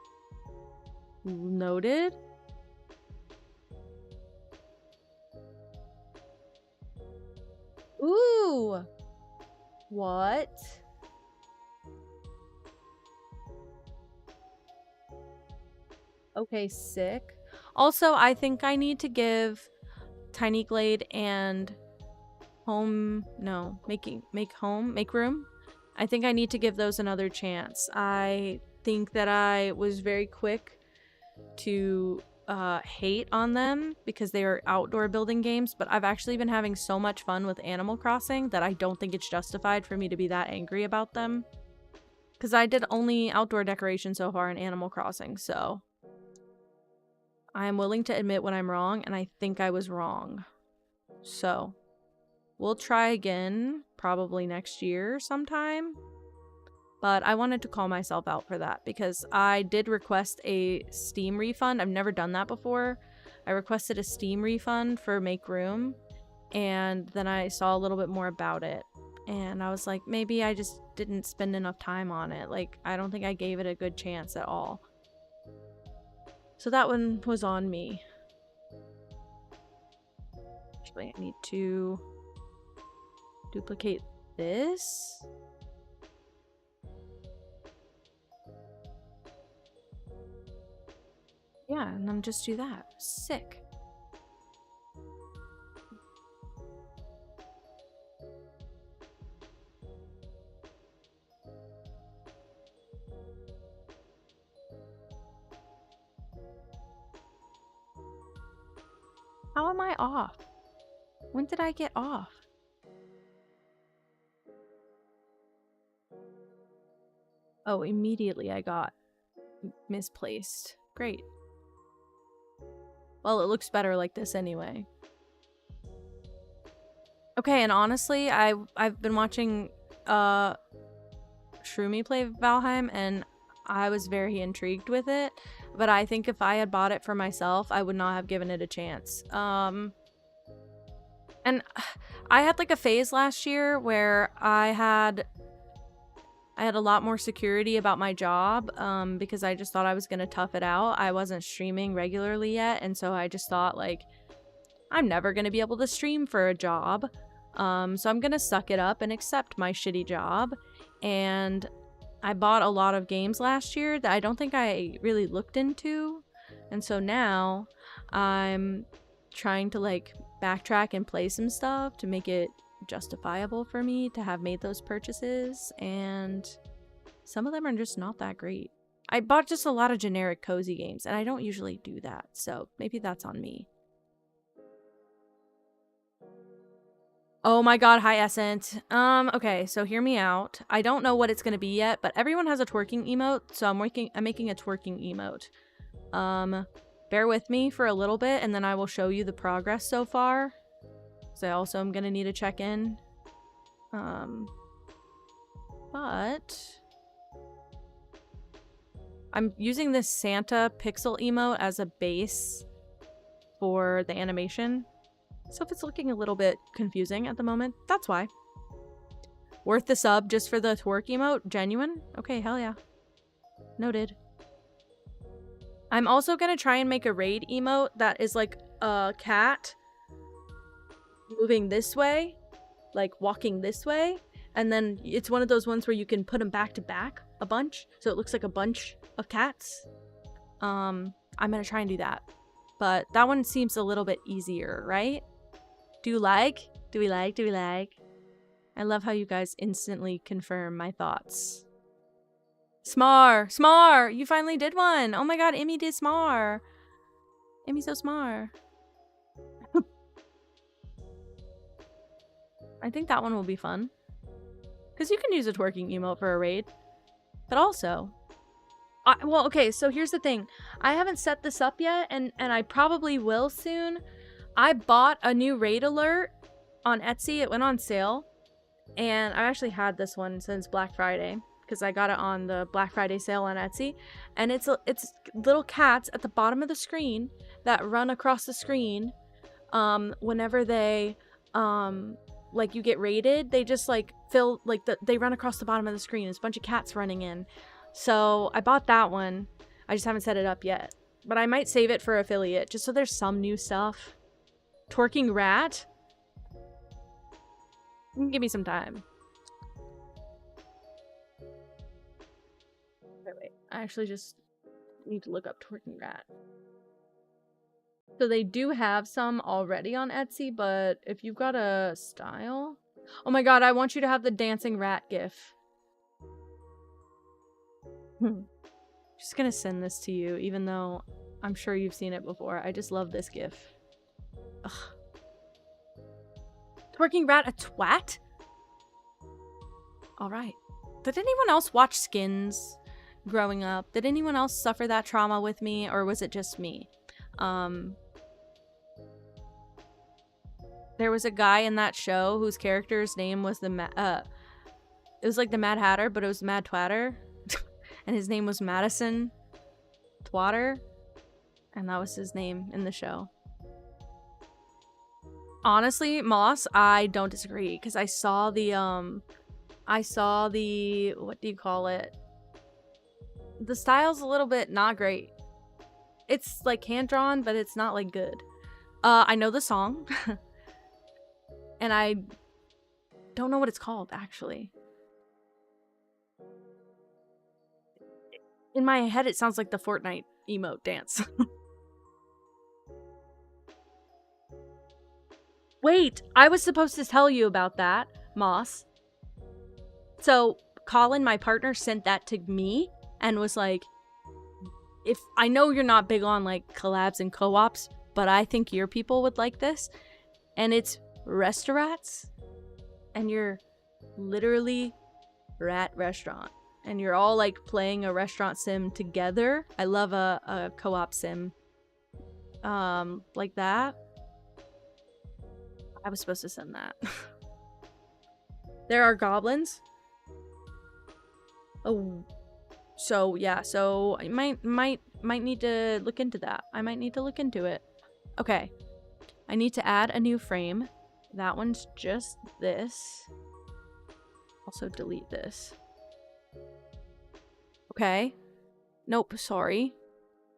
Noted. Ooh! What? Okay, sick. Also, I think I need to give Tiny Glade and Make Room. I think I need to give those another chance. I think that I was very quick to hate on them because they are outdoor building games, but I've actually been having so much fun with Animal Crossing that I don't think it's justified for me to be that angry about them. Because I did only outdoor decoration so far in Animal Crossing, so I am willing to admit when I'm wrong, and I think I was wrong. So, we'll try again, probably next year sometime. But I wanted to call myself out for that because I did request a Steam refund. I've never done that before. I requested a Steam refund for Make Room, and then I saw a little bit more about it. And I was like, maybe I just didn't spend enough time on it. Like, I don't think I gave it a good chance at all. So that one was on me. Actually, I need to duplicate this. Yeah, and then just do that. Sick. How am I off? When did I get off? Oh, immediately I got misplaced. Great. Well, it looks better like this anyway. Okay, and honestly, I've been watching Shroomy play Valheim, and I was very intrigued with it, but I think if I had bought it for myself, I would not have given it a chance. And I had like a phase last year where I had a lot more security about my job because I just thought I was going to tough it out. I wasn't streaming regularly yet, and so I just thought, like, I'm never going to be able to stream for a job. So I'm going to suck it up and accept my shitty job. And I bought a lot of games last year that I don't think I really looked into. And so now I'm trying to, like, backtrack and play some stuff to make it justifiable for me to have made those purchases, and some of them are just not that great. I bought just a lot of generic cozy games, and I don't usually do that, so maybe that's on me. Oh my god, hi Essent. Okay, so hear me out. I don't know what it's gonna be yet, but everyone has a twerking emote, so I'm making a twerking emote. Bear with me for a little bit, and then I will show you the progress so far. So I also am gonna need to check in. But I'm using this Santa pixel emote as a base for the animation. So if it's looking a little bit confusing at the moment, that's why. Worth the sub just for the twerk emote? Genuine? Okay, hell yeah. Noted. I'm also gonna try and make a raid emote that is like a cat moving this way, like walking this way, and then it's one of those ones where you can put them back to back a bunch, so it looks like a bunch of cats. I'm gonna try and do that, but that one seems a little bit easier, right? Do we like? I love how you guys instantly confirm my thoughts. Smar, you finally did one. Oh my god, Emmy did Smar. Emmy's so smart. I think that one will be fun. Because you can use a twerking emote for a raid. But also... well, okay, so here's the thing. I haven't set this up yet, and I probably will soon. I bought a new raid alert on Etsy. It went on sale. And I actually had this one since Black Friday. Because I got it on the Black Friday sale on Etsy. And it's little cats at the bottom of the screen that run across the screen whenever they... like you get raided, they just like fill like they run across the bottom of the screen. There's a bunch of cats running in. So I bought that one. I just haven't set it up yet. But I might save it for affiliate just so there's some new stuff. Twerking rat? Give me some time. Wait. I actually just need to look up twerking rat. So they do have some already on Etsy, but if you've got a style... Oh my god, I want you to have the dancing rat gif. Just gonna send this to you, even though I'm sure you've seen it before. I just love this gif. Ugh. Twerking rat a twat? Alright. Did anyone else watch Skins growing up? Did anyone else suffer that trauma with me, or was it just me? There was a guy in that show whose character's name was it was like the Mad Hatter, but it was Mad Twatter. And his name was Madison Twatter. And that was his name in the show. Honestly, Moss, I don't disagree, because I saw the, what do you call it? The style's a little bit not great. It's like hand-drawn, but it's not like good. I know the song. And I don't know what it's called, actually. In my head, it sounds like the Fortnite emote dance. Wait, I was supposed to tell you about that, Moss. So, Colin, my partner, sent that to me and was like, if I know you're not big on like collabs and co-ops, but I think your people would like this. And it's restaurants, and you're literally rat restaurant, and you're all like playing a restaurant sim together. I love a co-op sim like that. I was supposed to send that. There are goblins. Oh, so yeah, so I might need to look into that. I might need to look into it. Okay, I need to add a new frame. That one's just this. Also delete this. Okay. Nope, sorry.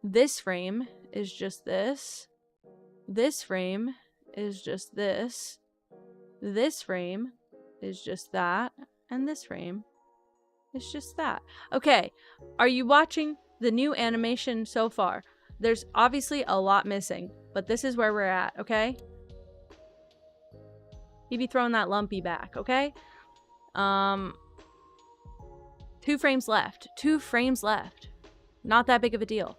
This frame is just this. This frame is just this. This frame is just that. And this frame is just that. Okay, are you watching the new animation so far? There's obviously a lot missing, but this is where we're at, okay? You be throwing that lumpy back, okay? 2 frames left. 2 frames left. Not that big of a deal.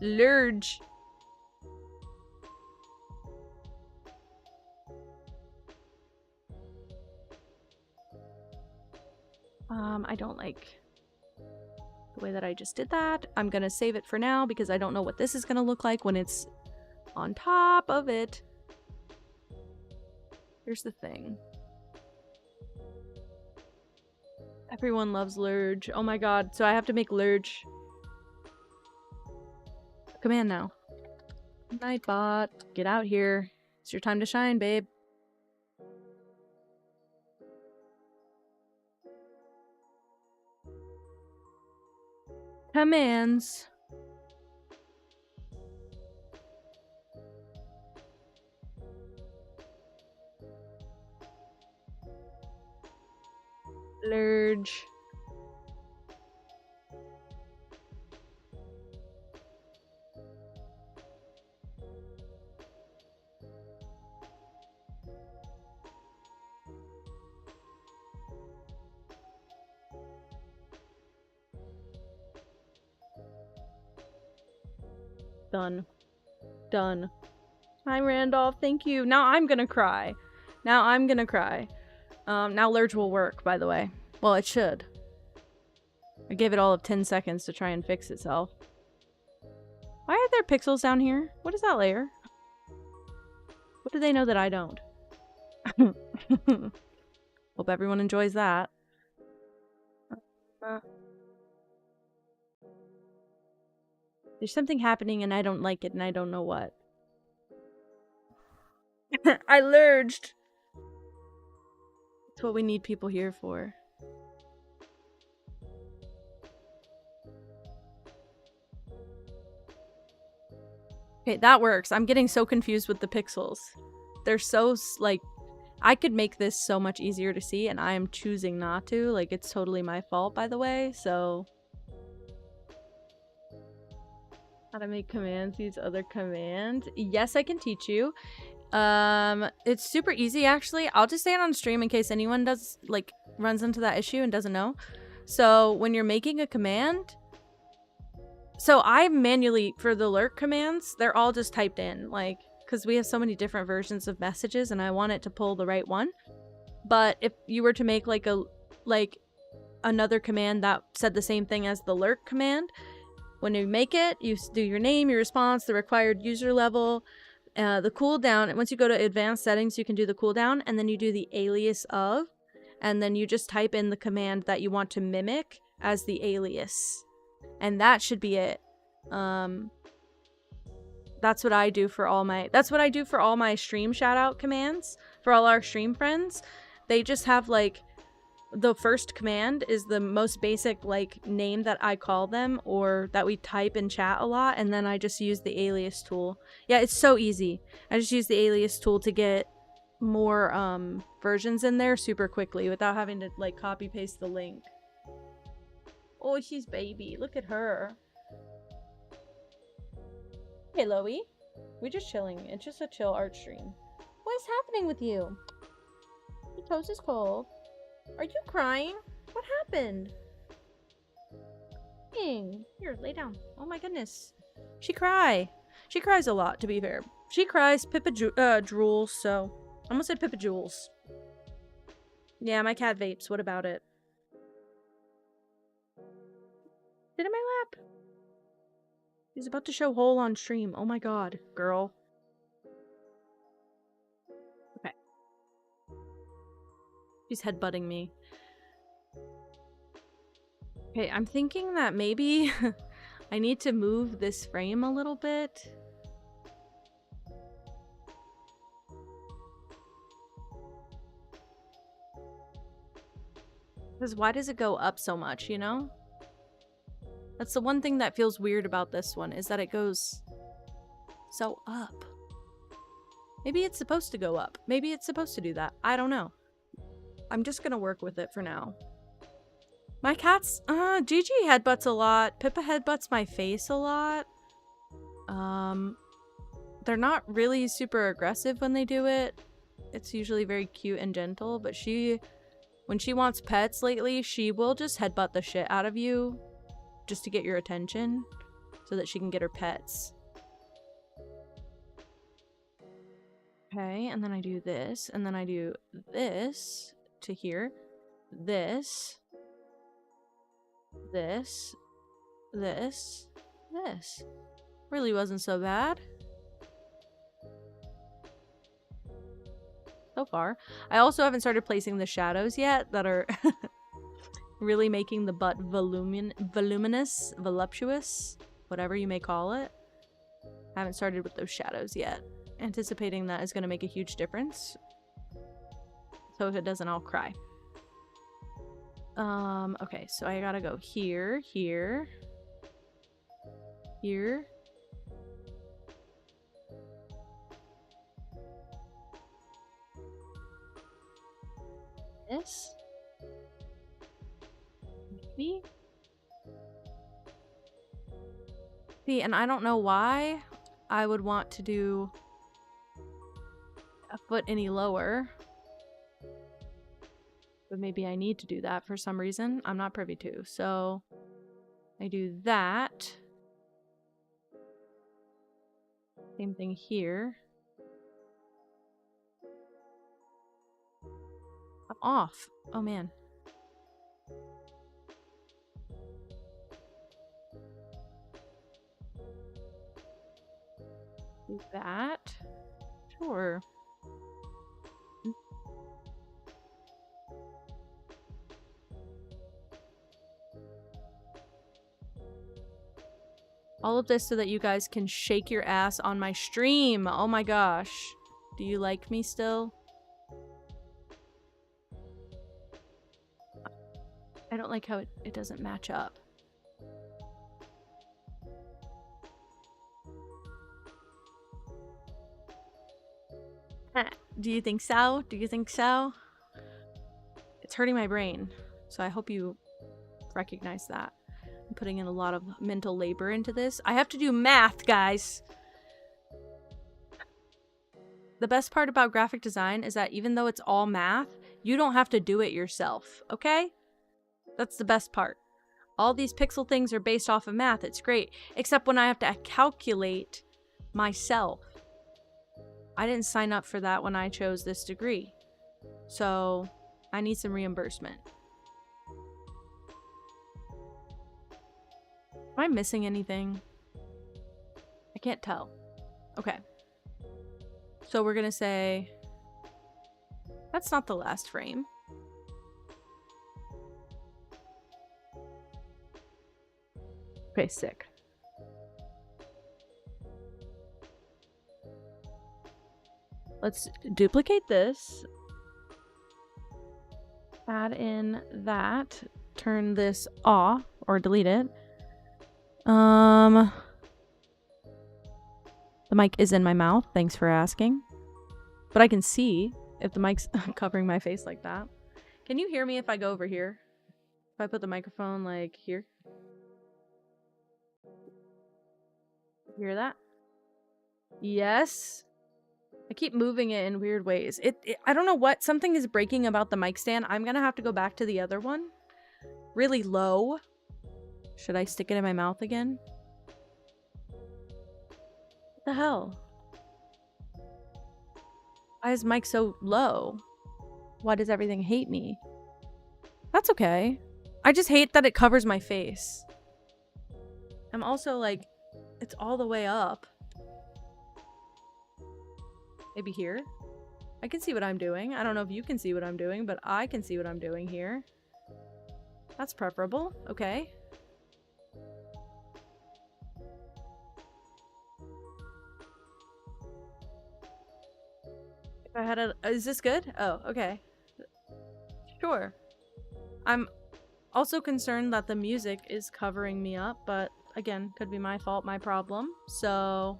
Lurge. I don't like the way that I just did that. I'm gonna save it for now because I don't know what this is gonna look like when it's on top of it. Here's the thing. Everyone loves Lurge. Oh my god, so I have to make Lurge. Command now. Nightbot, get out here. It's your time to shine, babe. Commands. Lurge. Done. Done. Hi, Randolph. Thank you. Now I'm gonna cry. Now I'm gonna cry. Now Lurge will work, by the way. Well, it should. I gave it all of 10 seconds to try and fix itself. Why are there pixels down here? What is that layer? What do they know that I don't? Hope everyone enjoys that. There's something happening and I don't like it and I don't know what. I lurged. That's what we need people here for. Okay, that works. I'm getting so confused with the pixels. They're so, like, I could make this so much easier to see and I am choosing not to. Like, it's totally my fault, by the way, so... How to make commands use other commands. Yes, I can teach you. It's super easy, actually. I'll just say it on stream in case anyone does, like, runs into that issue and doesn't know. So when you're making a command, so I manually, for the lurk commands, they're all just typed in, like, because we have so many different versions of messages and I want it to pull the right one. But if you were to make like another command that said the same thing as the lurk command, when you make it, you do your name, your response, the required user level, the cooldown. And once you go to advanced settings, you can do the cooldown, and then you do the alias of, and then you just type in the command that you want to mimic as the alias. And that should be it. That's what I do for all my stream shout out commands for all our stream friends. They just have like the first command is the most basic like name that I call them or that we type in chat a lot, and then I just use the alias tool. Yeah, it's so easy. I just use the alias tool to get more versions in there super quickly without having to like copy paste the link. Oh, she's baby. Look at her. Hey, Loey. We're just chilling. It's just a chill art stream. What is happening with you? Your toast is cold. Are you crying? What happened? Dang. Here, lay down. Oh my goodness. She cries a lot, to be fair. She cries. Pippa drools, so I almost said Pippa Jules. Yeah, my cat vapes. What about it? Sit in my lap. He's about to show hole on stream. Oh my god, girl. Okay. She's headbutting me. Okay, I'm thinking that maybe I need to move this frame a little bit. Because why does it go up so much, you know? That's the one thing that feels weird about this one, is that it goes so up. Maybe it's supposed to go up. Maybe it's supposed to do that. I don't know. I'm just gonna work with it for now. My cats, Gigi headbutts a lot. Pippa headbutts my face a lot. They're not really super aggressive when they do it. It's usually very cute and gentle, but when she wants pets lately, she will just headbutt the shit out of you just to get your attention so that she can get her pets. Okay, and then I do this, and then I do this to here, this, this, this, this. Really wasn't so bad. So far. I also haven't started placing the shadows yet that are really making the butt voluminous, voluptuous, whatever you may call it. I haven't started with those shadows yet. Anticipating that is going to make a huge difference. So if it doesn't, I'll cry. Okay, so I gotta go here, here, here. This. Maybe. See, and I don't know why I would want to do a foot any lower. But maybe I need to do that for some reason. I'm not privy to. So I do that. Same thing here. I'm off. Oh man. Do that. Sure. All of this so that you guys can shake your ass on my stream. Oh my gosh. Do you like me still? I don't like how it doesn't match up. Do you think so? Do you think so? It's hurting my brain. So I hope you recognize that. I'm putting in a lot of mental labor into this. I have to do math, guys. The best part about graphic design is that even though it's all math, you don't have to do it yourself, okay? That's the best part. All these pixel things are based off of math. It's great. Except when I have to calculate myself. I didn't sign up for that when I chose this degree. So I need some reimbursement. Am I missing anything? I can't tell. Okay. So we're gonna say... That's not the last frame. Okay, sick. Let's duplicate this. Add in that. Turn this off or delete it. The mic is in my mouth. Thanks for asking. But I can see if the mic's covering my face like that. Can you hear me if I go over here? If I put the microphone like here? Hear that? Yes. I keep moving it in weird ways. I don't know what. Something is breaking about the mic stand. I'm gonna have to go back to the other one. Really low. Should I stick it in my mouth again? What the hell? Why is mic so low? Why does everything hate me? That's okay. I just hate that it covers my face. I'm also like, it's all the way up. Maybe here? I can see what I'm doing. I don't know if you can see what I'm doing, but I can see what I'm doing here. That's preferable. Okay. If I had a... Is this good? Oh, okay. Sure. I'm also concerned that the music is covering me up, but again, could be my fault, my problem. So...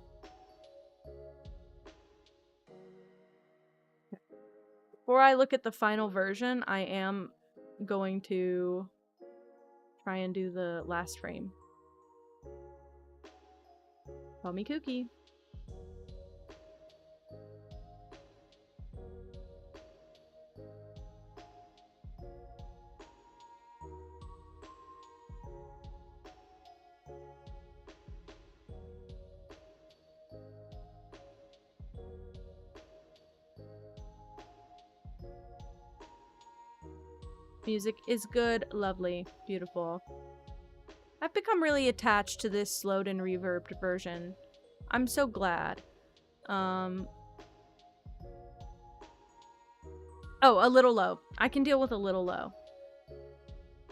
Before I look at the final version, I am going to try and do the last frame. Call me kooky. Music is good, lovely, beautiful. I've become really attached to this slowed and reverbed version. I'm so glad. Oh, a little low. I can deal with a little low.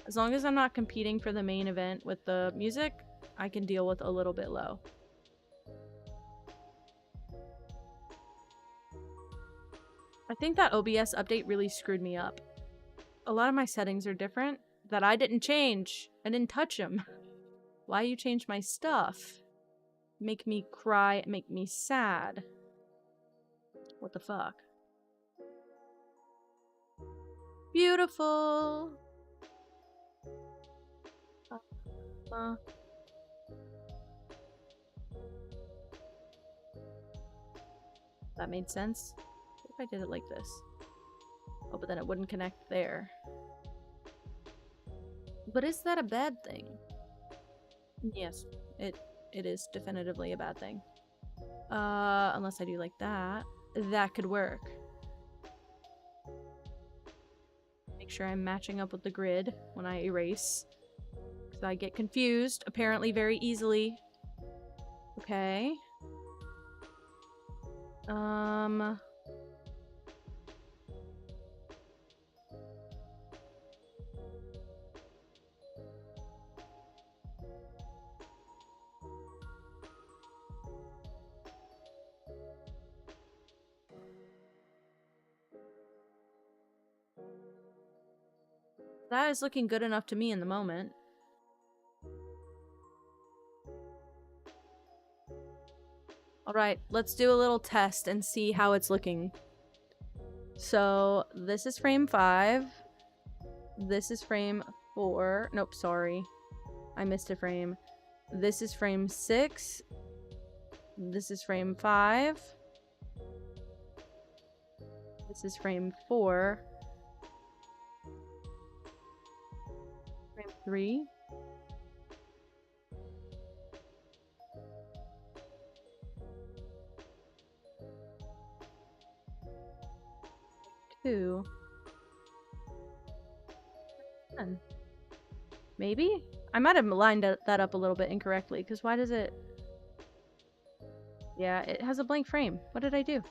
As long as I'm not competing for the main event with the music, I can deal with a little bit low. I think that OBS update really screwed me up. A lot of my settings are different that I didn't change. I didn't touch them. Why you change my stuff? Make me cry, make me sad. What the fuck? Beautiful. That made sense. What if I did it like this? Oh, but then it wouldn't connect there. But is that a bad thing? Yes, it is definitively a bad thing. Unless I do like that. That could work. Make sure I'm matching up with the grid when I erase. Because I get confused, apparently very easily. Okay. That is looking good enough to me in the moment. Alright, let's do a little test and see how it's looking. So, this is frame 5. This is frame 4. Nope, sorry. I missed a frame. This is frame 6. This is frame 5. This is frame 4. Frame 3. Two. Ten. Maybe? I might have lined that up a little bit incorrectly, because why does it... Yeah, it has a blank frame. What did I do?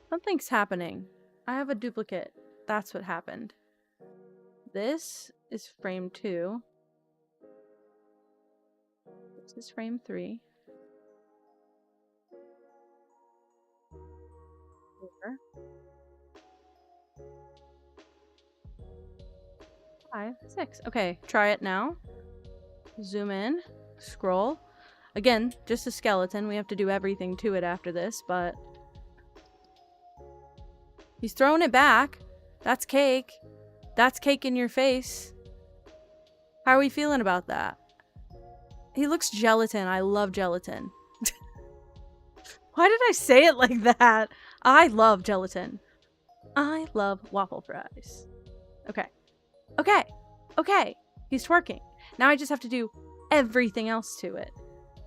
Something's happening. I have a duplicate. That's what happened. This is frame 2. This is frame 3. 4. 5, 6. Okay, try it now. Zoom in. Scroll. Again, just a skeleton. We have to do everything to it after this, but... He's throwing it back. That's cake. That's cake in your face. How are we feeling about that? He looks gelatin. I love gelatin. Why did I say it like that? I love gelatin. I love waffle fries. Okay. Okay. Okay. He's twerking. Now I just have to do everything else to it.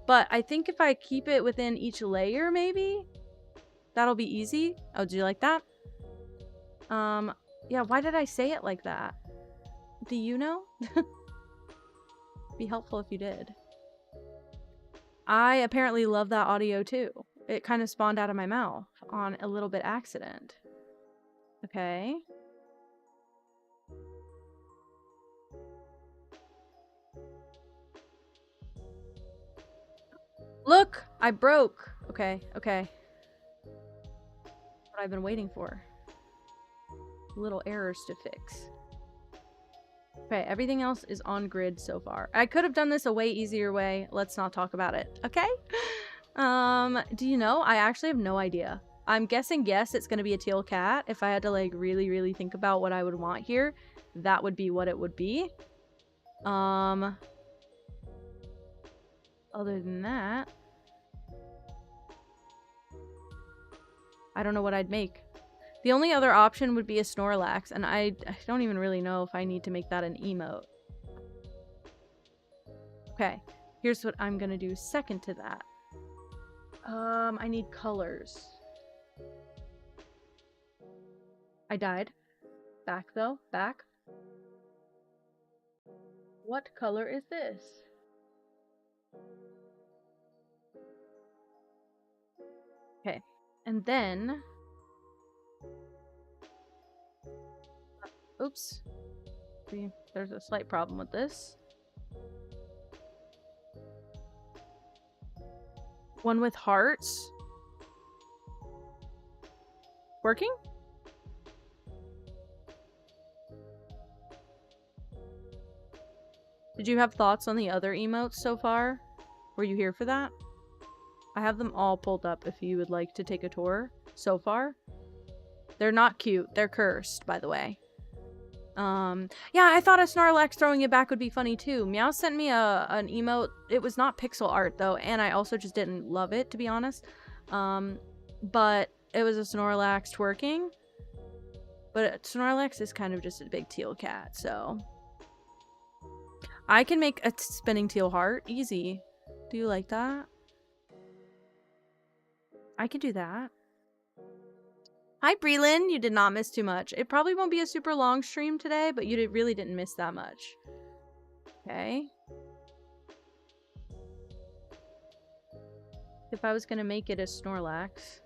But I think if I keep it within each layer, maybe that'll be easy. Oh, do you like that? Yeah, why did I say it like that? Do you know? Be helpful if you did. I apparently love that audio too. It kind of spawned out of my mouth on a little bit accident. Okay. Look! I broke! Okay, okay. What I've been waiting for. Little errors to fix. Okay, everything else is on grid so far. I could have done this a way easier way. Let's not talk about it, okay? Do you know? I actually have no idea. I'm guessing yes, it's gonna be a teal cat. If I had to like really think about what I would want here, that would be what it would be. Other than that, I don't know what I'd make. The only other option would be a Snorlax, and I don't even really know if I need to make that an emote. Okay, here's what I'm gonna do second to that. I need colors. I died. Back though, back. What color is this? Okay, and then... Oops. See, there's a slight problem with this. One with hearts. Working? Did you have thoughts on the other emotes so far? Were you here for that? I have them all pulled up if you would like to take a tour so far. They're not cute. They're cursed, by the way. Yeah, I thought a Snorlax throwing it back would be funny too. Meow sent me an emote. It was not pixel art though, and I also just didn't love it, to be honest. But it was a Snorlax twerking. But Snorlax is kind of just a big teal cat, so... I can make a spinning teal heart. Easy. Do you like that? I can do that. Hi, Breland. You did not miss too much. It probably won't be a super long stream today, but you really didn't miss that much. Okay. If I was going to make it a Snorlax...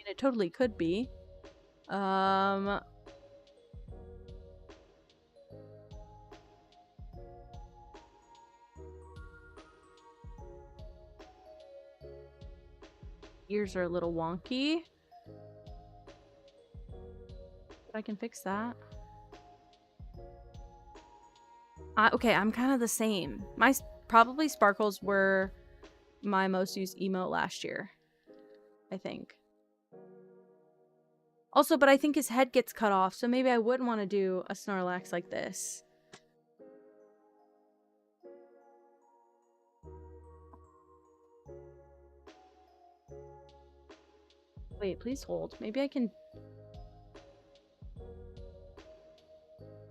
It totally could be. Ears are a little wonky. But I can fix that. Okay, I'm kind of the same. My probably sparkles were my most used emote last year. I think. Also, but I think his head gets cut off, so maybe I wouldn't want to do a Snorlax like this. Wait, please hold. Maybe I can...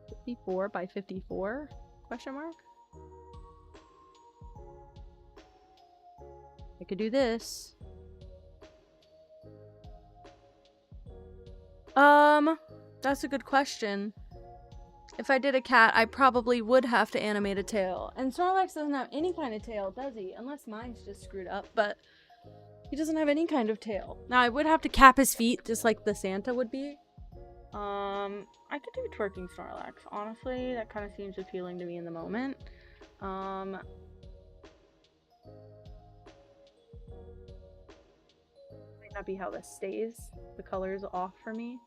54 by 54? Question mark? I could do this. That's a good question. If I did a cat, I probably would have to animate a tail. And Snorlax doesn't have any kind of tail, does he? Unless mine's just screwed up, but he doesn't have any kind of tail. Now, I would have to cap his feet, just like the Santa would be. I could do twerking Snorlax, honestly. That kind of seems appealing to me in the moment. Might not be how this stays. The color is off for me.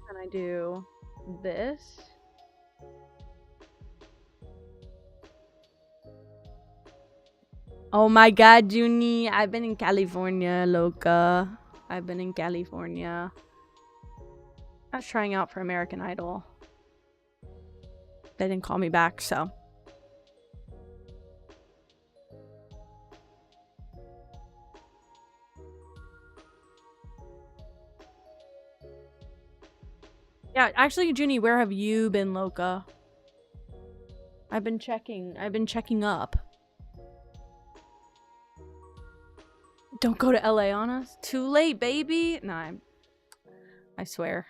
Can I do this? Oh my god, Junie. I've been in California, loca. I've been in California. I was trying out for American Idol. They didn't call me back, so. Yeah, actually, Junie, where have you been, loca? I've been checking up. Don't go to LA on us. Too late, baby. No, I swear.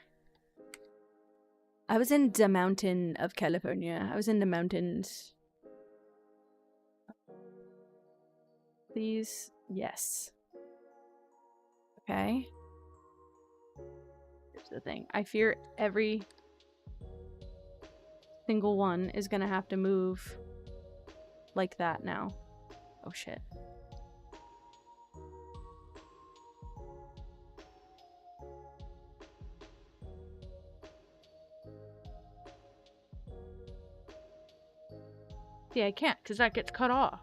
I was in the mountain of California. I was in the mountains. Please. Yes. Okay. Here's the thing. I fear every single one is gonna have to move like that now. Oh shit. Yeah, I can't, because that gets cut off.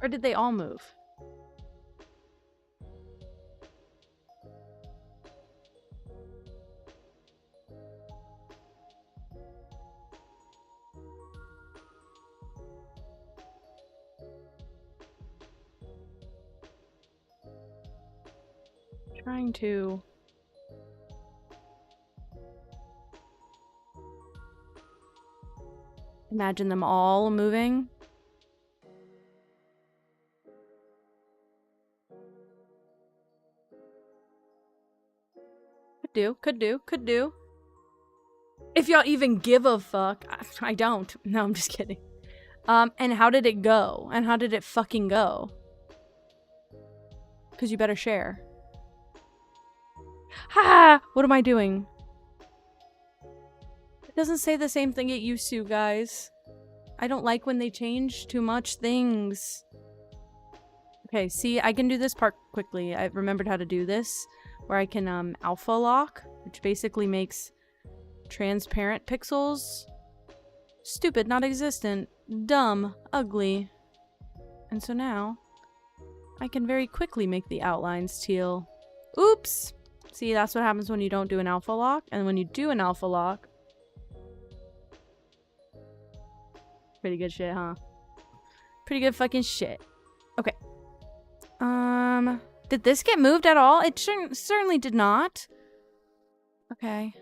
Or did they all move? Trying to... imagine them all moving. Could do. If y'all even give a fuck. I don't. No, I'm just kidding. And how did it go? And how did it fucking go? Because you better share. Ha! What am I doing? It doesn't say the same thing it used to, guys. I don't like when they change too much things. Okay, see, I can do this part quickly. I remembered how to do this. Where I can, alpha lock. Which basically makes transparent pixels stupid, not existent, dumb, ugly. And so now, I can very quickly make the outlines teal. Oops! See, that's what happens when you don't do an alpha lock. And when you do an alpha lock... pretty good shit, huh? Pretty good fucking shit. Okay. Did this get moved at all? It certainly did not. Okay.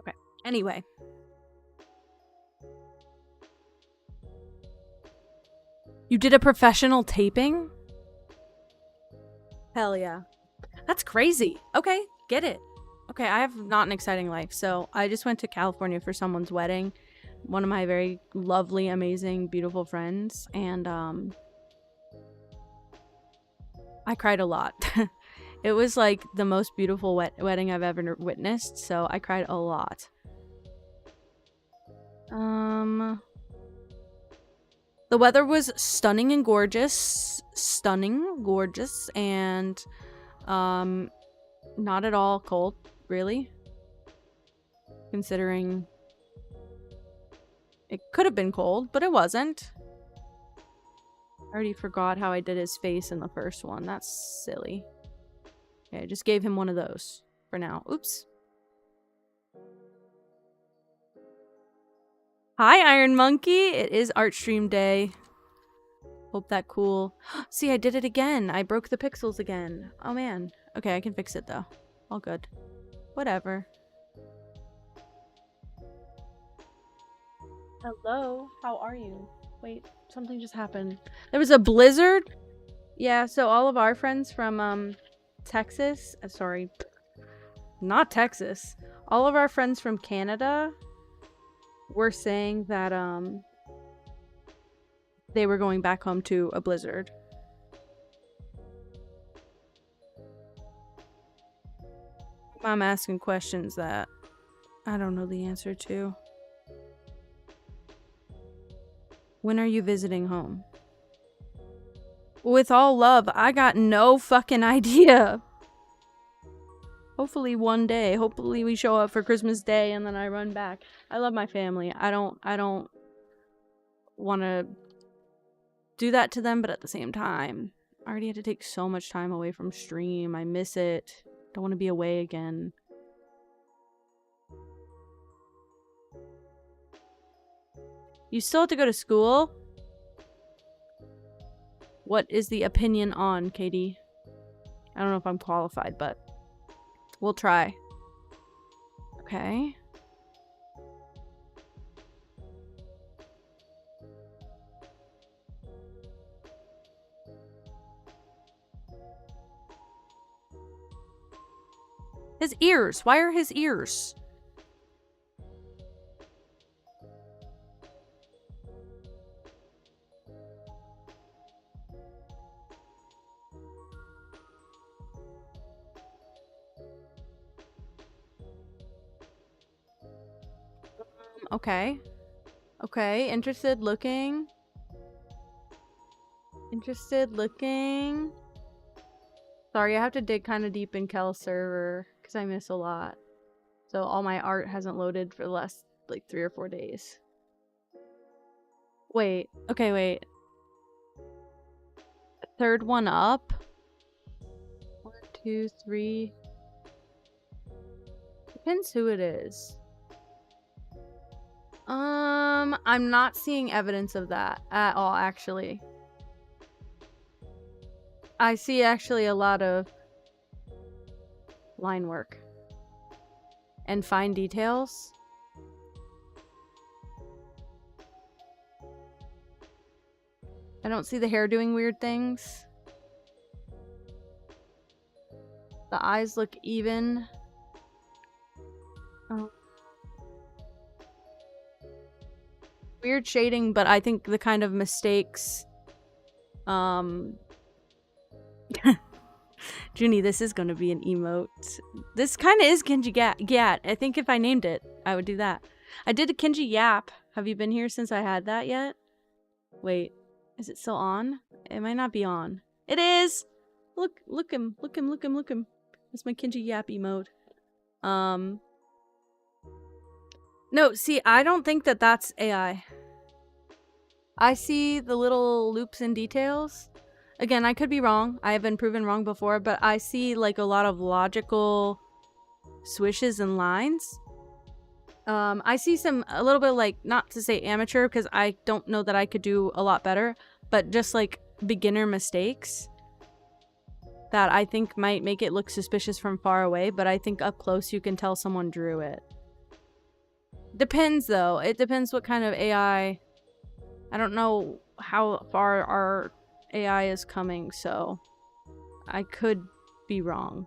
Okay. Anyway. You did a professional taping? Hell yeah. That's crazy. Okay, get it. Okay, I have not an exciting life. So I just went to California for someone's wedding. One of my very lovely, amazing, beautiful friends. And I cried a lot. It was like the most beautiful wedding I've ever witnessed. So I cried a lot. The weather was stunning and gorgeous. Stunning, gorgeous, and not at all cold, really. Considering it could have been cold, but it wasn't. I already forgot how I did his face in the first one. That's silly. Okay, I just gave him one of those for now. Oops. Hi, Iron Monkey. It is Art Stream Day. Hope that cool. See, I did it again. I broke the pixels again. Oh, man. Okay, I can fix it, though. All good. Whatever. Hello. How are you? Wait, something just happened. There was a blizzard? Yeah, so all of our friends from, Texas. Sorry. Not Texas. All of our friends from Canada were saying that, they were going back home to a blizzard. I'm asking questions that I don't know the answer to. When are you visiting home? With all love, I got no fucking idea. Hopefully one day. Hopefully we show up for Christmas Day and then I run back. I love my family. I don't want to do that to them, but at the same time, I already had to take so much time away from stream. I miss it. Don't want to be away again. You still have to go to school? What is the opinion on, Katie? I don't know if I'm qualified, but we'll try. Okay. His ears. Why are his ears? Okay. Okay, interested looking. Interested looking. Sorry, I have to dig kind of deep in Kel's server because I miss a lot. So all my art hasn't loaded for the last like 3 or 4 days. Wait. Okay, wait. Third one up. 1, 2, 3. Depends who it is. I'm not seeing evidence of that at all, actually. I see actually a lot of line work and fine details. I don't see the hair doing weird things. The eyes look even. Oh. Weird shading, but I think the kind of mistakes. Junie, this is gonna be an emote. This kind of is Kenji Gat. I think if I named it, I would do that. I did a Kenji Yap. Have you been here since I had that yet? Wait, is it still on? It might not be on. It is! Look him. That's my Kenji Yap emote. No, see, I don't think that that's AI. I see the little loops and details. Again, I could be wrong. I have been proven wrong before, but I see like a lot of logical swishes and lines. I see a little bit like, not to say amateur, because I don't know that I could do a lot better, but just like beginner mistakes that I think might make it look suspicious from far away, but I think up close you can tell someone drew it. Depends though. It depends what kind of AI. I don't know how far our AI is coming, so I could be wrong.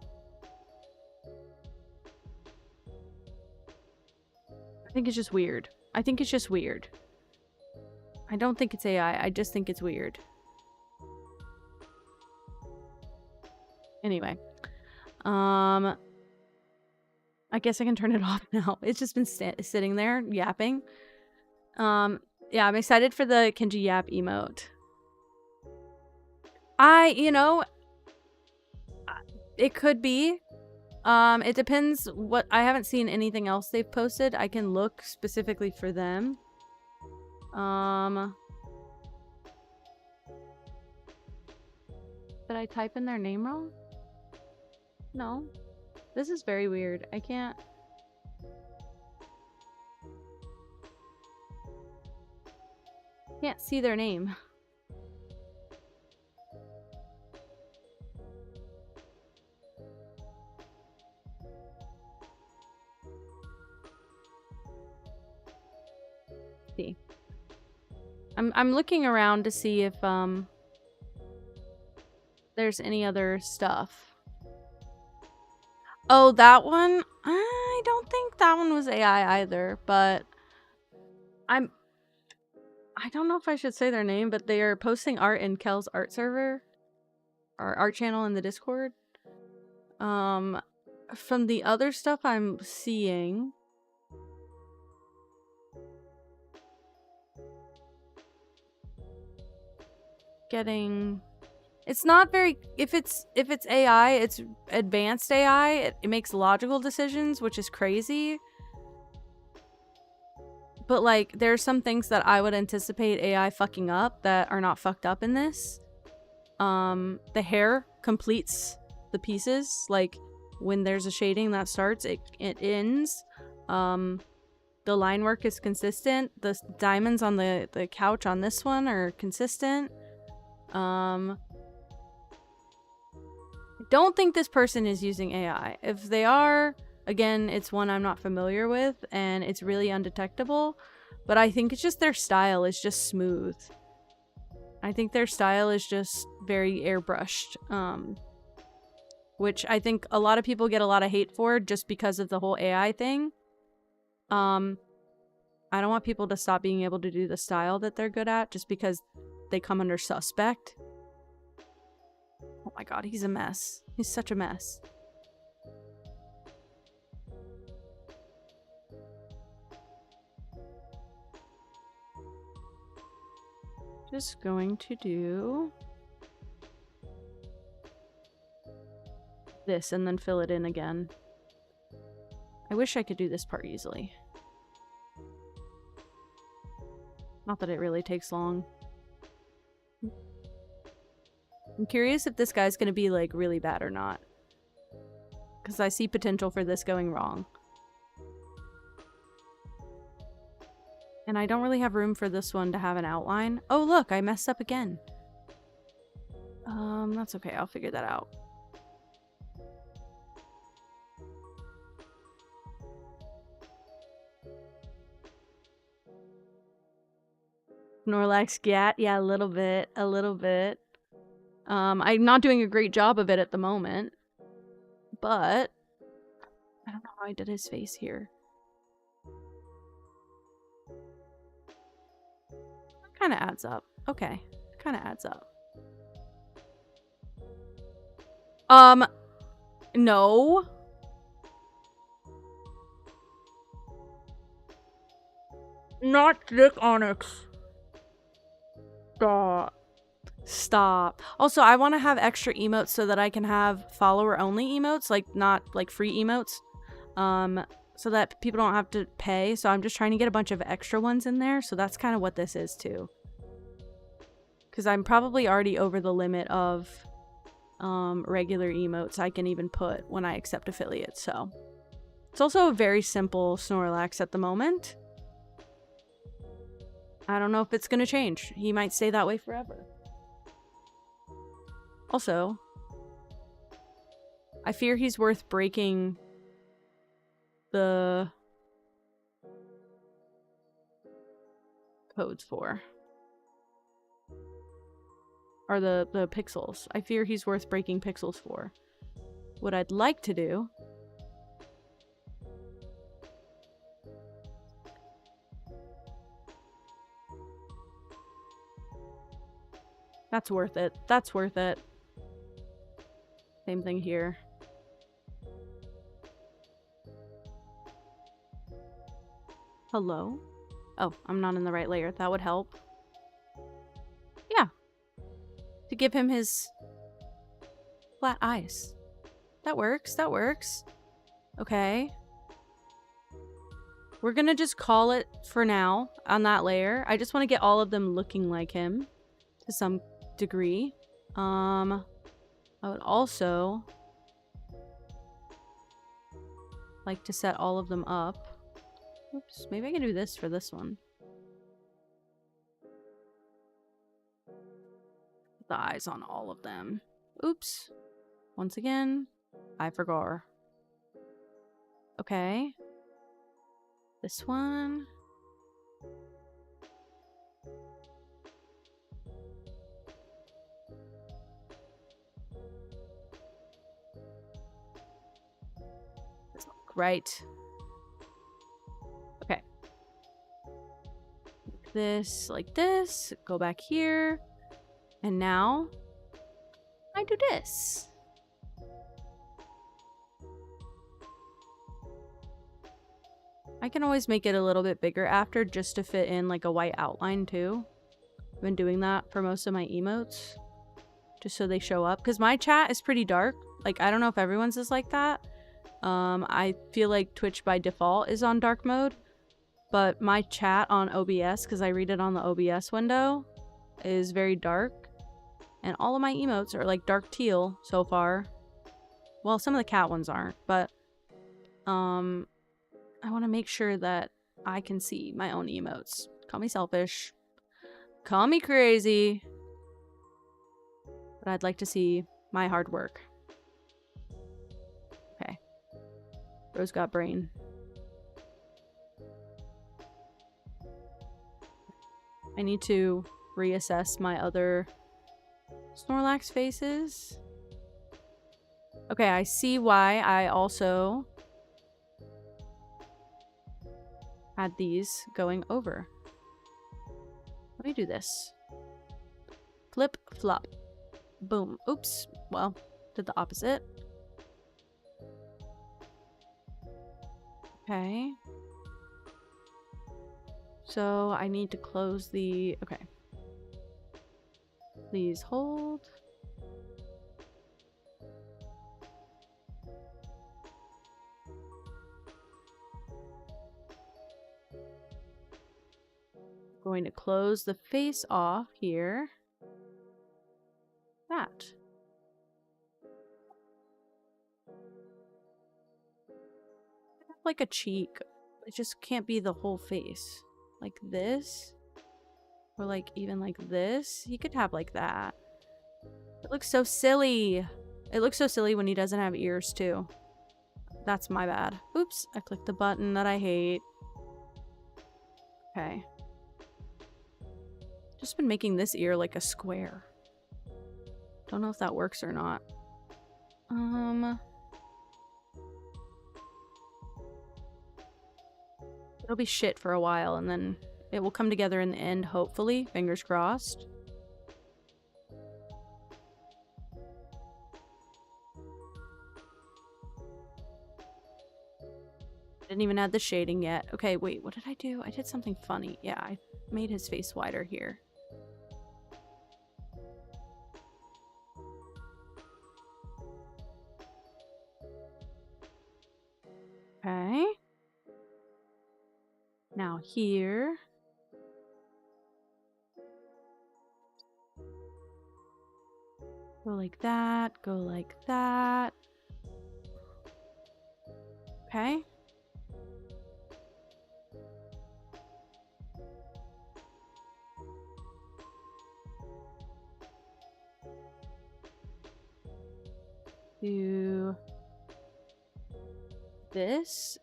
think it's just weird. I think it's just weird. I don't think it's AI. I just think it's weird. Anyway. I guess I can turn it off now. It's just been sitting there yapping. Yeah, I'm excited for the Kenji Yap emote. You know, it could be. It depends what... I haven't seen anything else they've posted. I can look specifically for them. Did I type in their name wrong? No. This is very weird. I can't see their name. See. I'm looking around to see if there's any other stuff. Oh, that one? I don't think that one was AI either, but I don't know if I should say their name, but they are posting art in Kel's art server, or art channel in the Discord. From the other stuff I'm seeing, it's not very... if it's AI, it's advanced AI. It makes logical decisions, which is crazy. But like, there's some things that I would anticipate AI fucking up that are not fucked up in this. The hair completes the pieces. Like, when there's a shading that starts, it ends. The line work is consistent. The diamonds on the couch on this one are consistent. I don't think this person is using AI. If they are, again, it's one I'm not familiar with, and it's really undetectable. But I think it's just their style is just smooth. I think their style is just very airbrushed. Which I think a lot of people get a lot of hate for just because of the whole AI thing. I don't want people to stop being able to do the style that they're good at just because they come under suspect. Oh my god, he's a mess. He's such a mess. Just going to do this and then fill it in again. I wish I could do this part easily. Not that it really takes long. I'm curious if this guy's gonna be like really bad or not. Because I see potential for this going wrong. And I don't really have room for this one to have an outline. Oh look, I messed up again. That's okay, I'll figure that out. Snorlax Gat, yeah, a little bit. I'm not doing a great job of it at the moment, but I don't know how I did his face here. Kind of adds up. Okay, kind of adds up. No. Not Dick Onyx. Stop. Also, I want to have extra emotes so that I can have follower-only emotes, like not like free emotes, so that people don't have to pay. So I'm just trying to get a bunch of extra ones in there. So that's kind of what this is too. Because I'm probably already over the limit of regular emotes I can even put when I accept affiliates. So it's also a very simple Snorlax at the moment. I don't know if it's gonna change. He might stay that way forever. Also, I fear he's worth breaking the codes for. Or the pixels. I fear he's worth breaking pixels for. What I'd like to do That's worth it. That's worth it. Same thing here. Hello? Oh, I'm not in the right layer. That would help. Yeah. To give him his flat eyes. That works. That works. Okay. We're gonna just call it for now on that layer. I just want to get all of them looking like him to some degree. I would also like to set all of them up. Oops, maybe I can do this for this one. Put the eyes on all of them. Oops. Once again, I forgot. Okay. This one. Right. Okay. This like this. Go back here. And now I do this. I can always make it a little bit bigger after just to fit in like a white outline too. I've been doing that for most of my emotes. Just so they show up. Because my chat is pretty dark. Like, I don't know if everyone's is like that. I feel like Twitch by default is on dark mode. But my chat on OBS, because I read it on the OBS window, is very dark. And all of my emotes are like dark teal so far. Well, some of the cat ones aren't. But, I want to make sure that I can see my own emotes. Call me selfish. Call me crazy. But I'd like to see my hard work. Okay. Rose got brain. I need to reassess my other Snorlax faces. Okay, I see why I also had these going over. Let me do this. Flip, flop. Boom. Oops. Well, did the opposite. Okay. So I need to close the... Okay. Please hold. Going to close the face off here. That. Like a cheek. It just can't be the whole face. Like this. Or like even like this. He could have like that. It looks so silly. It looks so silly when he doesn't have ears too. That's my bad. Oops. I clicked the button that I hate. Okay. Just been making this ear like a square. Don't know if that works or not. It'll be shit for a while and then it will come together in the end, hopefully. Fingers crossed. Didn't even add the shading yet. Okay, wait, what did I do? I did something funny. Yeah, I made his face wider here. Okay. Now here. Go like that. Go like that. Okay. Do this.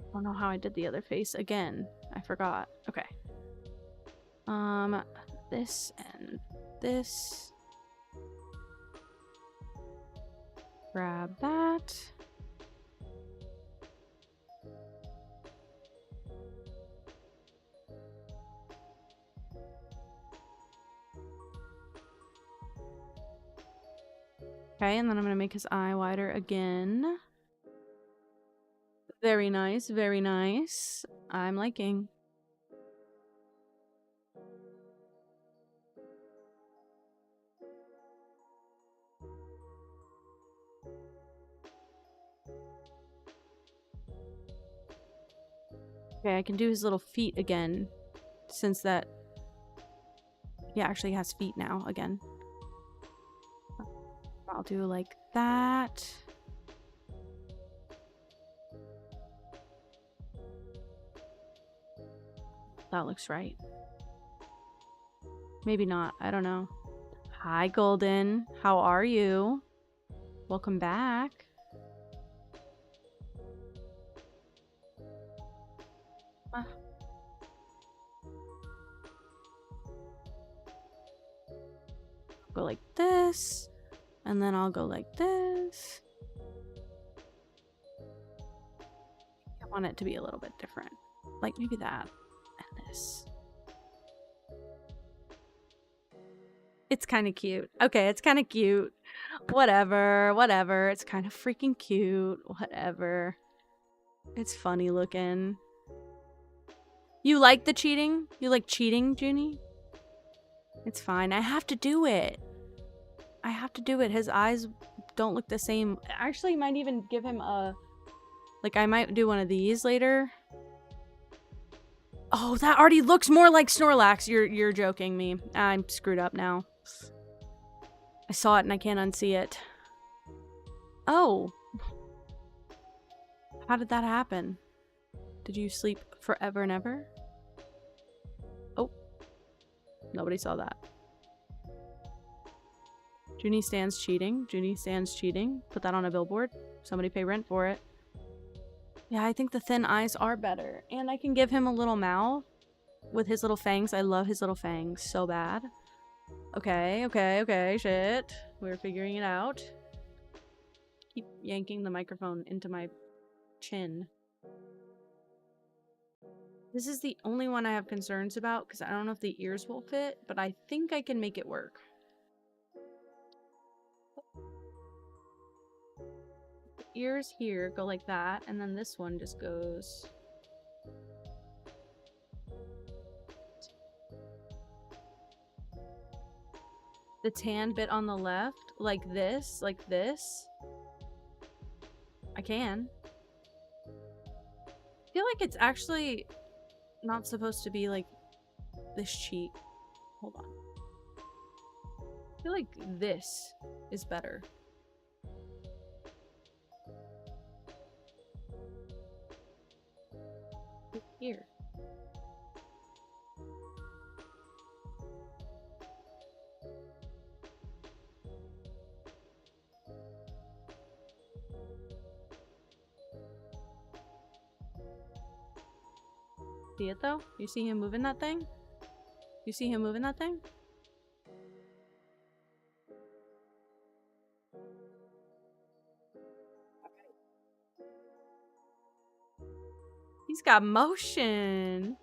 I don't know how I did the other face again. I forgot. Okay. This and this. Grab that. Okay, and then I'm gonna make his eye wider again. Very nice, very nice. I'm liking. Okay, I can do his little feet again, since that he actually has feet now again. I'll do like that. That looks right. Maybe not. I don't know. Hi, Golden. How are you? Welcome back. Go like this. And then I'll go like this. I want it to be a little bit different. Like maybe that and this. It's kind of cute. Okay, it's kind of cute. Whatever, whatever. It's kind of freaking cute. Whatever. It's funny looking. You like the cheating? You like cheating, Junie? It's fine. I have to do it. I have to do it. His eyes don't look the same. Actually, might even give him a... Like, I might do one of these later. Oh, that already looks more like Snorlax. You're joking me. I'm screwed up now. I saw it and I can't unsee it. Oh. How did that happen? Did you sleep forever and ever? Oh. Nobody saw that. Junie stands cheating. Junie stands cheating. Put that on a billboard. Somebody pay rent for it. Yeah, I think the thin eyes are better. And I can give him a little mouth with his little fangs. I love his little fangs so bad. Okay, okay, okay, shit. We're figuring it out. Keep yanking the microphone into my chin. This is the only one I have concerns about because I don't know if the ears will fit, but I think I can make it work. The ears here go like that, and then this one just goes... The tan bit on the left, like this, like this. I can. I feel like it's actually not supposed to be like this cheek. Hold on. I feel like this is better. Here. See it though? You see him moving that thing? You see him moving that thing? He's got motion.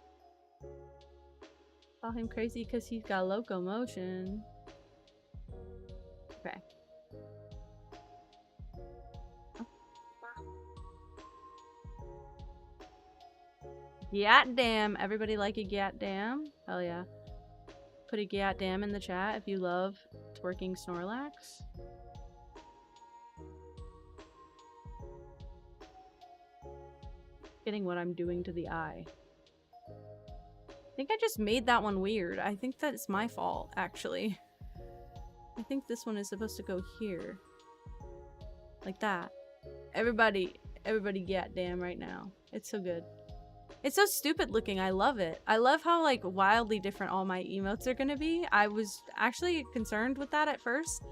Call him crazy because he's got locomotion. Okay. Gat damn. Everybody like a gat damn? Hell yeah. Put a gat damn in the chat if you love twerking Snorlax. Getting what I'm doing to the eye. I think I just made that one weird. I think that's my fault, actually. I think this one is supposed to go here. Like that. Everybody gat damn right now. It's so good. It's so stupid looking. I love it. I love how like wildly different all my emotes are gonna be. I was actually concerned with that at first.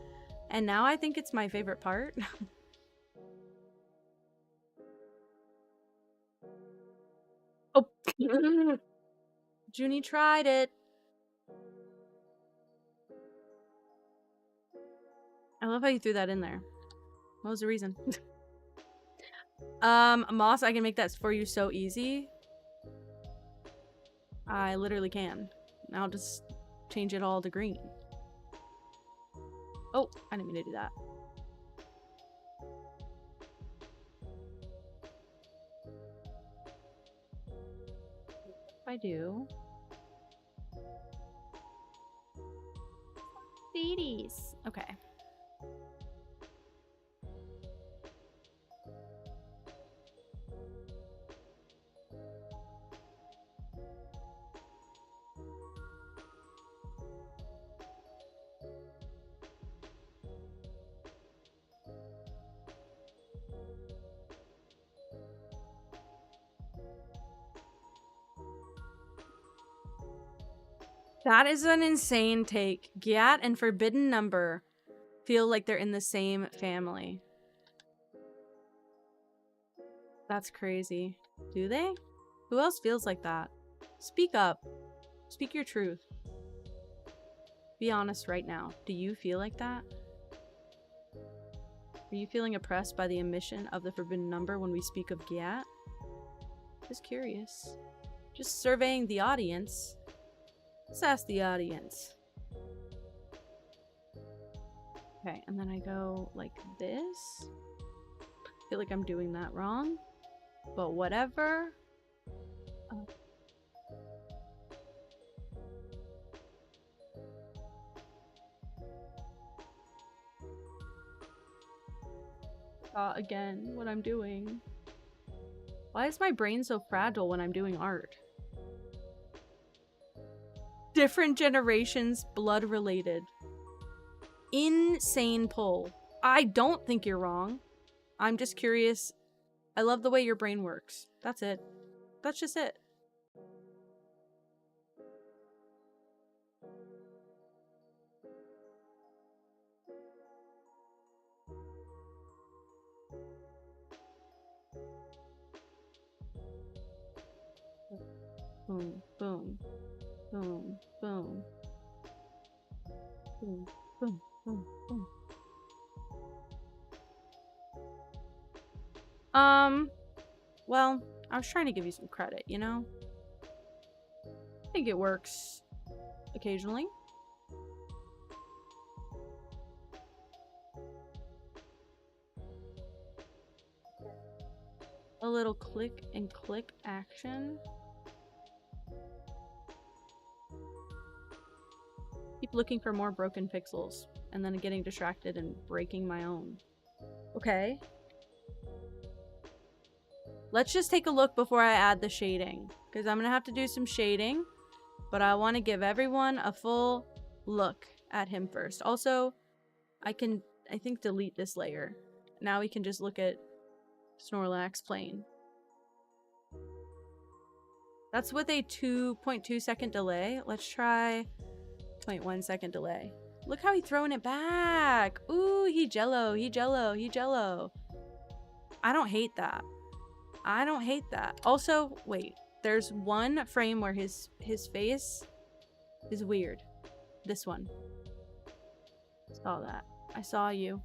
And now I think it's my favorite part. Oh. Junie tried it. I love how you threw that in there. What was the reason? Moss, I can make that for you so easy. I literally can. I'll just change it all to green. Oh, I didn't mean to do that. I do. Beaties. Okay. That is an insane take. Gyat and Forbidden Number feel like they're in the same family. That's crazy. Do they? Who else feels like that? Speak up. Speak your truth. Be honest right now. Do you feel like that? Are you feeling oppressed by the omission of the Forbidden Number when we speak of Gyat? Just curious. Just surveying the audience. Let's ask the audience. Okay, and then I go like this. I feel like I'm doing that wrong, but whatever. Again, what I'm doing. Why is my brain so fragile when I'm doing art? Different generations, blood related. Insane pull. I don't think you're wrong. I'm just curious. I love the way your brain works. That's it. That's just it. Boom, boom, boom, boom. Boom, boom, boom, boom. Well, I was trying to give you some credit, you know? I think it works occasionally. A little click and click action. Keep looking for more broken pixels and then getting distracted and breaking my own. Okay. Let's just take a look before I add the shading, because I'm gonna have to do some shading, but I want to give everyone a full look at him first. Also, I think delete this layer. Now we can just look at Snorlax plain. That's with a 2.2 second delay. Let's try 0.1 second delay. Look how he's throwing it back. Ooh, he jello, he jello, he jello. I don't hate that. I don't hate that. Also, wait. There's one frame where his face is weird. This one. Saw that. I saw you.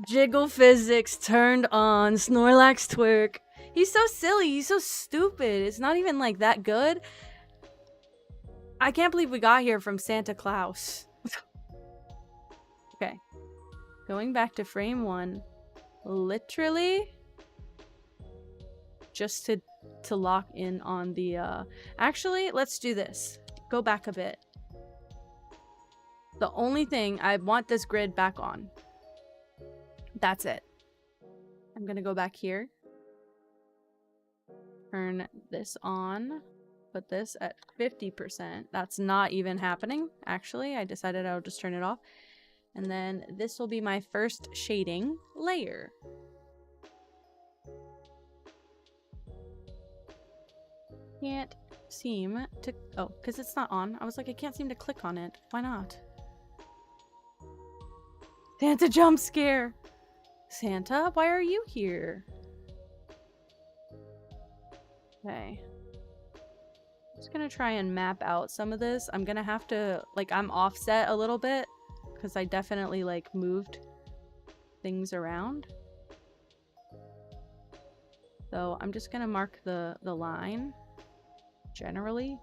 Jiggle physics turned on. Snorlax twerk. He's so silly. He's so stupid. It's not even like that good. I can't believe we got here from Santa Claus. Okay. Going back to frame 1. Literally just to lock in on the actually, let's do this. Go back a bit. The only thing, I want this grid back on. That's it. I'm gonna go back here. Turn this on. Put this at 50%. That's not even happening, actually. I decided I would just turn it off. And then this will be my first shading layer. Can't seem to... Oh, because it's not on. I was like, I can't seem to click on it. Why not? Santa jump scare! Santa, why are you here? Okay. Just gonna try and map out some of this. I'm gonna have to... Like, I'm offset a little bit. Because I definitely, like, moved things around. So I'm just gonna mark the line. Generally.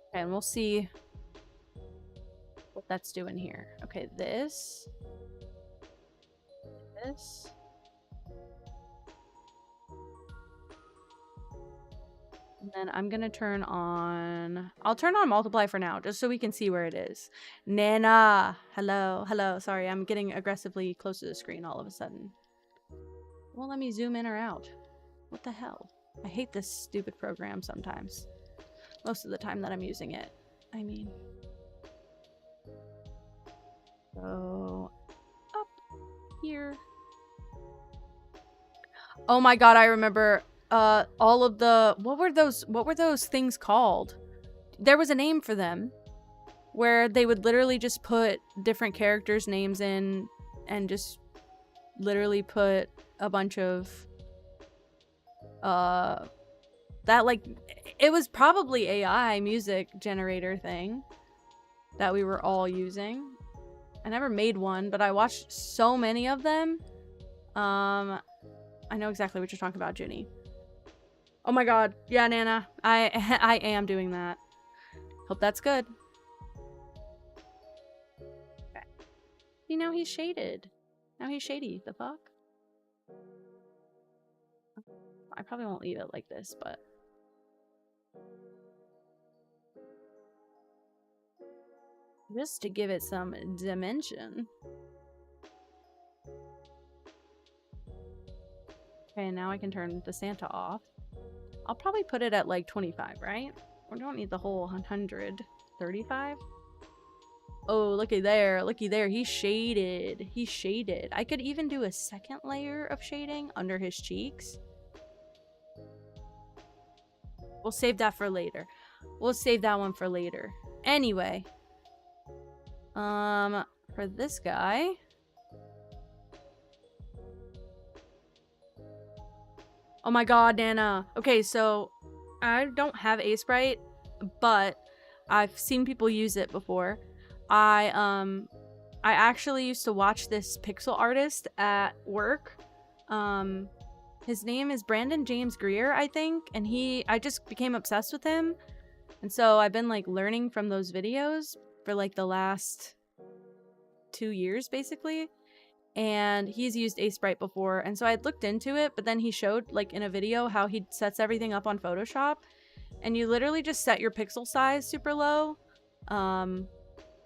Okay, and we'll see what that's doing here. Okay, this. This. And then I'm gonna turn on... I'll turn on multiply for now, just so we can see where it is. Nana! Hello, hello. Sorry, I'm getting aggressively close to the screen all of a sudden. Won't let me zoom in or out. What the hell? I hate this stupid program sometimes. Most of the time that I'm using it. I mean... So... up here. Oh my god, I remember... all of the... What were those things called? There was a name for them. Where they would literally just put different characters' names in and just literally put a bunch of... that, like... It was probably AI music generator thing that we were all using. I never made one, but I watched so many of them. I know exactly what you're talking about, Junie. Oh my god. Yeah, Nana. I am doing that. Hope that's good. Okay. See, now he's shaded. Now he's shady. The fuck? I probably won't leave it like this, but... just to give it some dimension. Okay, now I can turn the Santa off. I'll probably put it at like 25, right? We don't need the whole 100. 35? Oh, looky there. Looky there. He's shaded. He's shaded. I could even do a second layer of shading under his cheeks. We'll save that for later. We'll save that one for later. Anyway. For this guy... Oh my god, Nana. Okay, so I don't have Sprite, but I've seen people use it before. I actually used to watch this pixel artist at work. His name is Brandon James Greer, I think, and I just became obsessed with him. And so I've been like learning from those videos for like the last 2 years basically. And he's used Sprite before, and so I had looked into it, but then he showed like in a video how he sets everything up on Photoshop, and you literally just set your pixel size super low.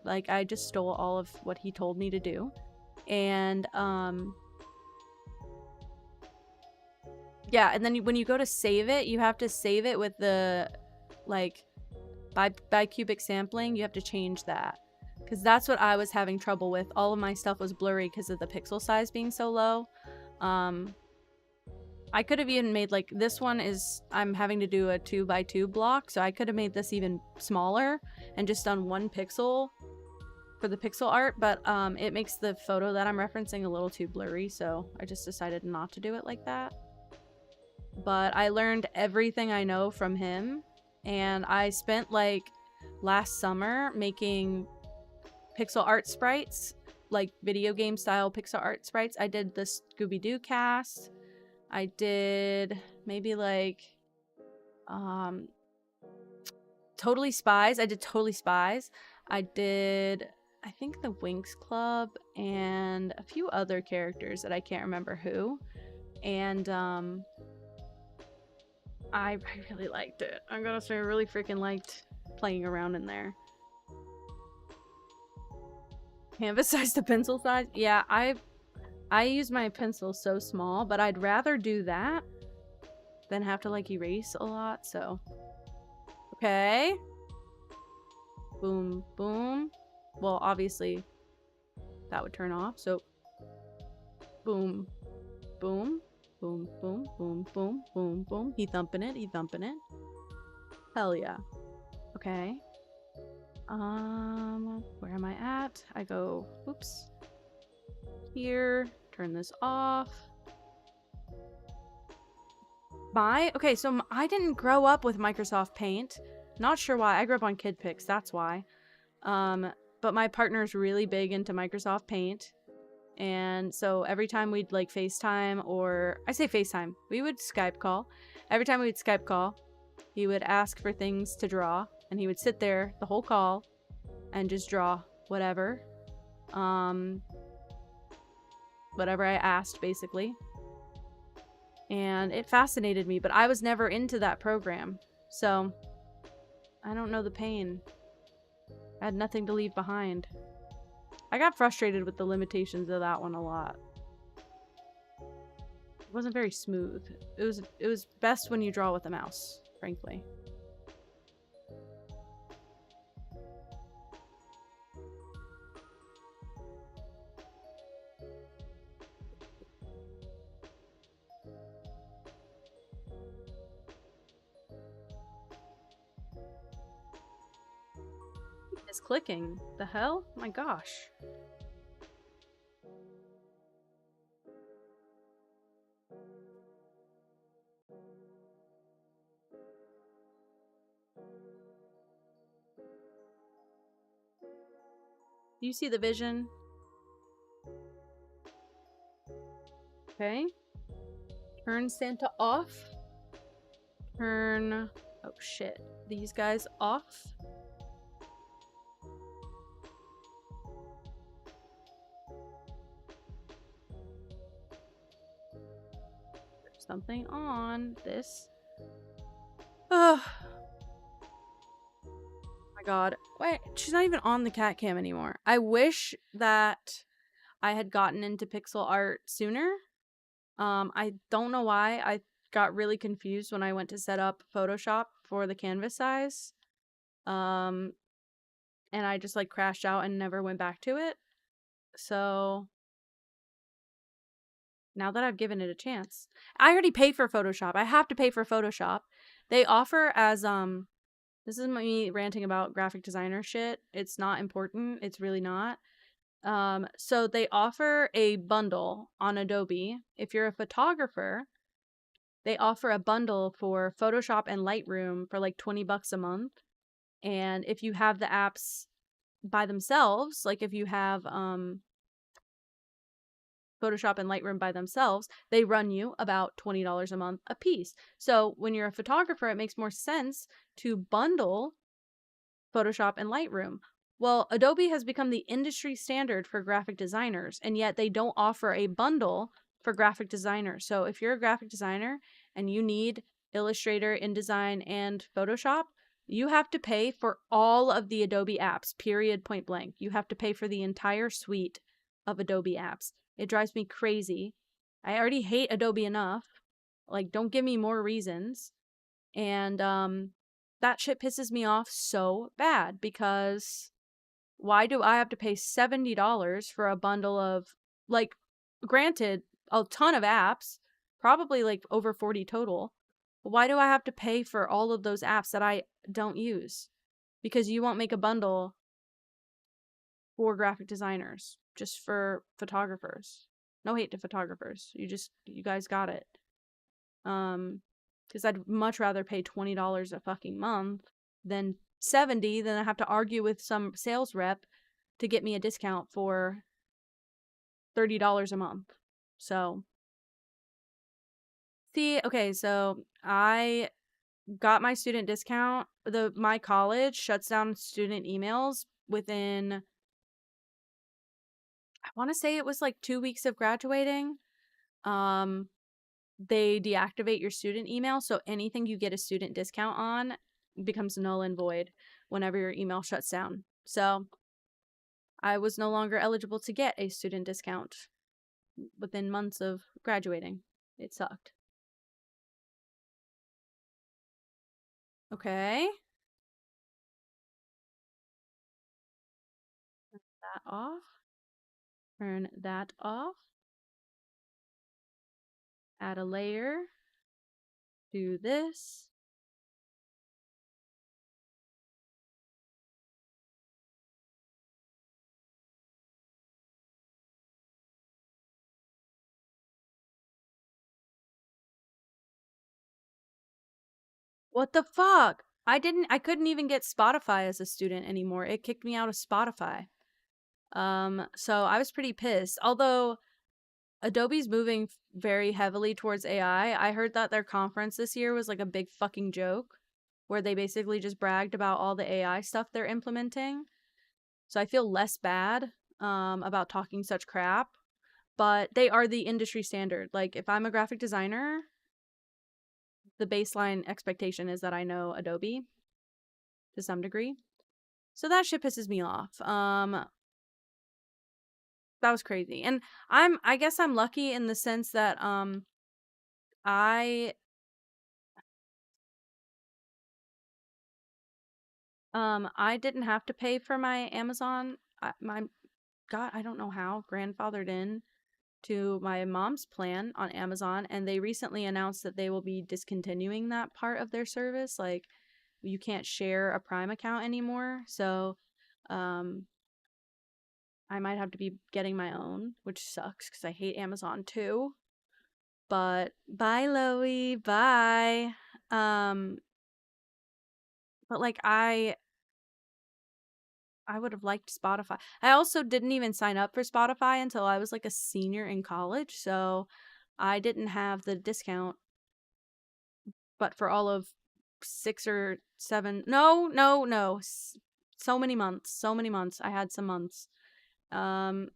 Like I just stole all of what he told me to do. And yeah, and then when you go to save it, you have to save it with the like bicubic sampling. You have to change that. Because that's what I was having trouble with. All of my stuff was blurry because of the pixel size being so low. I could have even made, like, this one is... I'm having to do a 2x2 block, so I could have made this even smaller and just done 1 pixel for the pixel art, but it makes the photo that I'm referencing a little too blurry, so I just decided not to do it like that. But I learned everything I know from him, and I spent, like, last summer making... pixel art sprites, like video game style pixel art sprites. I did the Scooby-Doo cast. I did maybe like Totally Spies. I did Totally Spies. I did, I think, the Winx Club and a few other characters that I can't remember who. And I really liked it. I'm gonna say I really freaking liked playing around in there. Canvas size to pencil size? Yeah, I use my pencil so small, but I'd rather do that than have to like erase a lot, so. Okay. Boom, boom. Well, obviously that would turn off, so. Boom, boom, boom, boom, boom, boom, boom, boom. He thumping it, he thumping it. Hell yeah. Okay. Where am I at? I go, oops, here, turn this off. Okay, so I didn't grow up with Microsoft Paint. Not sure why. I grew up on KidPix, that's why. But my partner's really big into Microsoft Paint. And so every time we'd like FaceTime, or I say FaceTime, we would Skype call. Every time we'd Skype call, he would ask for things to draw. And he would sit there the whole call and just draw whatever. Whatever I asked, basically. And it fascinated me, but I was never into that program. So, I don't know the pain. I had nothing to leave behind. I got frustrated with the limitations of that one a lot. It wasn't very smooth. It was best when you draw with a mouse, frankly. It's clicking. The hell? My gosh. Do you see the vision? Okay. Turn Santa off. Turn... Oh shit. These guys off. There's something on this. Oh my god. Wait, she's not even on the cat cam anymore. I wish that I had gotten into pixel art sooner. I don't know why. I got really confused when I went to set up Photoshop for the canvas size. And I just like crashed out and never went back to it. So now that I've given it a chance, I already pay for Photoshop. I have to pay for Photoshop. They offer as this is me ranting about graphic designer shit. It's not important. It's really not. So they offer a bundle on Adobe. If you're a photographer, they offer a bundle for Photoshop and Lightroom for like $20 a month. And if you have the apps by themselves, like if you have Photoshop and Lightroom by themselves, they run you about $20 a month a piece. So when you're a photographer, it makes more sense to bundle Photoshop and Lightroom. Well, Adobe has become the industry standard for graphic designers, and yet they don't offer a bundle for graphic designers. So if you're a graphic designer and you need Illustrator, InDesign, and Photoshop, you have to pay for all of the Adobe apps, period, point blank. You have to pay for the entire suite of Adobe apps. It drives me crazy. I already hate Adobe enough. Like, don't give me more reasons. And that shit pisses me off so bad because why do I have to pay $70 for a bundle of, like, granted, a ton of apps, probably like over 40 total. But why do I have to pay for all of those apps that I don't use? Because you won't make a bundle for graphic designers, just for photographers. No hate to photographers. You guys got it. Because I'd much rather pay $20 a fucking month than 70, then I have to argue with some sales rep to get me a discount for $30 a month. So, see, okay, so I got my student discount. My college shuts down student emails within, I want to say it was like 2 weeks of graduating. They deactivate your student email, so anything you get a student discount on becomes null and void whenever your email shuts down. So I was no longer eligible to get a student discount within months of graduating. It sucked. Okay. Turn that off. Turn that off. Add a layer. Do this. What the fuck? I couldn't even get Spotify as a student anymore. It kicked me out of Spotify. So I was pretty pissed. Although Adobe's moving very heavily towards AI. I heard that their conference this year was like a big fucking joke where they basically just bragged about all the AI stuff they're implementing. So I feel less bad about talking such crap, but they are the industry standard. Like if I'm a graphic designer, the baseline expectation is that I know Adobe to some degree. So that shit pisses me off. That was crazy. And I guess I'm lucky in the sense that I I didn't have to pay for my Amazon. My God, I don't know how, grandfathered in to my mom's plan on Amazon, and they recently announced that they will be discontinuing that part of their service. Like, you can't share a Prime account anymore. So, um, I might have to be getting my own, which sucks because I hate Amazon too. But bye, Loey, bye. Um, but like I would have liked Spotify. I also didn't even sign up for Spotify until I was like a senior in college, so I didn't have the discount. But for all of 6 or 7, no, so many months. I had some months. Um,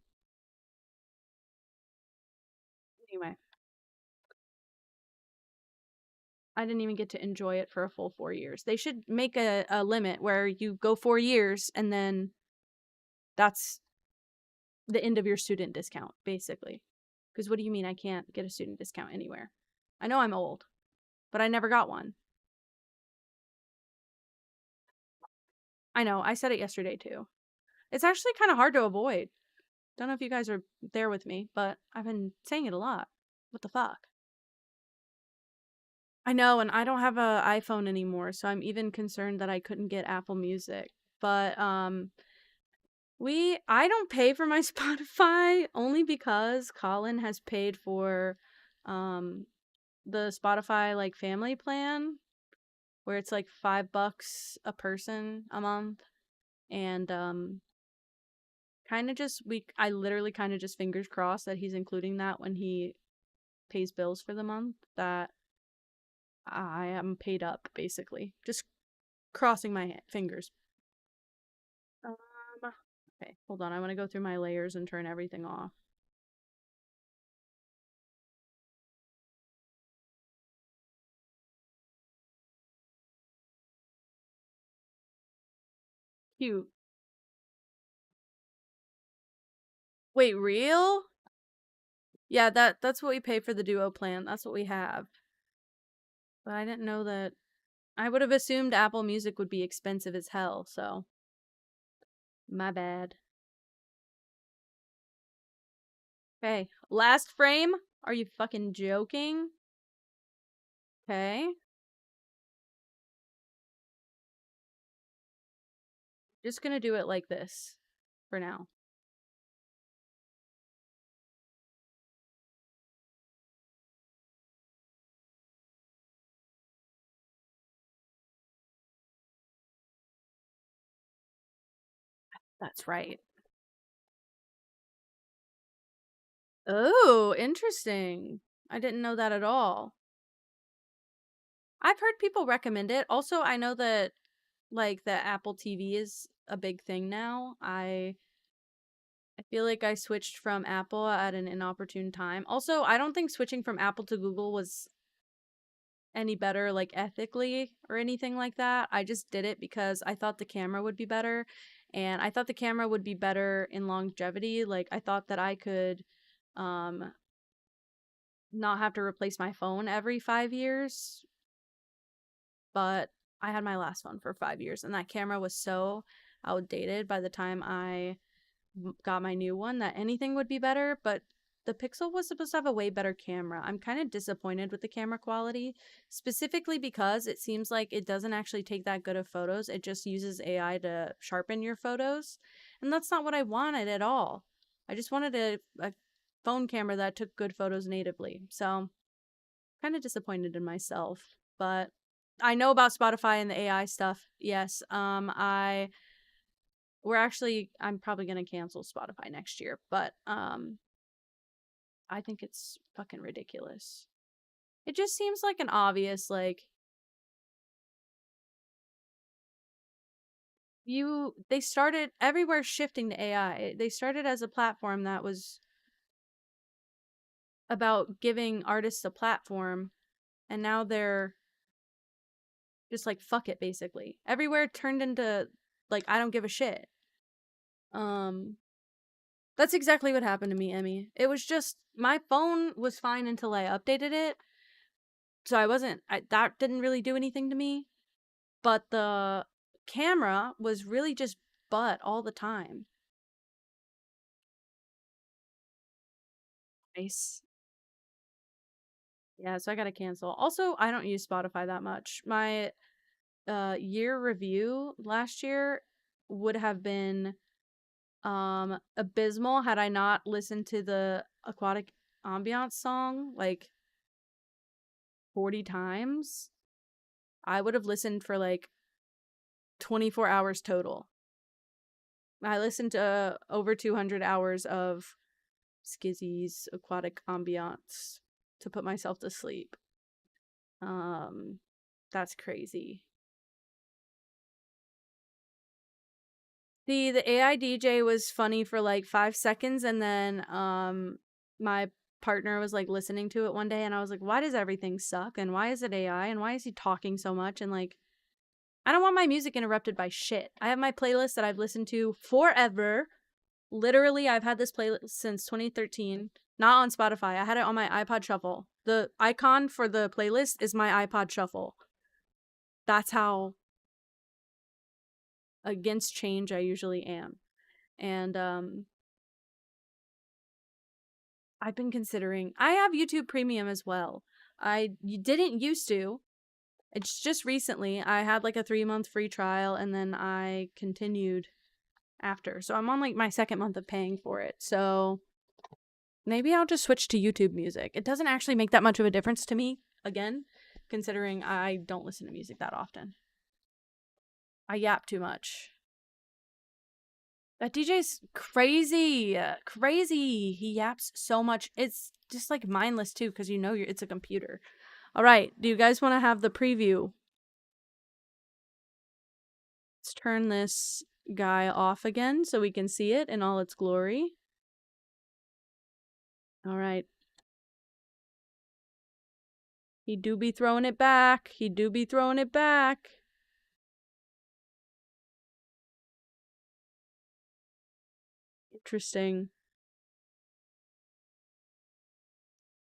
anyway, I didn't even get to enjoy it for a full 4 years. They should make a limit where you go 4 years and then that's the end of your student discount, basically. Because what do you mean I can't get a student discount anywhere? I know I'm old, but I never got one. I know, I said it yesterday too. It's actually kind of hard to avoid. Don't know if you guys are there with me, but I've been saying it a lot. What the fuck? I know, and I don't have a iPhone anymore, so I'm even concerned that I couldn't get Apple Music. But I don't pay for my Spotify only because Colin has paid for um the Spotify like family plan where it's like $5 a person a month, and kind of just I literally kind of just fingers crossed that he's including that when he pays bills for the month, that I am paid up, basically. Just crossing my fingers. Um, okay, hold on. I want to go through my layers and turn everything off. Cute. Wait, real? Yeah, that's what we pay for the duo plan. That's what we have. But I didn't know that. I would have assumed Apple Music would be expensive as hell, so my bad. Okay, last frame? Are you fucking joking? Okay. Just gonna do it like this for now. That's right. Oh, interesting. I didn't know that at all. I've heard people recommend it. Also, I know that like the Apple TV is a big thing now. I feel like I switched from Apple at an inopportune time. Also, I don't think switching from Apple to Google was any better, like ethically or anything like that. I just did it because I thought the camera would be better, and I thought the camera would be better in longevity. Like, I thought that I could um not have to replace my phone every 5 years, but I had my last phone for 5 years, and that camera was so outdated by the time I got my new one that anything would be better. But the Pixel was supposed to have a way better camera. I'm kind of disappointed with the camera quality, specifically because it seems like it doesn't actually take that good of photos. It just uses AI to sharpen your photos, and that's not what I wanted at all. I just wanted a phone camera that took good photos natively. So kind of disappointed in myself, but I know about Spotify and the AI stuff. Yes. I'm probably going to cancel Spotify next year, but I think it's fucking ridiculous. It just seems like an obvious, like, they started everywhere shifting to AI. They started as a platform that was about giving artists a platform, and now they're Just like fuck it, basically. Everywhere turned into like I don't give a shit. Um that's exactly what happened to me, Emmy. It was just my phone was fine until I updated it. So that didn't really do anything to me, but the camera was really just butt all the time. Nice. Yeah, so I gotta cancel. Also, I don't use Spotify that much. My year review last year would have been abysmal had I not listened to the aquatic ambiance song like 40 times. I would have listened for like 24 hours total. I listened to over 200 hours of Skizzy's aquatic ambiance to put myself to sleep. Um that's crazy. The AI DJ was funny for like 5 seconds, and then my partner was like listening to it one day, and I was like, why does everything suck? And why is it AI? And why is he talking so much? And like, I don't want my music interrupted by shit. I have my playlist that I've listened to forever. Literally, I've had this playlist since 2013. Not on Spotify. I had it on my iPod Shuffle. The icon for the playlist is my iPod Shuffle. That's how against change I usually am. And I've been considering. I have YouTube Premium as well. I didn't used to. It's just recently I had like a 3-month free trial, and then I continued after. So I'm on like my second month of paying for it. So maybe I'll just switch to YouTube Music. It doesn't actually make that much of a difference to me, again, considering I don't listen to music that often. I yap too much. That DJ's crazy. Crazy. He yaps so much. It's just like mindless too, because you know it's a computer. All right. Do you guys want to have the preview? Let's turn this guy off again so we can see it in all its glory. All right. He do be throwing it back. He do be throwing it back. Interesting.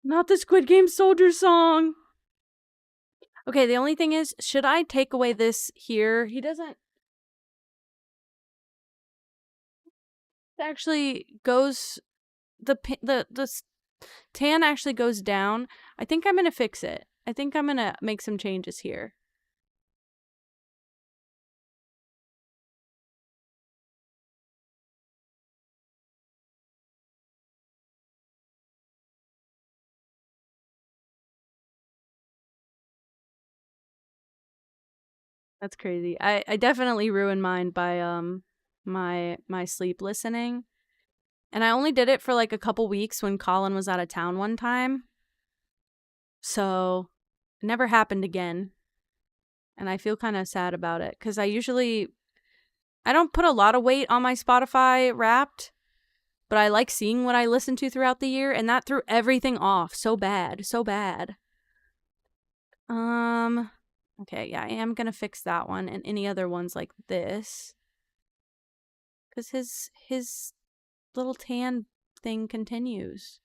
Not the Squid Game Soldier song. Okay, the only thing is, should I take away this here? He doesn't. It actually goes. The tan actually goes down. I think I'm gonna fix it. I think I'm gonna make some changes here. That's crazy. I definitely ruined mine by my sleep listening. And I only did it for like a couple weeks when Colin was out of town one time. So it never happened again. And I feel kind of sad about it cuz I don't put a lot of weight on my Spotify Wrapped, but I like seeing what I listen to throughout the year, and that threw everything off so bad, so bad. Okay, yeah, I am gonna fix that one and any other ones like this, because his little tan thing continues.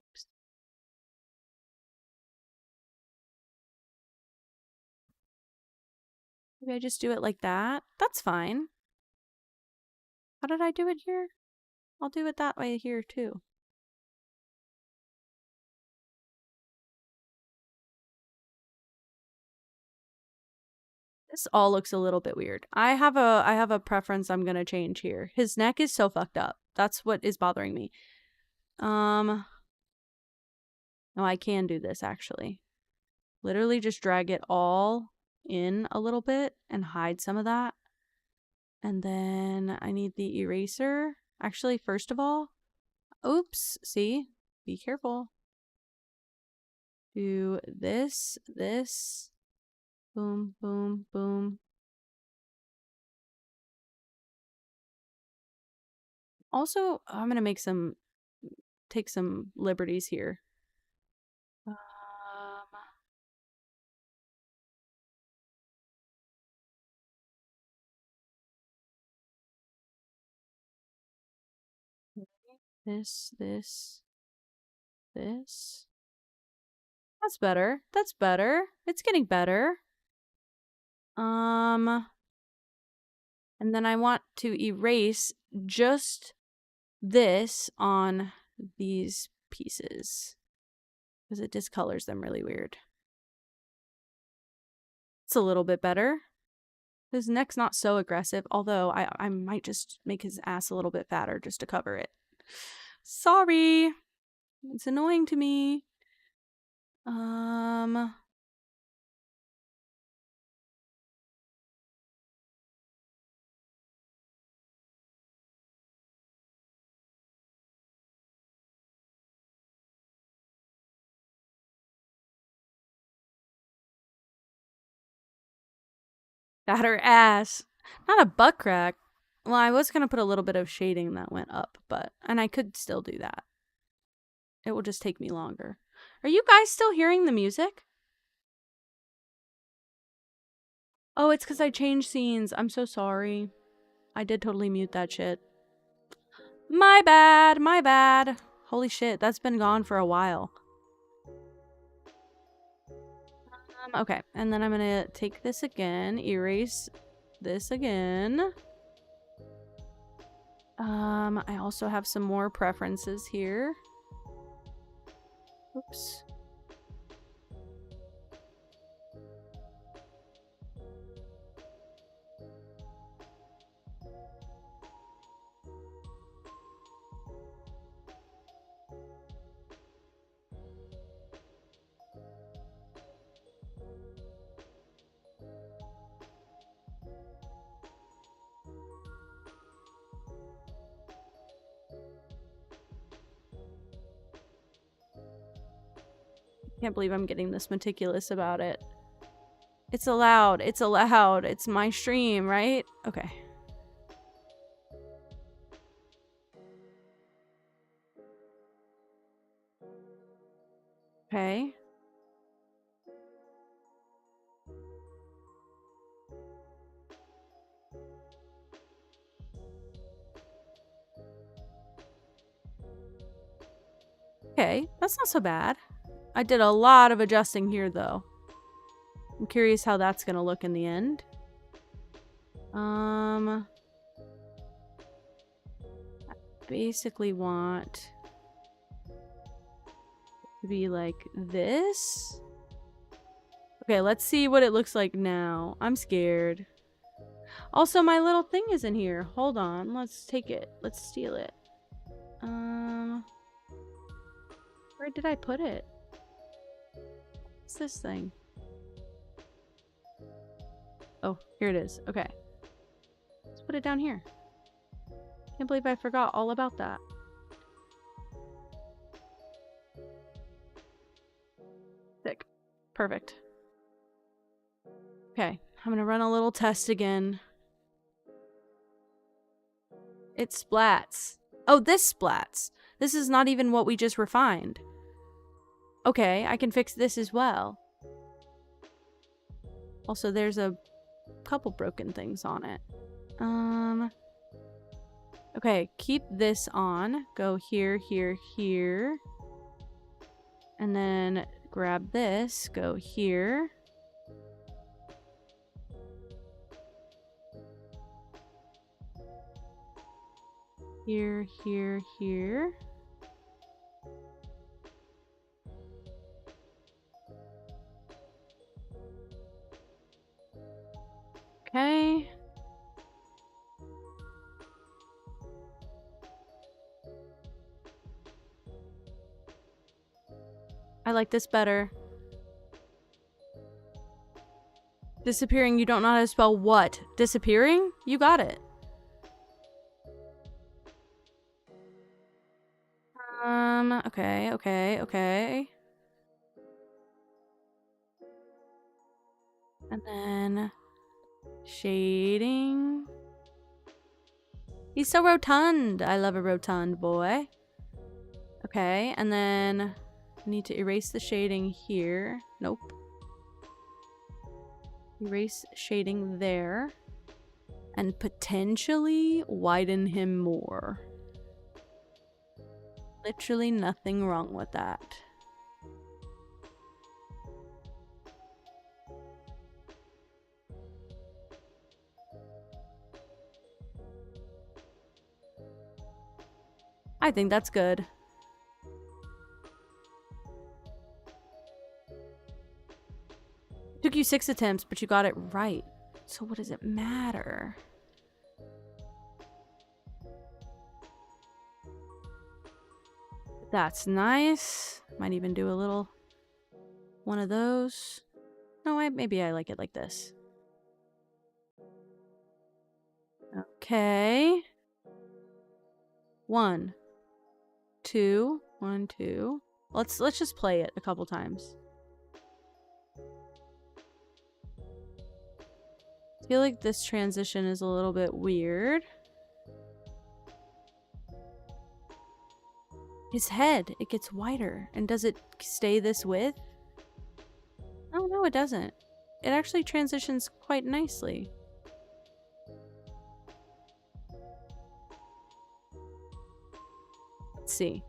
Oops. Maybe I just do it like that. That's fine. How did I do it here? I'll do it that way here too. This all looks a little bit weird. I have a preference I'm gonna change here. His neck is so fucked up. That's what is bothering me. No, I can do this actually. Literally just drag it all in a little bit and hide some of that. And then I need the eraser. Actually, first of all, oops, see? Be careful. Do this, this, boom, boom, boom. Also, I'm gonna take some liberties here. This. This. That's better. That's better. It's getting better. And then I want to erase just this on these pieces because it discolors them really weird. It's a little bit better. His neck's not so aggressive, although I might just make his ass a little bit fatter just to cover it. Sorry. It's annoying to me. Fatter ass. Not a butt crack. Well, I was going to put a little bit of shading that went up, and I could still do that. It will just take me longer. Are you guys still hearing the music? Oh, it's because I changed scenes. I'm so sorry. I did totally mute that shit. My bad. My bad. Holy shit, that's been gone for a while. Okay, and then I'm going to take this again, erase this again. I also have some more preferences here. Oops. Can't believe I'm getting this meticulous about it. It's allowed. It's allowed. It's my stream, right? Okay. Okay. Okay, that's not so bad. I did a lot of adjusting here, though. I'm curious how that's gonna look in the end. I basically want to be like this. Okay, let's see what it looks like now. I'm scared. Also, my little thing is in here. Hold on. Let's take it. Let's steal it. Where did I put it? What's this thing? Oh, here it is. Okay. Let's put it down here. Can't believe I forgot all about that. Sick. Perfect. Okay, I'm gonna run a little test again. It splats. Oh, this splats. This is not even what we just refined. Okay, I can fix this as well. Also, there's a couple broken things on it. Okay, keep this on. Go here, here, here. And then grab this. Go here. Here, here, here. Okay. I like this better. Disappearing, you don't know how to spell what? Disappearing? You got it. Okay, okay, okay. And then shading. He's so rotund. I love a rotund boy. Okay, and then I need to erase the shading here. Nope. Erase shading there. And potentially widen him more. Literally nothing wrong with that. I think that's good. Took you 6 attempts, but you got it right. So what does it matter? That's nice. Might even do a little one of those. No, maybe I like it like this. Okay. 1, 2, 1, 2. Let's just play it a couple times. I feel like this transition is a little bit weird. His head, it gets wider. And does it stay this width? Oh, no, it doesn't. It actually transitions quite nicely. Let's see.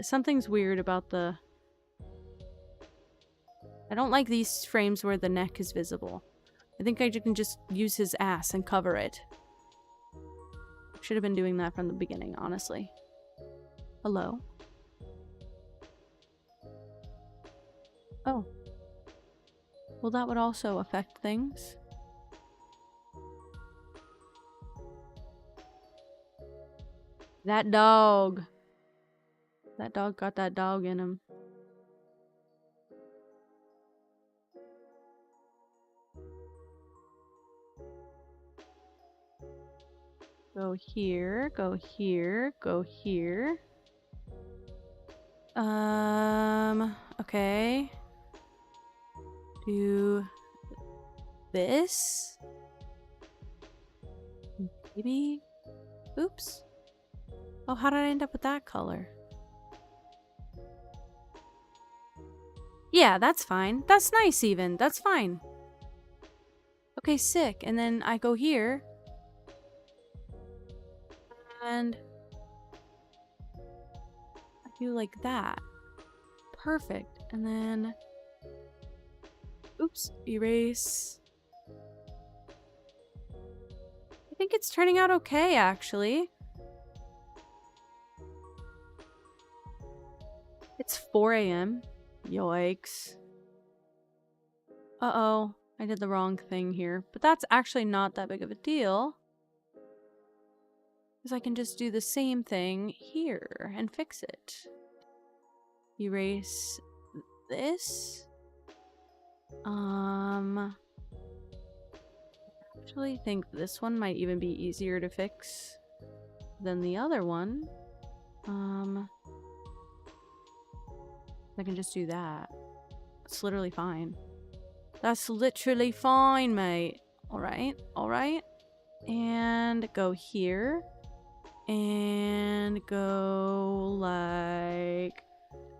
Something's weird about the... I don't like these frames where the neck is visible. I think I can just use his ass and cover it. Should have been doing that from the beginning, honestly. Hello? Oh. Well, that would also affect things. That dog. That dog got that dog in him. Go here, go here, go here. Okay. Do this. Maybe. Oops. Oh, how did I end up with that color? Yeah, that's fine. That's nice even. That's fine. Okay, sick. And then I go here. And I do like that. Perfect. And then... Oops. Erase. I think it's turning out okay, actually. It's 4 a.m. Yikes. Uh-oh. I did the wrong thing here. But that's actually not that big of a deal. Because I can just do the same thing here and fix it. Erase this. Actually think this one might even be easier to fix than the other one. I can just do that. It's literally fine. That's literally fine, mate. Alright, alright. And go here. And go like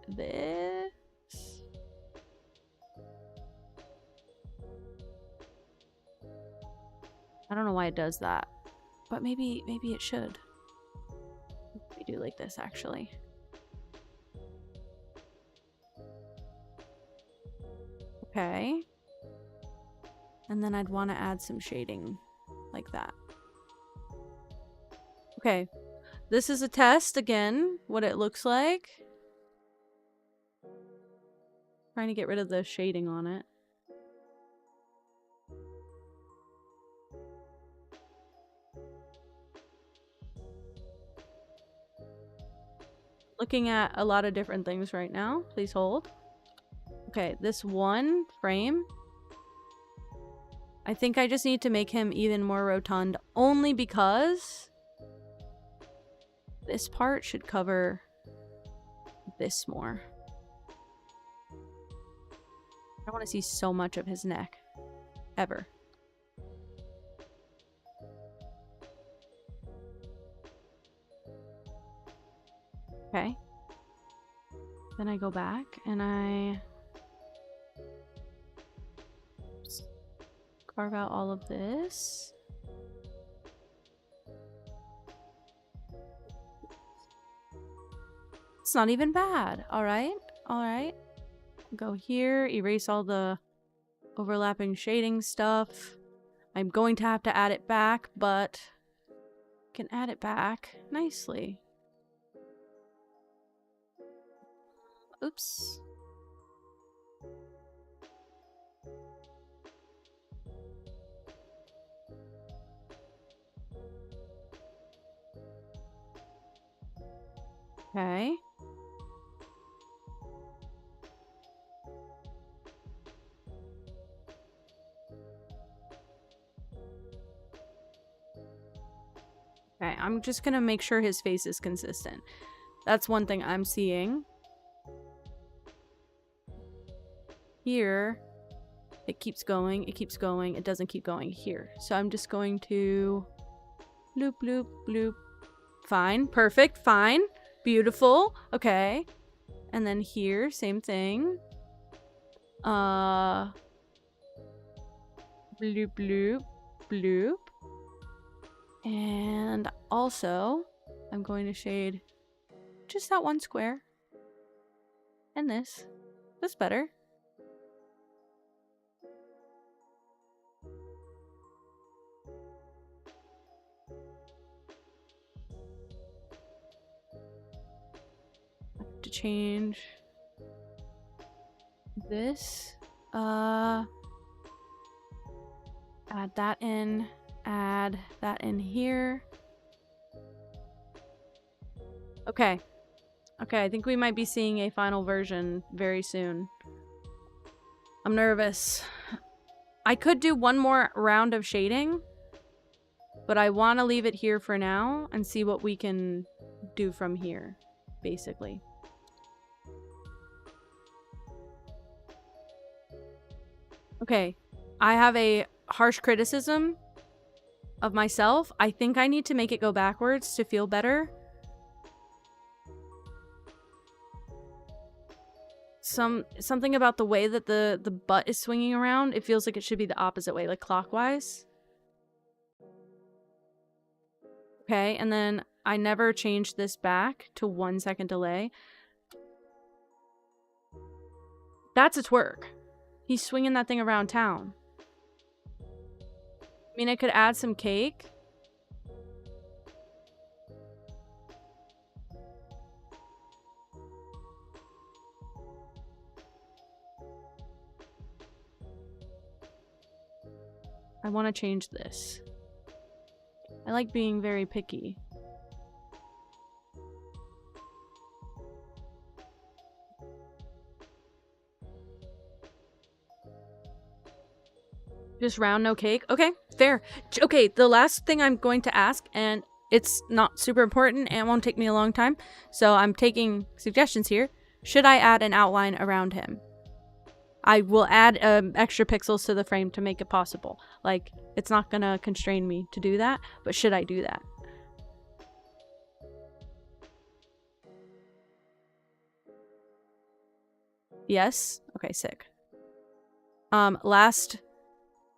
this. I don't know why it does that. But maybe it should. We do like this, actually. Okay. And then I'd want to add some shading like that. Okay. This is a test, again, what it looks like. Trying to get rid of the shading on it. Looking at a lot of different things right now. Please hold. Okay, this one frame. I think I just need to make him even more rotund only because this part should cover this more. I want to see so much of his neck. Ever. Okay. Then I go back and I carve out all of this. That's not even bad. All right. All right. Go here, erase all the overlapping shading stuff. I'm going to have to add it back, but I can add it back nicely. Oops. Okay. Okay, I'm just gonna make sure his face is consistent. That's one thing I'm seeing. Here, it keeps going, it doesn't keep going here. So I'm just going to bloop, bloop, bloop. Fine, perfect, fine, beautiful, okay. And then here, same thing. Bloop, bloop, bloop. And also, I'm going to shade just that one square. And this. That's better. I have to change this. Add that in. Add that in here. Okay. Okay, I think we might be seeing a final version very soon. I'm nervous. I could do one more round of shading, but I want to leave it here for now and see what we can do from here, basically. Okay, I have a harsh criticism of myself. I think I need to make it go backwards to feel better. Something about the way that the butt is swinging around, it feels like it should be the opposite way, like clockwise. Okay, and then I never changed this back to 1 second delay. That's a twerk. He's swinging that thing around town. I mean, I could add some cake. I want to change this. I like being very picky. Just round, no cake? Okay, fair. Okay, the last thing I'm going to ask, and it's not super important and it won't take me a long time, so I'm taking suggestions here. Should I add an outline around him? I will add extra pixels to the frame to make it possible. Like, it's not gonna constrain me to do that, but should I do that? Yes? Okay, sick. Last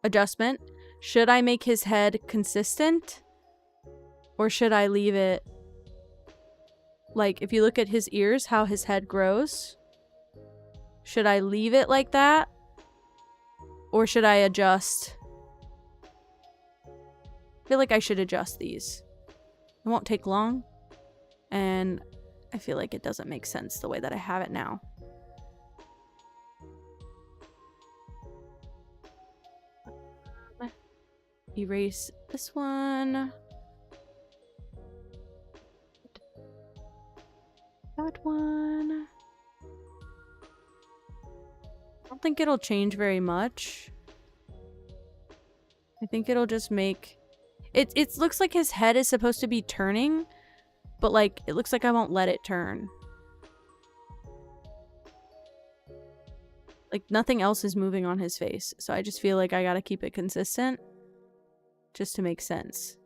adjustment. Should I make his head consistent? Or should I leave it... Like, if you look at his ears, how his head grows... Should I leave it like that? Or should I adjust? I feel like I should adjust these. It won't take long. And I feel like it doesn't make sense the way that I have it now. Erase this one. That one. I don't think it'll change very much. I think it'll just make... It looks like his head is supposed to be turning, but like, it looks like I won't let it turn. Like, nothing else is moving on his face, so I just feel like I gotta keep it consistent just to make sense.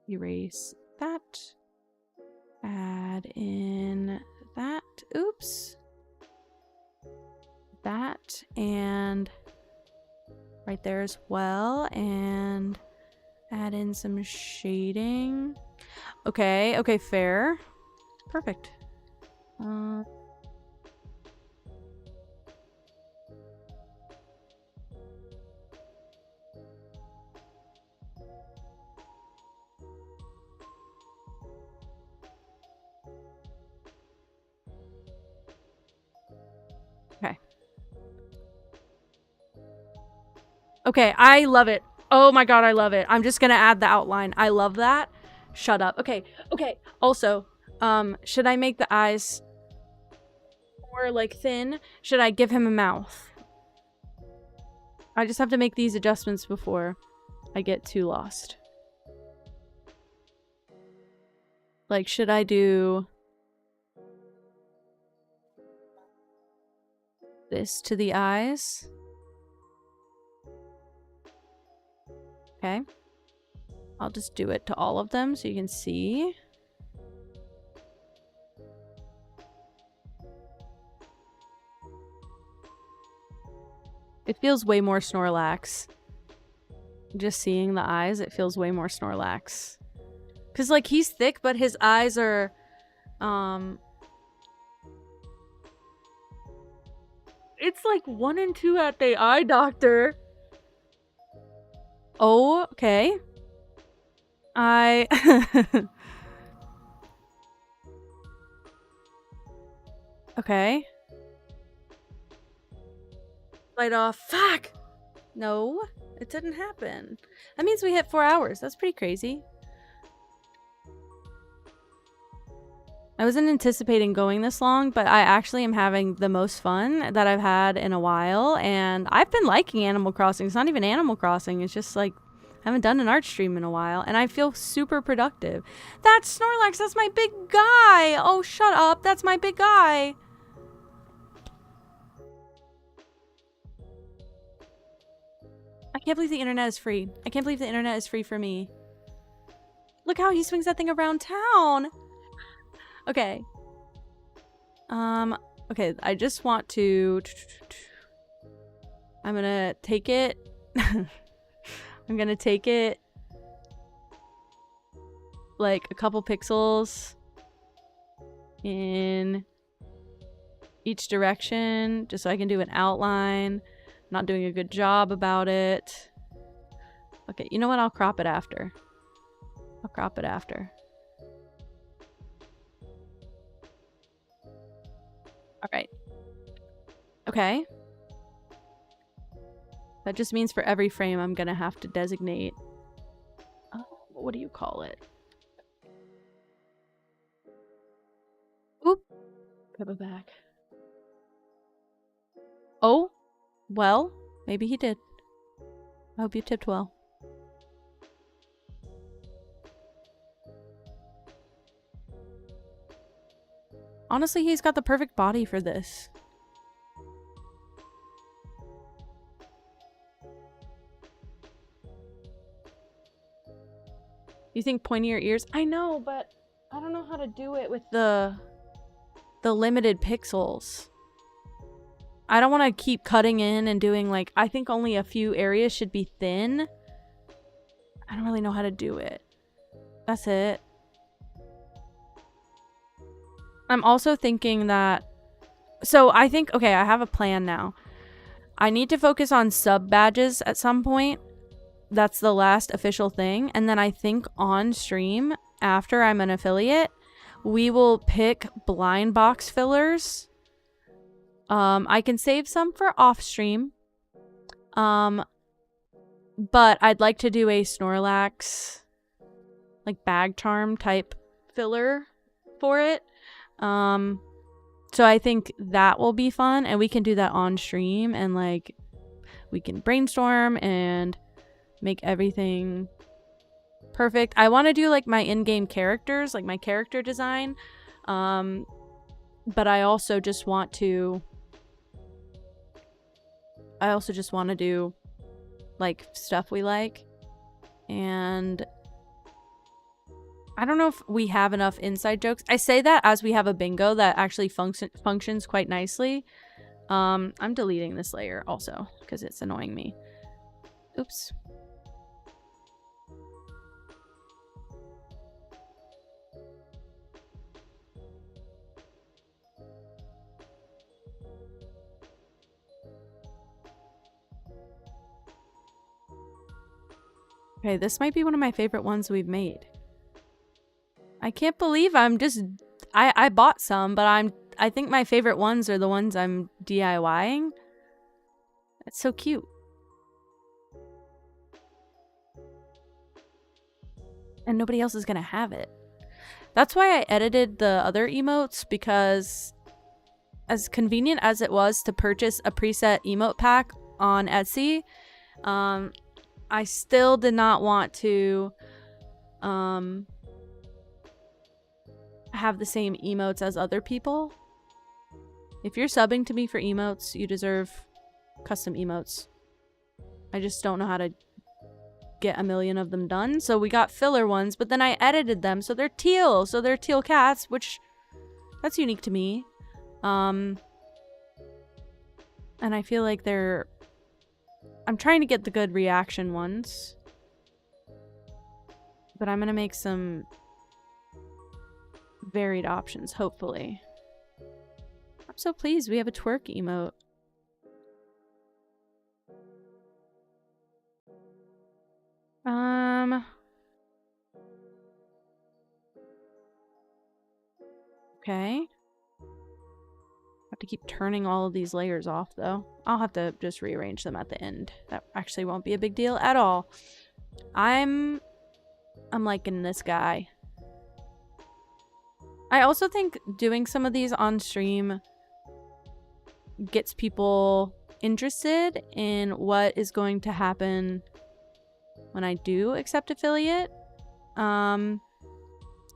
Erase that. Add in that. Oops. That, and right there as well, and add in some shading. Okay, okay, fair. Perfect. Okay. Okay, I love it. Oh my god, I love it. I'm just gonna add the outline. I love that. Shut up. Okay, okay. Also, should I make the eyes more, like, thin? Should I give him a mouth? I just have to make these adjustments before I get too lost. Like, should I do this to the eyes? Okay. I'll just do it to all of them so you can see. It feels way more Snorlax. Just seeing the eyes, it feels way more Snorlax. Because, like, he's thick, but his eyes are, it's like 1 and 2 at the eye doctor. Oh, okay. Okay. Light off. Fuck! No, it didn't happen. That means we hit 4 hours. That's pretty crazy. I wasn't anticipating going this long, but I actually am having the most fun that I've had in a while, and I've been liking Animal Crossing. It's not even Animal Crossing, it's just like I haven't done an art stream in a while, and I feel super productive. That's Snorlax, that's my big guy! Oh, shut up, that's my big guy! I can't believe the internet is free. I can't believe the internet is free for me. Look how he swings that thing around town! Okay. Okay, I just want to... I'm gonna take it. I'm gonna take it like a couple pixels in each direction just so I can do an outline. Not doing a good job about it. Okay, you know what? I'll crop it after. I'll crop it after. Alright. Okay. That just means for every frame I'm gonna have to designate... Oh, what do you call it? Oop. Put it back. Oh? Well, maybe he did. I hope you tipped well. Honestly, he's got the perfect body for this. You think pointier ears? I know, but I don't know how to do it with the limited pixels. I don't want to keep cutting in and doing, like, I think only a few areas should be thin. I don't really know how to do it. That's it. I'm also thinking that... So I think, okay, I have a plan now. I need to focus on sub badges at some point. That's the last official thing. And then I think on stream, after I'm an affiliate, we will pick blind box fillers. I can save some for off stream. But I'd like to do a Snorlax, like, bag charm type filler for it. So I think that will be fun, and we can do that on stream, and, like, we can brainstorm and make everything perfect. I want to do, like, my in-game characters, like my character design. But I also just want to do, like, stuff we like. And I don't know if we have enough inside jokes. I say that as we have a bingo that actually functions quite nicely. I'm deleting this layer also because it's annoying me. Oops. Okay, this might be one of my favorite ones we've made. I can't believe I'm just... I bought some, but I think my favorite ones are the ones I'm DIYing. That's so cute. And nobody else is gonna have it. That's why I edited the other emotes, because as convenient as it was to purchase a preset emote pack on Etsy, I still did not want to have the same emotes as other people. If you're subbing to me for emotes, you deserve custom emotes. I just don't know how to get a million of them done. So we got filler ones, but then I edited them so they're teal. So they're teal cats, which that's unique to me. And I feel like I'm trying to get the good reaction ones. But I'm gonna make some varied options, hopefully. I'm so pleased we have a twerk emote. Okay. Have to keep turning all of these layers off, though. I'll have to just rearrange them at the end. That actually won't be a big deal at all. I'm liking this guy. I also think doing some of these on stream gets people interested in what is going to happen when I do accept affiliate.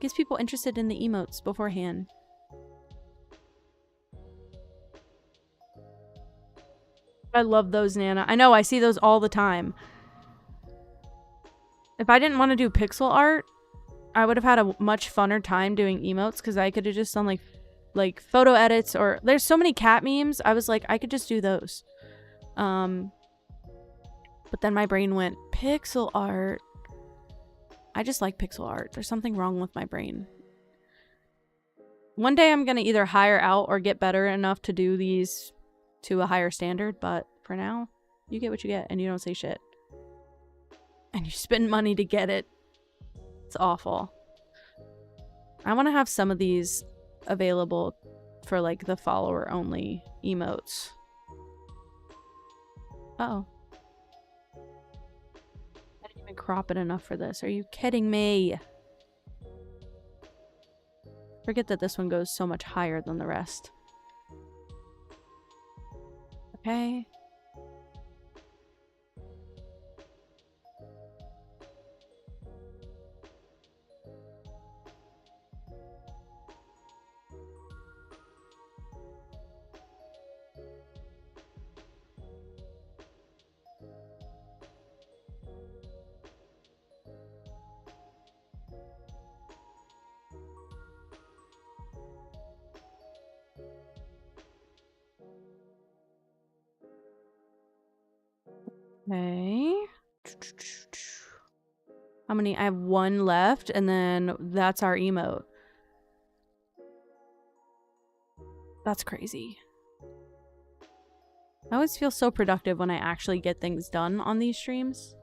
Gets people interested in the emotes beforehand. I love those, Nana. I know, I see those all the time. If I didn't want to do pixel art, I would have had a much funner time doing emotes, because I could have just done like photo edits, or there's so many cat memes. I was like, I could just do those. But then my brain went, pixel art. I just like pixel art. There's something wrong with my brain. One day I'm gonna either hire out or get better enough to do these to a higher standard, but for now, you get what you get and you don't say shit. And you spend money to get it. It's awful. I want to have some of these available for like the follower only emotes. Uh-oh. I didn't even crop it enough for this. Are you kidding me? Forget that this one goes so much higher than the rest. Okay. Okay. How many? I have one left, and then that's our emote. That's crazy. I always feel so productive when I actually get things done on these streams.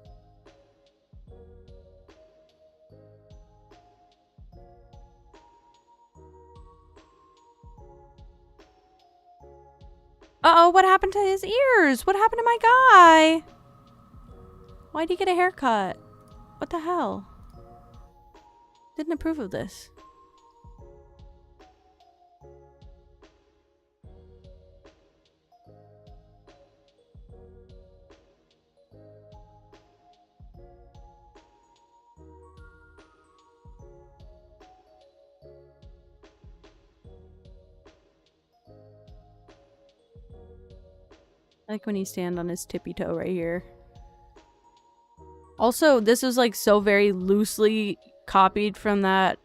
Uh-oh, what happened to his ears? What happened to my guy? Why'd he get a haircut? What the hell? Didn't approve of this. I like when he stands on his tippy toe right here. Also, this is like so very loosely copied from that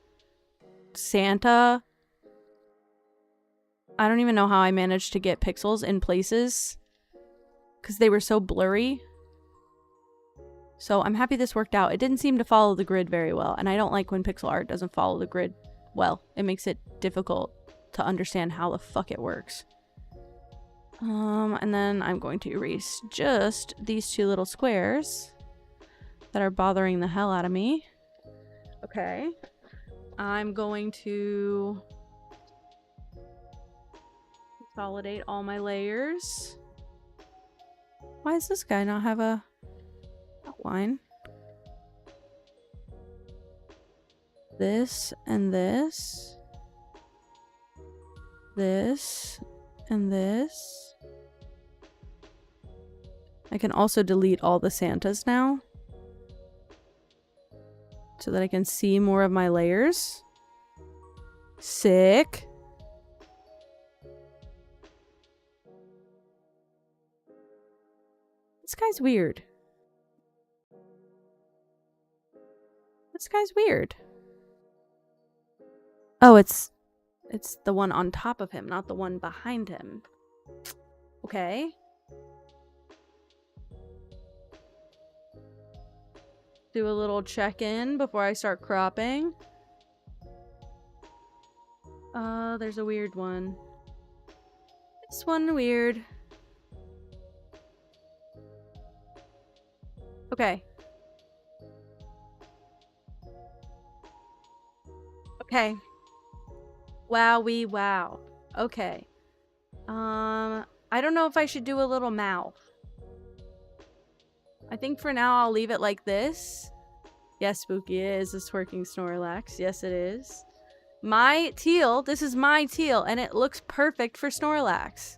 Santa. I don't even know how I managed to get pixels in places because they were so blurry. So I'm happy this worked out. It didn't seem to follow the grid very well, and I don't like when pixel art doesn't follow the grid well. It makes it difficult to understand how the fuck it works. And then I'm going to erase just these two little squares. that are bothering the hell out of me. Okay. I'm going to consolidate all my layers. Why does this guy not have a outline? This and this. This and this. I can also delete all the Santas now, so that I can see more of my layers. Sick. This guy's weird. This guy's weird. Oh, it's the one on top of him, not the one behind him. Okay. Do a little check-in before I start cropping. There's a weird one. This one weird. Okay. Okay. Wowie wow. Okay. I don't know if I should do a little mouth. I think for now I'll leave it like this. Yes, Spooky, it is a twerking Snorlax. Yes, it is. My teal. This is my teal, and it looks perfect for Snorlax.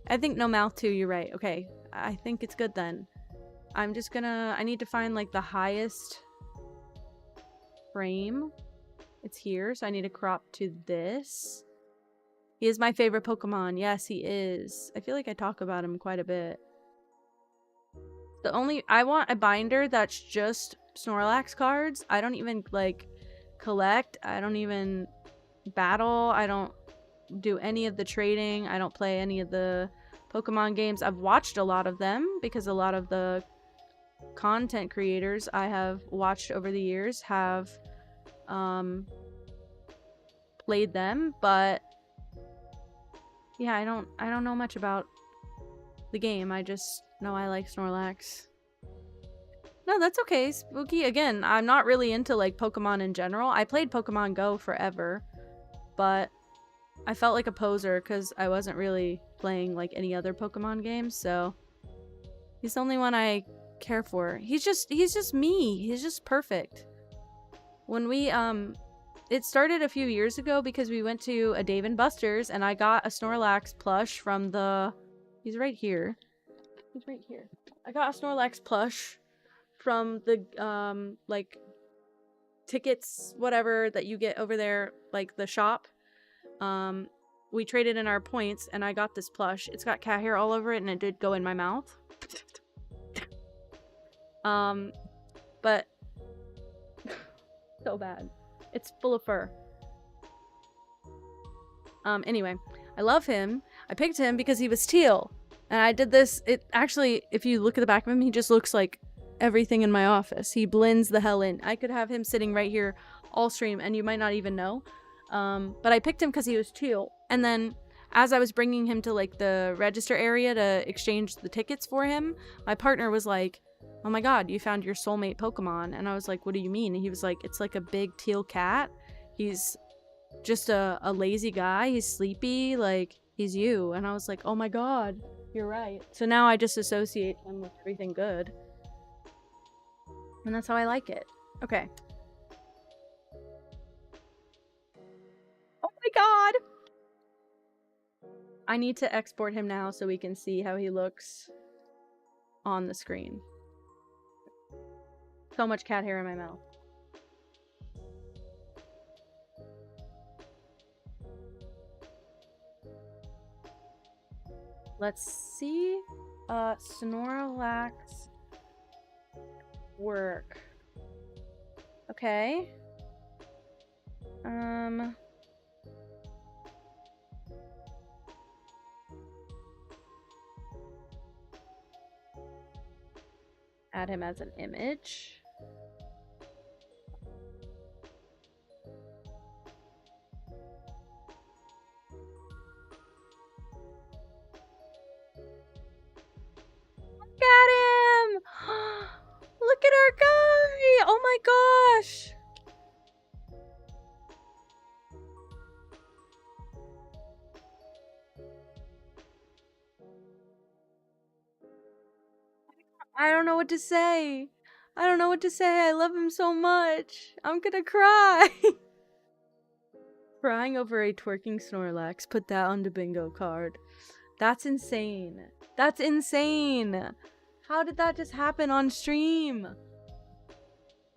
I think no mouth too, you're right. Okay, I think it's good then. I'm just gonna... I need to find, like, the highest frame. It's here, so I need to crop to this. He is my favorite Pokemon. Yes, he is. I feel like I talk about him quite a bit. I want a binder that's just Snorlax cards. I don't even, like, collect. I don't even battle. I don't do any of the trading. I don't play any of the Pokemon games. I've watched a lot of them because a lot of the content creators I have watched over the years have played them, but yeah, I don't know much about the game. I just know I like Snorlax. No, that's okay, Spooky. Again, I'm not really into, like, Pokemon in general. I played Pokemon Go forever, but I felt like a poser because I wasn't really playing, like, any other Pokemon games, so he's the only one I care for. He's just me. He's just perfect. When we, it started a few years ago because we went to a Dave & Buster's and I got a Snorlax plush from the... He's right here. He's right here. I got a Snorlax plush from the, like, tickets, whatever, that you get over there, like, the shop. We traded in our points, and I got this plush. It's got cat hair all over it, and it did go in my mouth. But... so bad. It's full of fur. Anyway, I love him. I picked him because he was teal. And I did this, it actually, if you look at the back of him, he just looks like everything in my office. He blends the hell in. I could have him sitting right here all stream and you might not even know. But I picked him because he was teal. And then as I was bringing him to, like, the register area to exchange the tickets for him, my partner was like, oh my god, you found your soulmate Pokemon. And I was like, what do you mean? And he was like, it's like a big teal cat. He's just a lazy guy. He's sleepy. Like, he's you. And I was like, oh my god, you're right. So now I just associate him with everything good. And that's how I like it. Okay. Oh my god! I need to export him now so we can see how he looks on the screen. So much cat hair in my mouth. Let's see. Snorlax work. Okay. Add him as an image. Look at him! Look Look at our guy! Oh my gosh! I don't know what to say. I don't know what to say. I love him so much. I'm gonna cry. Crying over a twerking Snorlax. Put that on the bingo card. That's insane. That's insane. How did that just happen on stream?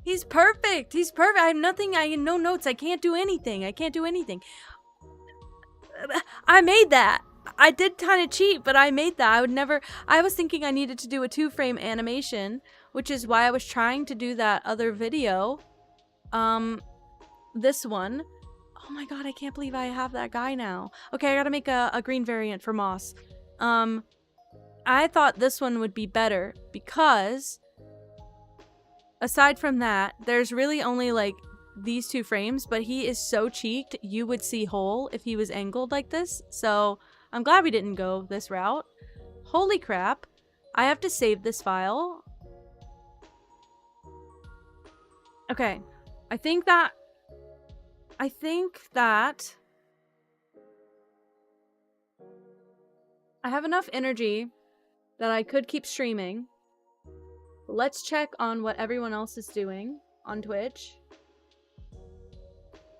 He's perfect. He's perfect. I have nothing. I have no notes. I can't do anything. I can't do anything. I made that. I did kind of cheat, but I made that. I was thinking I needed to do a 2-frame animation, which is why I was trying to do that other video. This one. Oh my god, I can't believe I have that guy now. Okay, I gotta make a green variant for Moss. I thought this one would be better because aside from that, there's really only like these 2 frames, but he is so cheeked, you would see whole if he was angled like this. So I'm glad we didn't go this route. Holy crap. I have to save this file. Okay. I think that I have enough energy that I could keep streaming. Let's check on what everyone else is doing on Twitch.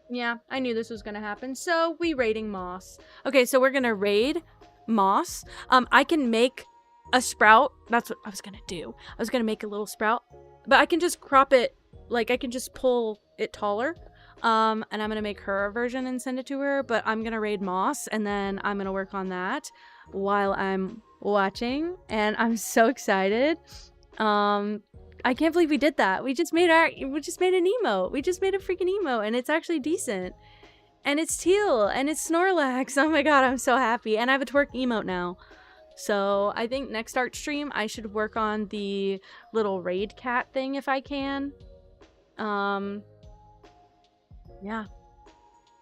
Yeah, I knew this was gonna happen. So we raiding Moss. Okay, so we're gonna raid Moss. I can make a sprout. That's what I was gonna do. I was gonna make a little sprout, but I can just crop it. Like I can just pull it taller. And I'm gonna make her a version and send it to her. But I'm gonna raid Moss, and then I'm gonna work on that while I'm watching. And I'm so excited. I can't believe we did that. We just made an emote. We just made a freaking emote, and it's actually decent. And it's teal, and it's Snorlax. Oh my god, I'm so happy. And I have a twerk emote now. So I think next art stream, I should work on the little raid cat thing if I can. Yeah.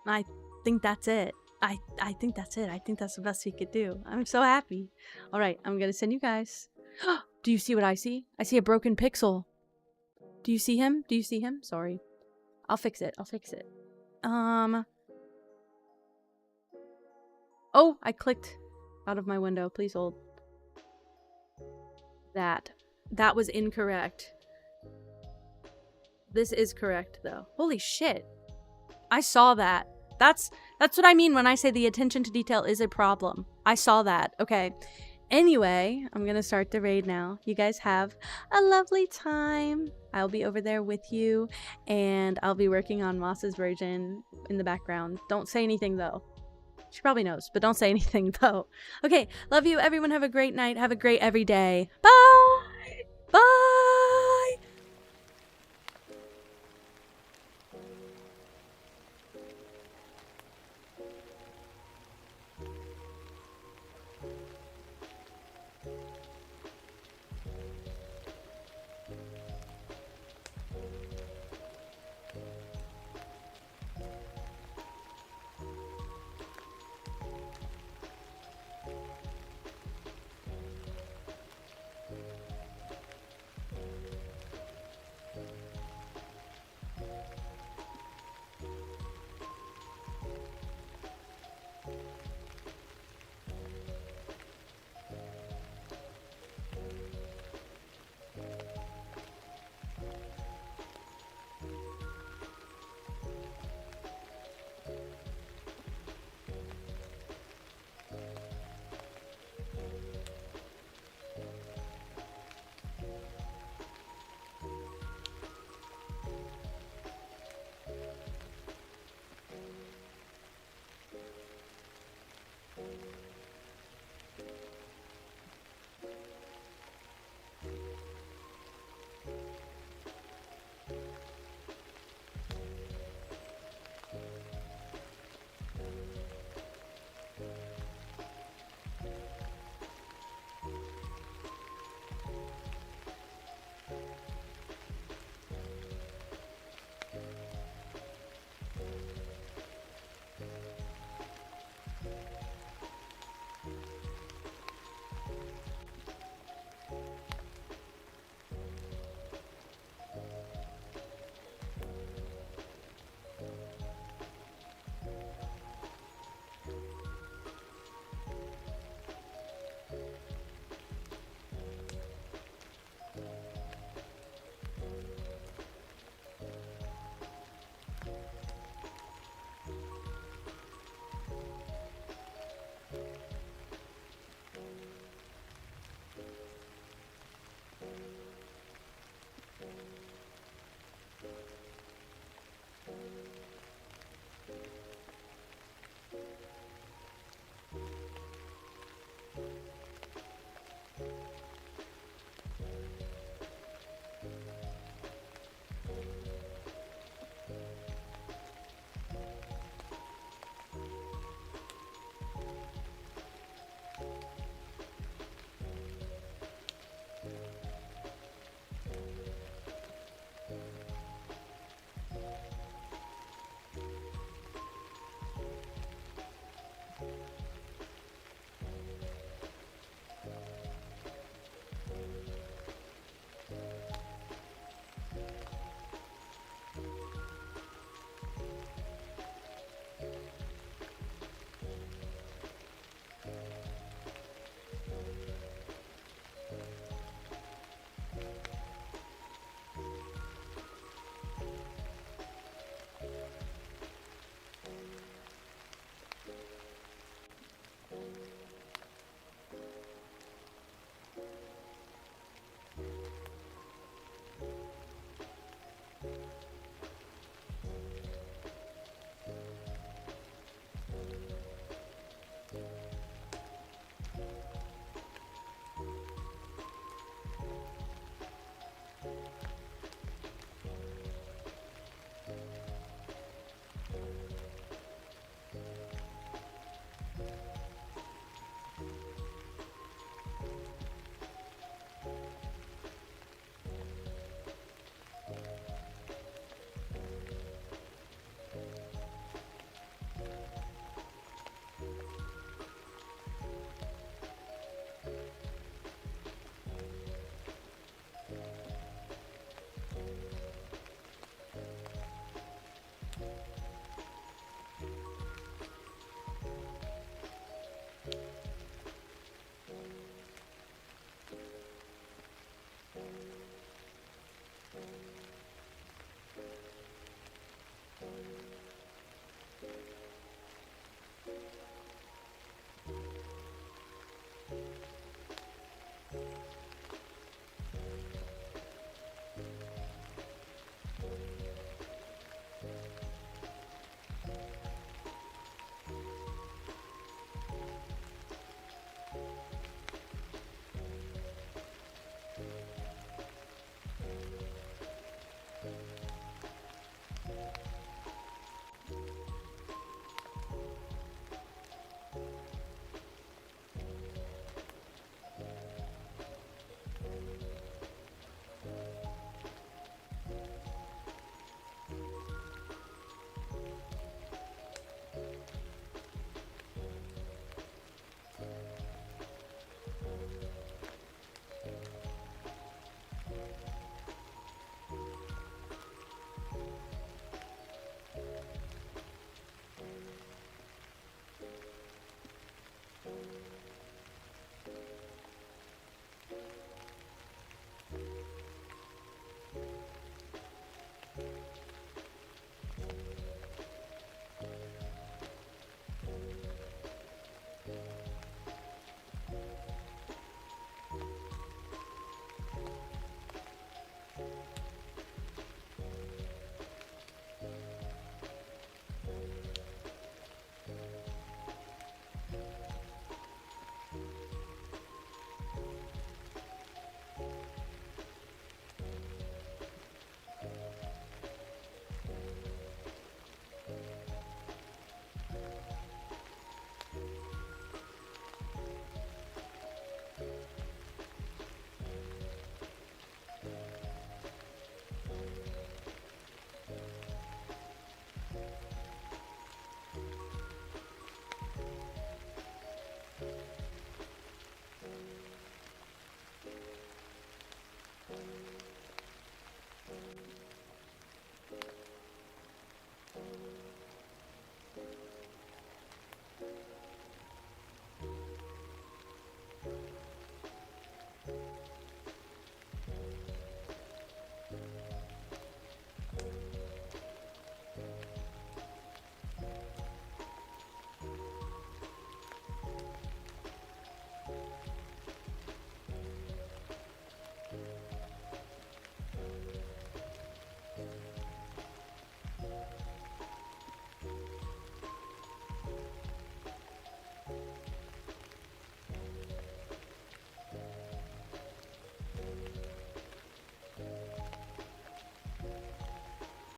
I think that's it. I think that's it. I think that's the best we could do. I'm so happy. All right, I'm gonna send you guys. Do you see what I see? I see a broken pixel. Do you see him? Do you see him? Sorry. I'll fix it. I'll fix it. Oh, I clicked out of my window. Please hold. That was incorrect. This is correct, though. Holy shit. I saw that. That's what I mean when I say the attention to detail is a problem. I saw that. Okay. Anyway, I'm gonna start the raid now. You guys have a lovely time. I'll be over there with you, and I'll be working on Moss's version in the background. Don't say anything, though. She probably knows, but don't say anything, though. Okay, love you. Everyone have a great night. Have a great every day. Bye! Bye!